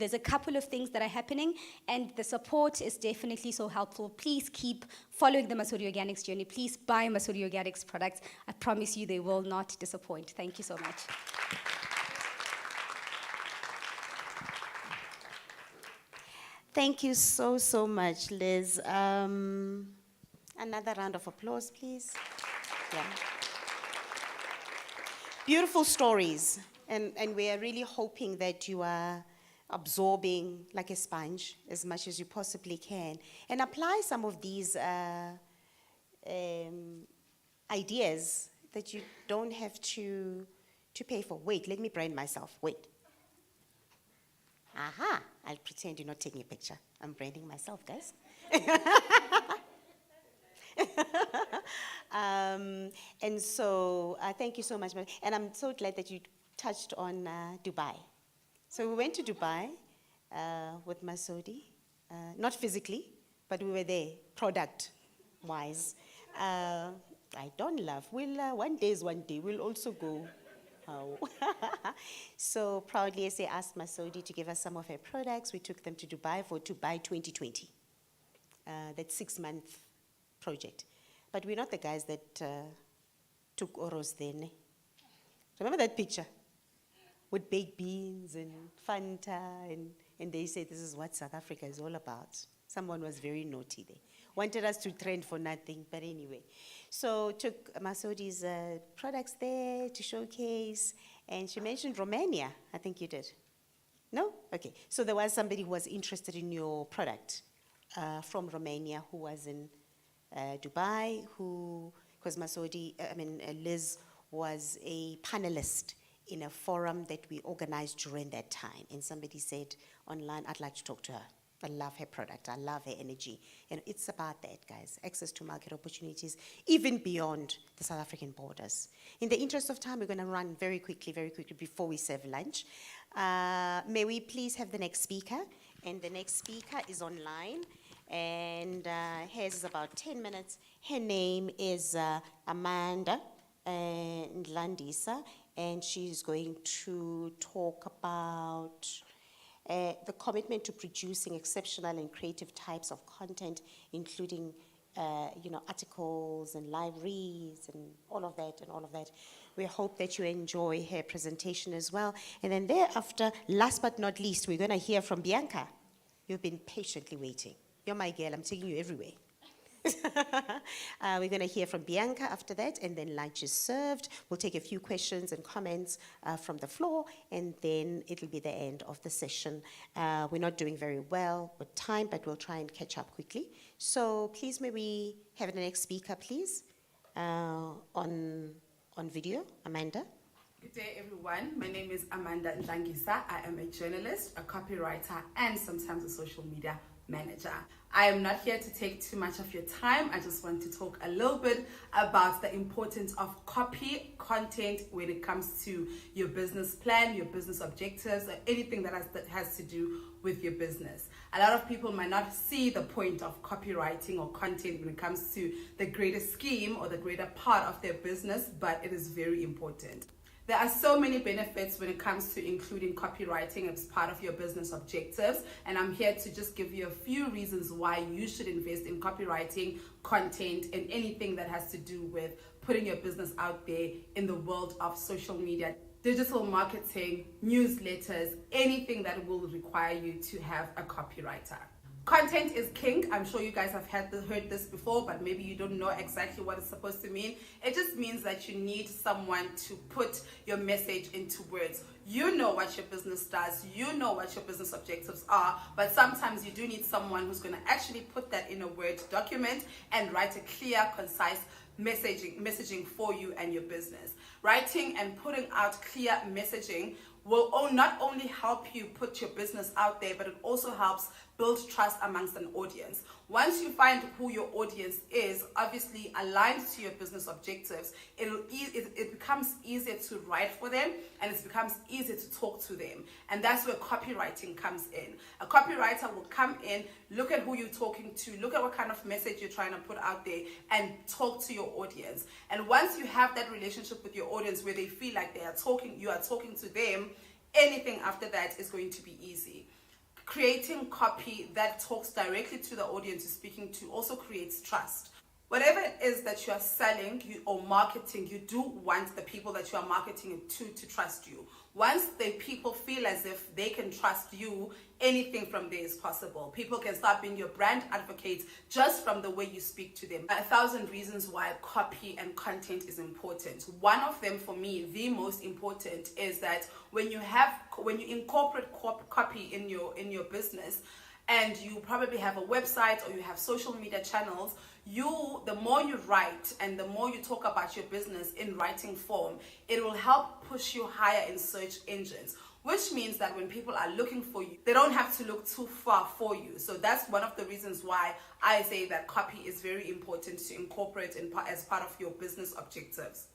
S9: There's a couple of things that are happening, and the support is definitely so helpful. Please keep following the Masodi Organics journey. Please buy Masodi Organics products. I promise you they will not disappoint. Thank you so much.
S1: Thank you so, so much, Liz. Another round of applause, please. Yeah. Beautiful stories. And we are really hoping that you are absorbing like a sponge as much as you possibly can and apply some of these ideas that you don't have to pay for. Wait, let me brand myself. Wait. Aha, I'll pretend you're not taking a picture. I'm branding myself, guys. And so thank you so much. And I'm so glad that you touched on Dubai. So we went to Dubai with Masodi, not physically, but we were there, product-wise. I don't love. One day is one day. We'll also go. So proudly, as I asked Masodi to give us some of her products, we took them to Dubai for Dubai 2020. That 6-month project. But we're not the guys that took Oros then. Remember that picture? With baked beans and Fanta, and they say this is what South Africa is all about. Someone was very naughty there. wanted us to trend for nothing, but anyway. So took Masodi's products there to showcase, and she mentioned Romania. I think you did. No? Okay. So there was somebody who was interested in your product from Romania who was in Dubai, because Liz was a panelist in a forum that we organized during that time. And somebody said online, I'd like to talk to her. I love her product. I love her energy. And it's about that, guys. Access to market opportunities, even beyond the South African borders. In the interest of time, we're going to run very quickly before we serve lunch. May we please have the next speaker? And the next speaker is online. And hers is about 10 minutes. Her name is Amanda Ndlandisa. And she's going to talk about the commitment to producing exceptional and creative types of content, including, articles and live reads and all of that. We hope that you enjoy her presentation as well. And then thereafter, last but not least, we're going to hear from Bianca. You've been patiently waiting. You're my girl. I'm taking you everywhere. We're going to hear from Bianca after that, and then lunch is served. We'll take a few questions and comments from the floor, and then it'll be the end of the session. We're not doing very well with time, but we'll try and catch up quickly. So please, may we have the next speaker, please, on video, Amanda.
S10: Good day, everyone. My name is Amanda Ndlandisa. I am a journalist, a copywriter, and sometimes a social media manager. I am not here to take too much of your time. I just want to talk a little bit about the importance of copy content when it comes to your business plan, your business objectives, or anything that has to do with your business. A lot of people might not see the point of copywriting or content when it comes to the greater scheme or the greater part of their business, but it is very important. There are so many benefits when it comes to including copywriting as part of your business objectives, and I'm here to just give you a few reasons why you should invest in copywriting, content, and anything that has to do with putting your business out there in the world of social media, digital marketing, newsletters, anything that will require you to have a copywriter. Content is king. I'm sure you guys have heard this before, but maybe you don't know exactly what it's supposed to mean. It just means that you need someone to put your message into words. You know what your business does, you know what your business objectives are, but sometimes you do need someone who's going to actually put that in a Word document and write a clear, concise messaging for you and your business. Writing and putting out clear messaging will not only help you put your business out there, but it also helps build trust amongst an audience. Once you find who your audience is, obviously aligned to your business objectives, it becomes easier to write for them, and it becomes easier to talk to them. And that's where copywriting comes in. A copywriter will come in, look at who you're talking to, look at what kind of message you're trying to put out there, and talk to your audience. And once you have that relationship with your audience where they feel like you are talking to them, anything after that is going to be easy. Creating copy that talks directly to the audience you're speaking to also creates trust. Whatever it is that you are selling or marketing, you do want the people that you are marketing it to trust you. Once the people feel as if they can trust you, anything from there is possible. People can start being your brand advocates just from the way you speak to them. 1,000 reasons why copy and content is important. One of them, for me, the most important, is that when you incorporate copy in your business, and you probably have a website or you have social media channels, the more you write and the more you talk about your business in writing form, it will help push you higher in search engines, which means that when people are looking for you, they don't have to look too far for you. So that's one of the reasons why I say that copy is very important to incorporate as part of your business objectives.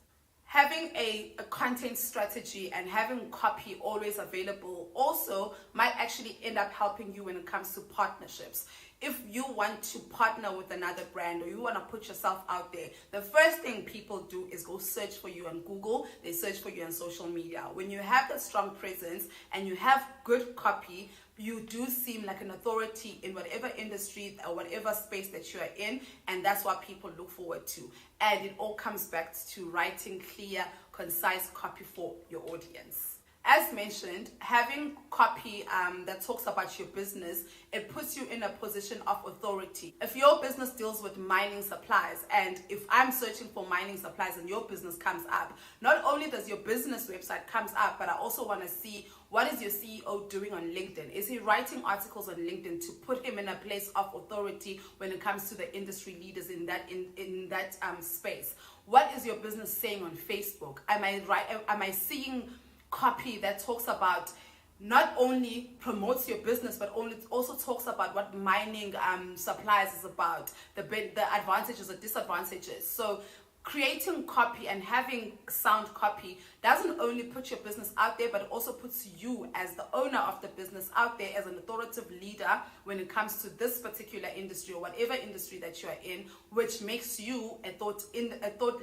S10: Having a content strategy and having copy always available also might actually end up helping you when it comes to partnerships. If you want to partner with another brand or you want to put yourself out there, the first thing people do is go search for you on Google. They search for you on social media. When you have that strong presence and you have good copy, you do seem like an authority in whatever industry or whatever space that you are in, and that's what people look forward to. And it all comes back to writing clear, concise copy for your audience. As mentioned, having copy that talks about your business, it puts you in a position of authority. If your business deals with mining supplies, and if I'm searching for mining supplies and your business comes up, not only does your business website comes up, but I also want to see what is your CEO doing on LinkedIn. Is he writing articles on LinkedIn to put him in a place of authority when it comes to the industry leaders in that space? What is your business saying on Facebook? Am I seeing copy that talks about not only promotes your business, but also talks about what mining supplies is about, the advantages and disadvantages? So creating copy and having sound copy doesn't only put your business out there, but it also puts you as the owner of the business out there as an authoritative leader when it comes to this particular industry or whatever industry that you are in, which makes you a thought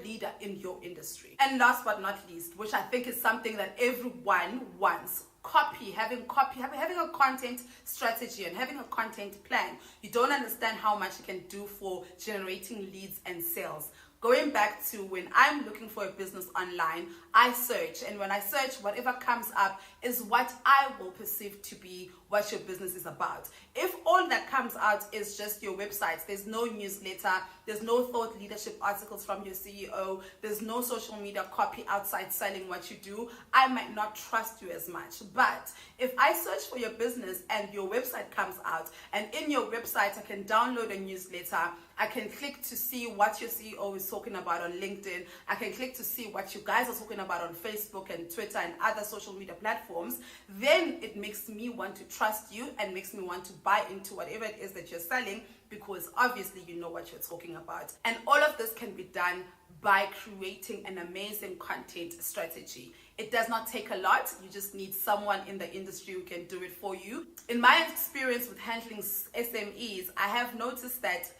S10: leader in your industry. And last but not least, which I think is something that everyone wants, having a content strategy and having a content plan. You don't understand how much it can do for generating leads and sales. Going back to when I'm looking for a business online, I search, and when I search, whatever comes up is what I will perceive to be what your business is about. If all that comes out is just your website, there's no newsletter, there's no thought leadership articles from your CEO, there's no social media copy outside selling what you do, I might not trust you as much. But if I search for your business and your website comes out, and in your website I can download a newsletter, I can click to see what your CEO is talking about on LinkedIn, I can click to see what you guys are talking about on Facebook and Twitter and other social media platforms, then it makes me want to trust you and makes me want to buy into whatever it is that you're selling, because obviously you know what you're talking about. And all of this can be done by creating an amazing content strategy. It does not take a lot. You just need someone in the industry who can do it for you. In my experience with handling SMEs, I have noticed that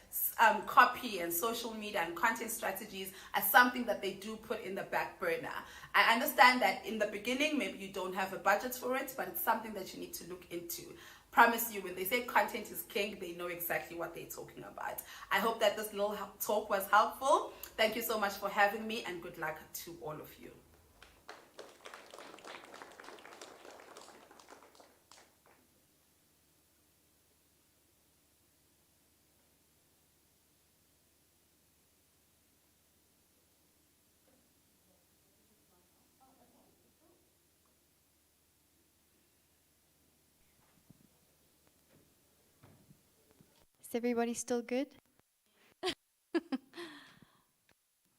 S10: copy and social media and content strategies are something that they do put in the back burner. I understand that in the beginning, maybe you don't have a budget for it, but it's something that you need to look into. Promise you, when they say content is king, they know exactly what they're talking about. I hope that this little talk was helpful. Thank you so much for having me, and good luck to all of you.
S11: Is everybody still good?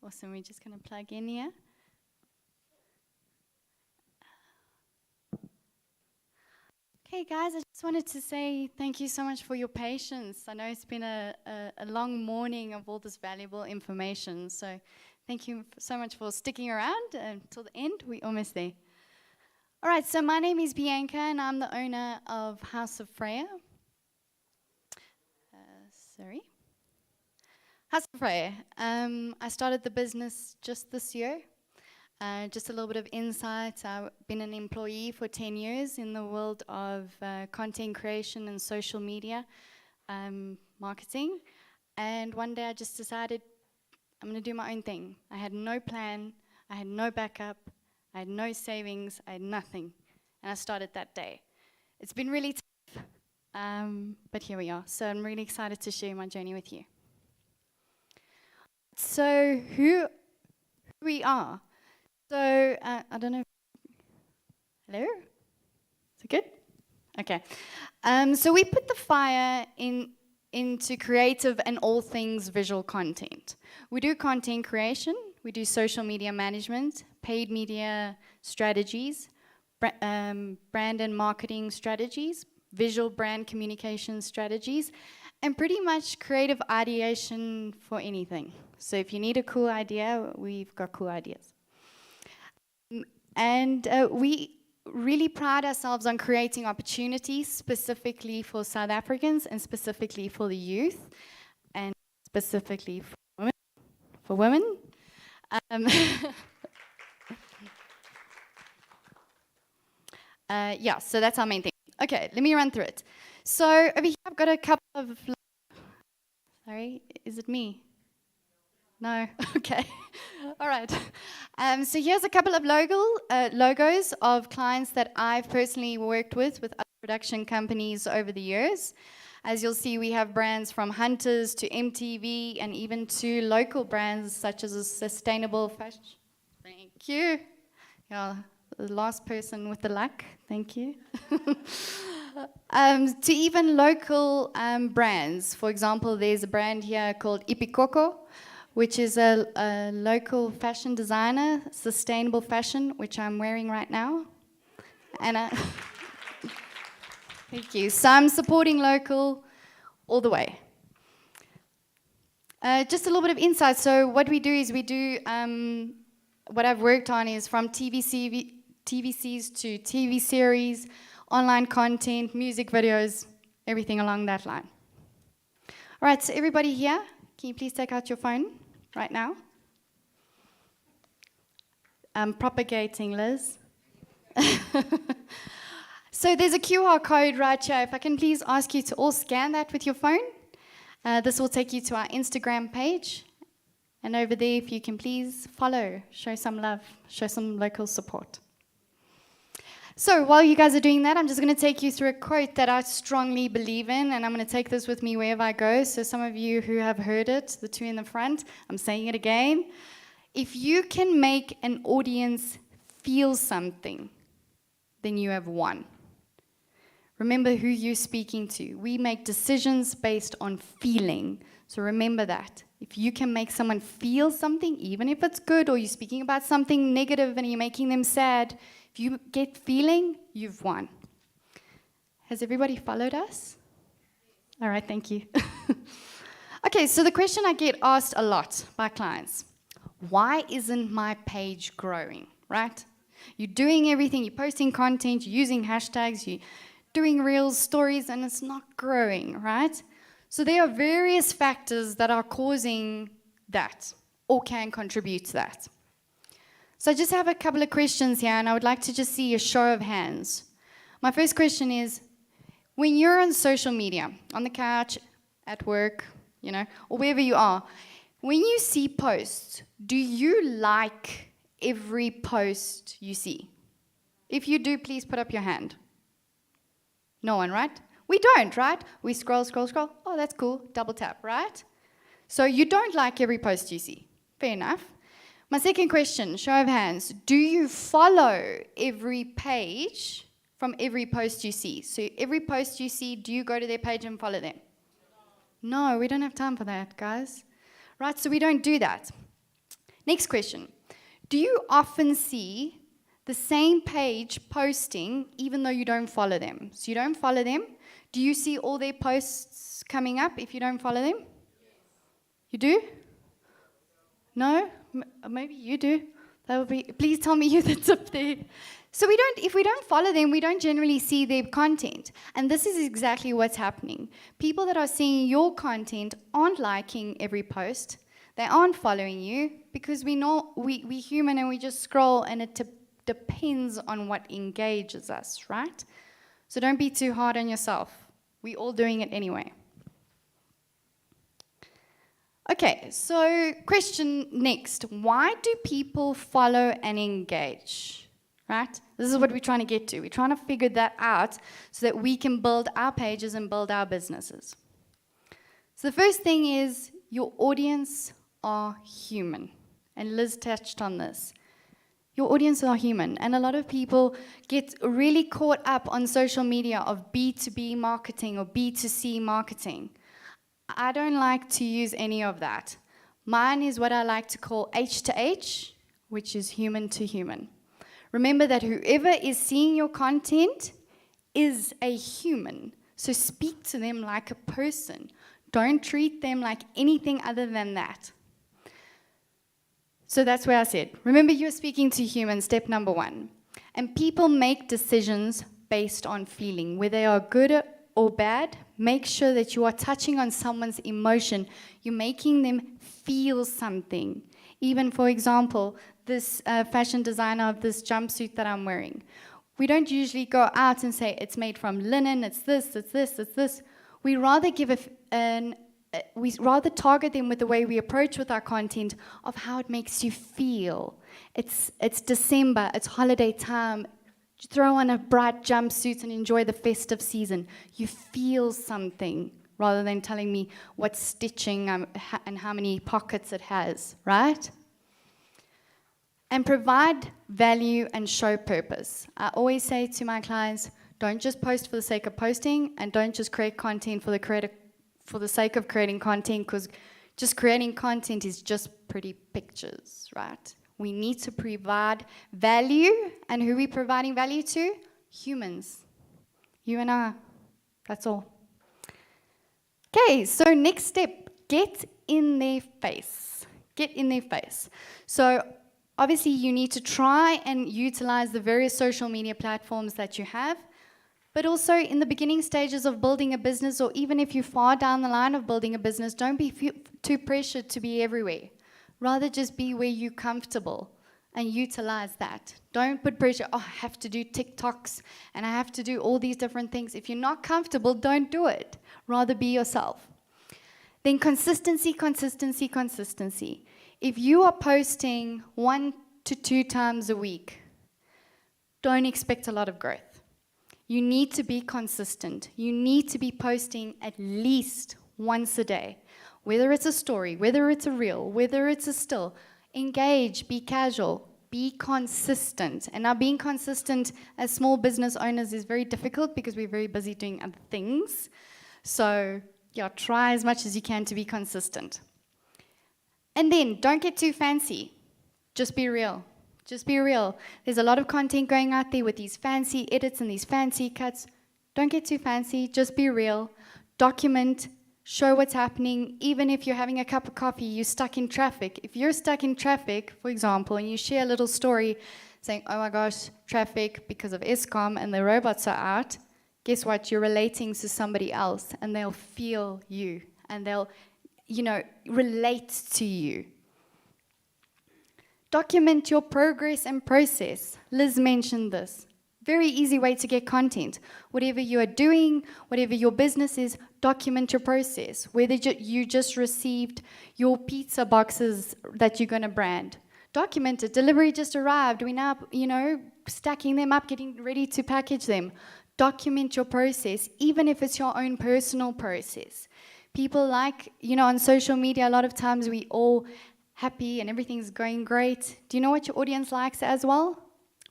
S11: Awesome, we're just going to plug in here. Okay, guys, I just wanted to say thank you so much for your patience. I know it's been a long morning of all this valuable information, so thank you so much for sticking around until the end. We're almost there. All right, so my name is Bianca, and I'm the owner of House of Freya. House of Freya. I started the business just this year. Just a little bit of insight. I've been an employee for 10 years in the world of content creation and social media marketing. And one day I just decided I'm going to do my own thing. I had no plan. I had no backup. I had no savings. I had nothing. And I started that day. It's been really tough, but here we are. So I'm really excited to share my journey with you. So who we are. So, I don't know. Hello? Is it good? Okay. So we put the fire into creative and all things visual content. We do content creation, we do social media management, paid media strategies, brand and marketing strategies, visual brand communication strategies, and pretty much creative ideation for anything. So if you need a cool idea, we've got cool ideas. And we really pride ourselves on creating opportunities specifically for South Africans and specifically for the youth and specifically for women. Yeah, so that's our main thing. Okay, let me run through it. So over here I've got a couple of... Sorry, is it me? No, okay. All right. So here's a couple of logos of clients that I've personally worked with other production companies over the years. As you'll see, we have brands from Hunters to MTV and even to local brands such as a Sustainable Fashion. Thank you. Yeah, the last person with the luck. Thank you. To even local brands. For example, there's a brand here called Ipikoko, which is a local fashion designer, sustainable fashion, which I'm wearing right now. And thank you. So I'm supporting local all the way. Just a little bit of insight. So what we do is what I've worked on is from TVCs to TV series, online content, music videos, everything along that line. All right, so everybody here, can you please take out your phone right now? I'm propagating, Liz. So there's a QR code right here. If I can please ask you to all scan that with your phone. This will take you to our Instagram page. And over there, if you can please follow, show some love, show some local support. So while you guys are doing that, I'm just going to take you through a quote that I strongly believe in, and I'm going to take this with me wherever I go. So some of you who have heard it, the two in the front, I'm saying it again. If you can make an audience feel something, then you have won. Remember who you're speaking to. We make decisions based on feeling. So remember that. If you can make someone feel something, even if it's good, or you're speaking about something negative and you're making them sad, if you get feeling, you've won. Has everybody followed us? All right, thank you. Okay, so the question I get asked a lot by clients, why isn't my page growing, right? You're doing everything, you're posting content, you're using hashtags, you're doing reels, stories, and it's not growing, right? So there are various factors that are causing that or can contribute to that. So I just have a couple of questions here, and I would like to just see a show of hands. My first question is, when you're on social media, on the couch, at work, or wherever you are, when you see posts, do you like every post you see? If you do, please put up your hand. No one, right? We don't, right? We scroll. Oh, that's cool. Double tap, right? So you don't like every post you see. Fair enough. My second question, show of hands. Do you follow every page from every post you see? So every post you see, do you go to their page and follow them? No, we don't have time for that, guys. Right, so we don't do that. Next question. Do you often see the same page posting even though you don't follow them? So you don't follow them. Do you see all their posts coming up if you don't follow them? You do? No? Maybe you do. That would be. Please tell me who that's up there. So if we don't follow them, we don't generally see their content. And this is exactly what's happening. People that are seeing your content aren't liking every post. They aren't following you because we know we're human and we just scroll, and it depends on what engages us, right? So don't be too hard on yourself. We're all doing it anyway. Okay, so question next. Why do people follow and engage? Right? This is what we're trying to get to. We're trying to figure that out so that we can build our pages and build our businesses. So the first thing is your audience are human. And Liz touched on this. Your audience are human. And a lot of people get really caught up on social media of B2B marketing or B2C marketing. I don't like to use any of that. Mine is what I like to call H to H, which is human to human. Remember that whoever is seeing your content is a human. So speak to them like a person. Don't treat them like anything other than that. So that's where I said, remember you're speaking to humans, step number 1. And people make decisions based on feeling. Whether they are good or bad, make sure that you are touching on someone's emotion. You're making them feel something. Even, for example, this fashion designer of this jumpsuit that I'm wearing. We don't usually go out and say it's made from linen, it's this, it's this, it's this. We rather give an we rather target them with the way we approach with our content of how it makes you feel. It's December, it's holiday time. Throw on a bright jumpsuit and enjoy the festive season. You feel something rather than telling me what stitching and how many pockets it has, right? And provide value and show purpose. I always say to my clients, don't just post for the sake of posting, and don't just create content for the sake of creating content, because just creating content is just pretty pictures, right? We need to provide value, and who are we providing value to? Humans. You and I. That's all. Okay, so next step, get in their face. Get in their face. So obviously you need to try and utilize the various social media platforms that you have, but also in the beginning stages of building a business, or even if you're far down the line of building a business, don't be too pressured to be everywhere. Rather just be where you're comfortable and utilize that. Don't put pressure, oh, I have to do TikToks and I have to do all these different things. If you're not comfortable, don't do it. Rather be yourself. Then consistency, consistency, consistency. If you are posting 1 to 2 times a week, don't expect a lot of growth. You need to be consistent. You need to be posting at least once a day. Whether it's a story, whether it's a reel, whether it's a still, engage, be casual, be consistent. And now being consistent as small business owners is very difficult because we're very busy doing other things. So yeah, try as much as you can to be consistent. And then don't get too fancy. Just be real. Just be real. There's a lot of content going out there with these fancy edits and these fancy cuts. Don't get too fancy. Just be real. Document. Show what's happening. Even if you're having a cup of coffee, you're stuck in traffic. If you're stuck in traffic, for example, and you share a little story saying, oh my gosh, traffic because of Eskom and the robots are out, guess what? You're relating to somebody else and they'll feel you and they'll, relate to you. Document your progress and process. Liz mentioned this. Very easy way to get content. Whatever you are doing, whatever your business is, document your process. Whether you just received your pizza boxes that you're going to brand, document it. Delivery just arrived. We're now, stacking them up, getting ready to package them. Document your process, even if it's your own personal process. People like, on social media, a lot of times we all happy and everything's going great. Do you know what your audience likes as well?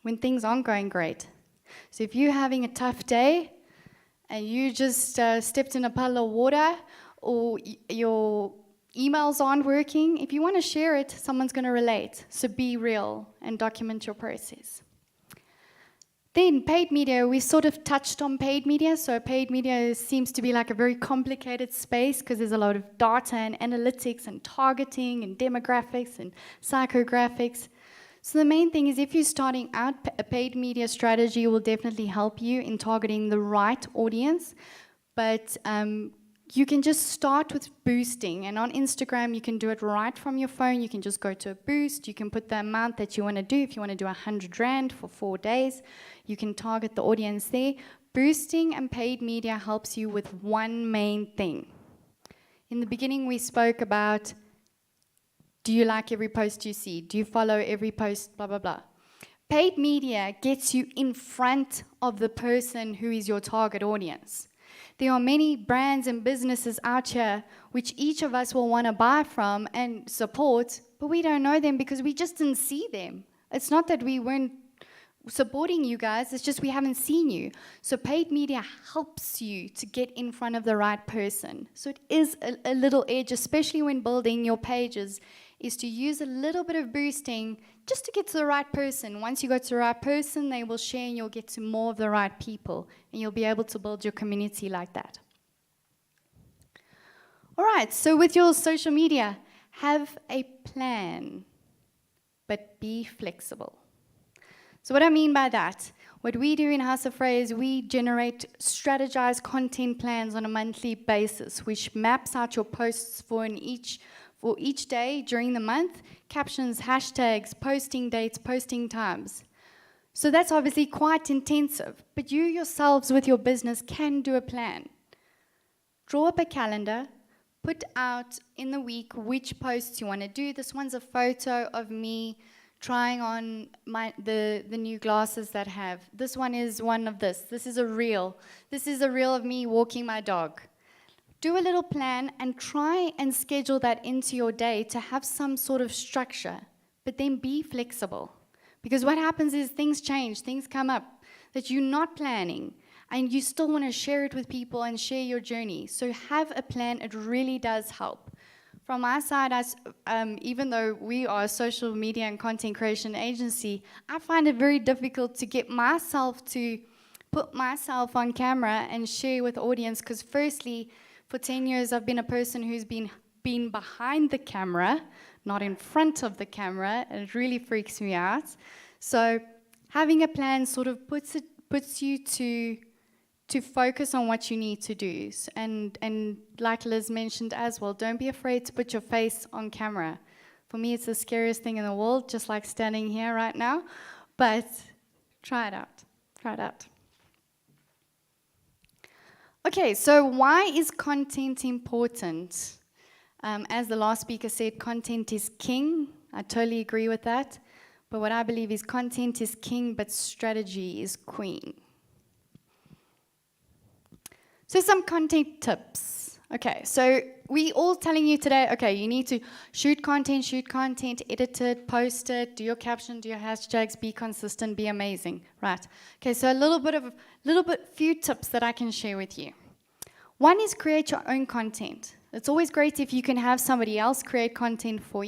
S11: When things aren't going great. So if you're having a tough day and you just stepped in a puddle of water, or your emails aren't working, if you want to share it, someone's going to relate. So be real and document your process. Then paid media, we sort of touched on paid media. So paid media seems to be like a very complicated space because there's a lot of data and analytics and targeting and demographics and psychographics. So the main thing is if you're starting out, a paid media strategy will definitely help you in targeting the right audience. But you can just start with boosting. And on Instagram, you can do it right from your phone. You can just go to a boost. You can put the amount that you want to do. If you want to do 100 Rand for 4 days, you can target the audience there. Boosting and paid media helps you with one main thing. In the beginning, we spoke about, do you like every post you see? Do you follow every post, blah, blah, blah. Paid media gets you in front of the person who is your target audience. There are many brands and businesses out here which each of us will want to buy from and support, but we don't know them because we just didn't see them. It's not that we weren't supporting you guys, it's just we haven't seen you. So paid media helps you to get in front of the right person. So it is a little edge, especially when building your pages, is to use a little bit of boosting just to get to the right person. Once you go to the right person, they will share and you'll get to more of the right people and you'll be able to build your community like that. All right, so with your social media, have a plan, but be flexible. So what I mean by that, what we do in House of Frey is we generate strategized content plans on a monthly basis, which maps out your posts for each day during the month, captions, hashtags, posting dates, posting times. So that's obviously quite intensive, but you yourselves with your business can do a plan. Draw up a calendar, put out in the week which posts you want to do. This one's a photo of me trying on the new glasses that I have. This one is one of this. This is a reel. This is a reel of me walking my dog. Do a little plan and try and schedule that into your day to have some sort of structure, but then be flexible. Because what happens is things change, things come up that you're not planning, and you still want to share it with people and share your journey. So have a plan, it really does help. From my side, even though we are a social media and content creation agency, I find it very difficult to get myself to put myself on camera and share with the audience, because firstly, for 10 years, I've been a person who's been behind the camera, not in front of the camera, and it really freaks me out. So having a plan sort of puts you to focus on what you need to do. And like Liz mentioned as well, don't be afraid to put your face on camera. For me, it's the scariest thing in the world, just like standing here right now. But try it out. Try it out. Okay, so why is content important? As the last speaker said, content is king. I totally agree with that. But what I believe is content is king, but strategy is queen. So some content tips. Okay, so we all telling you today, okay, you need to shoot content, edit it, post it, do your caption, do your hashtags, be consistent, be amazing, right? Okay, so few tips that I can share with you. One is create your own content. It's always great if you can have somebody else create content for you.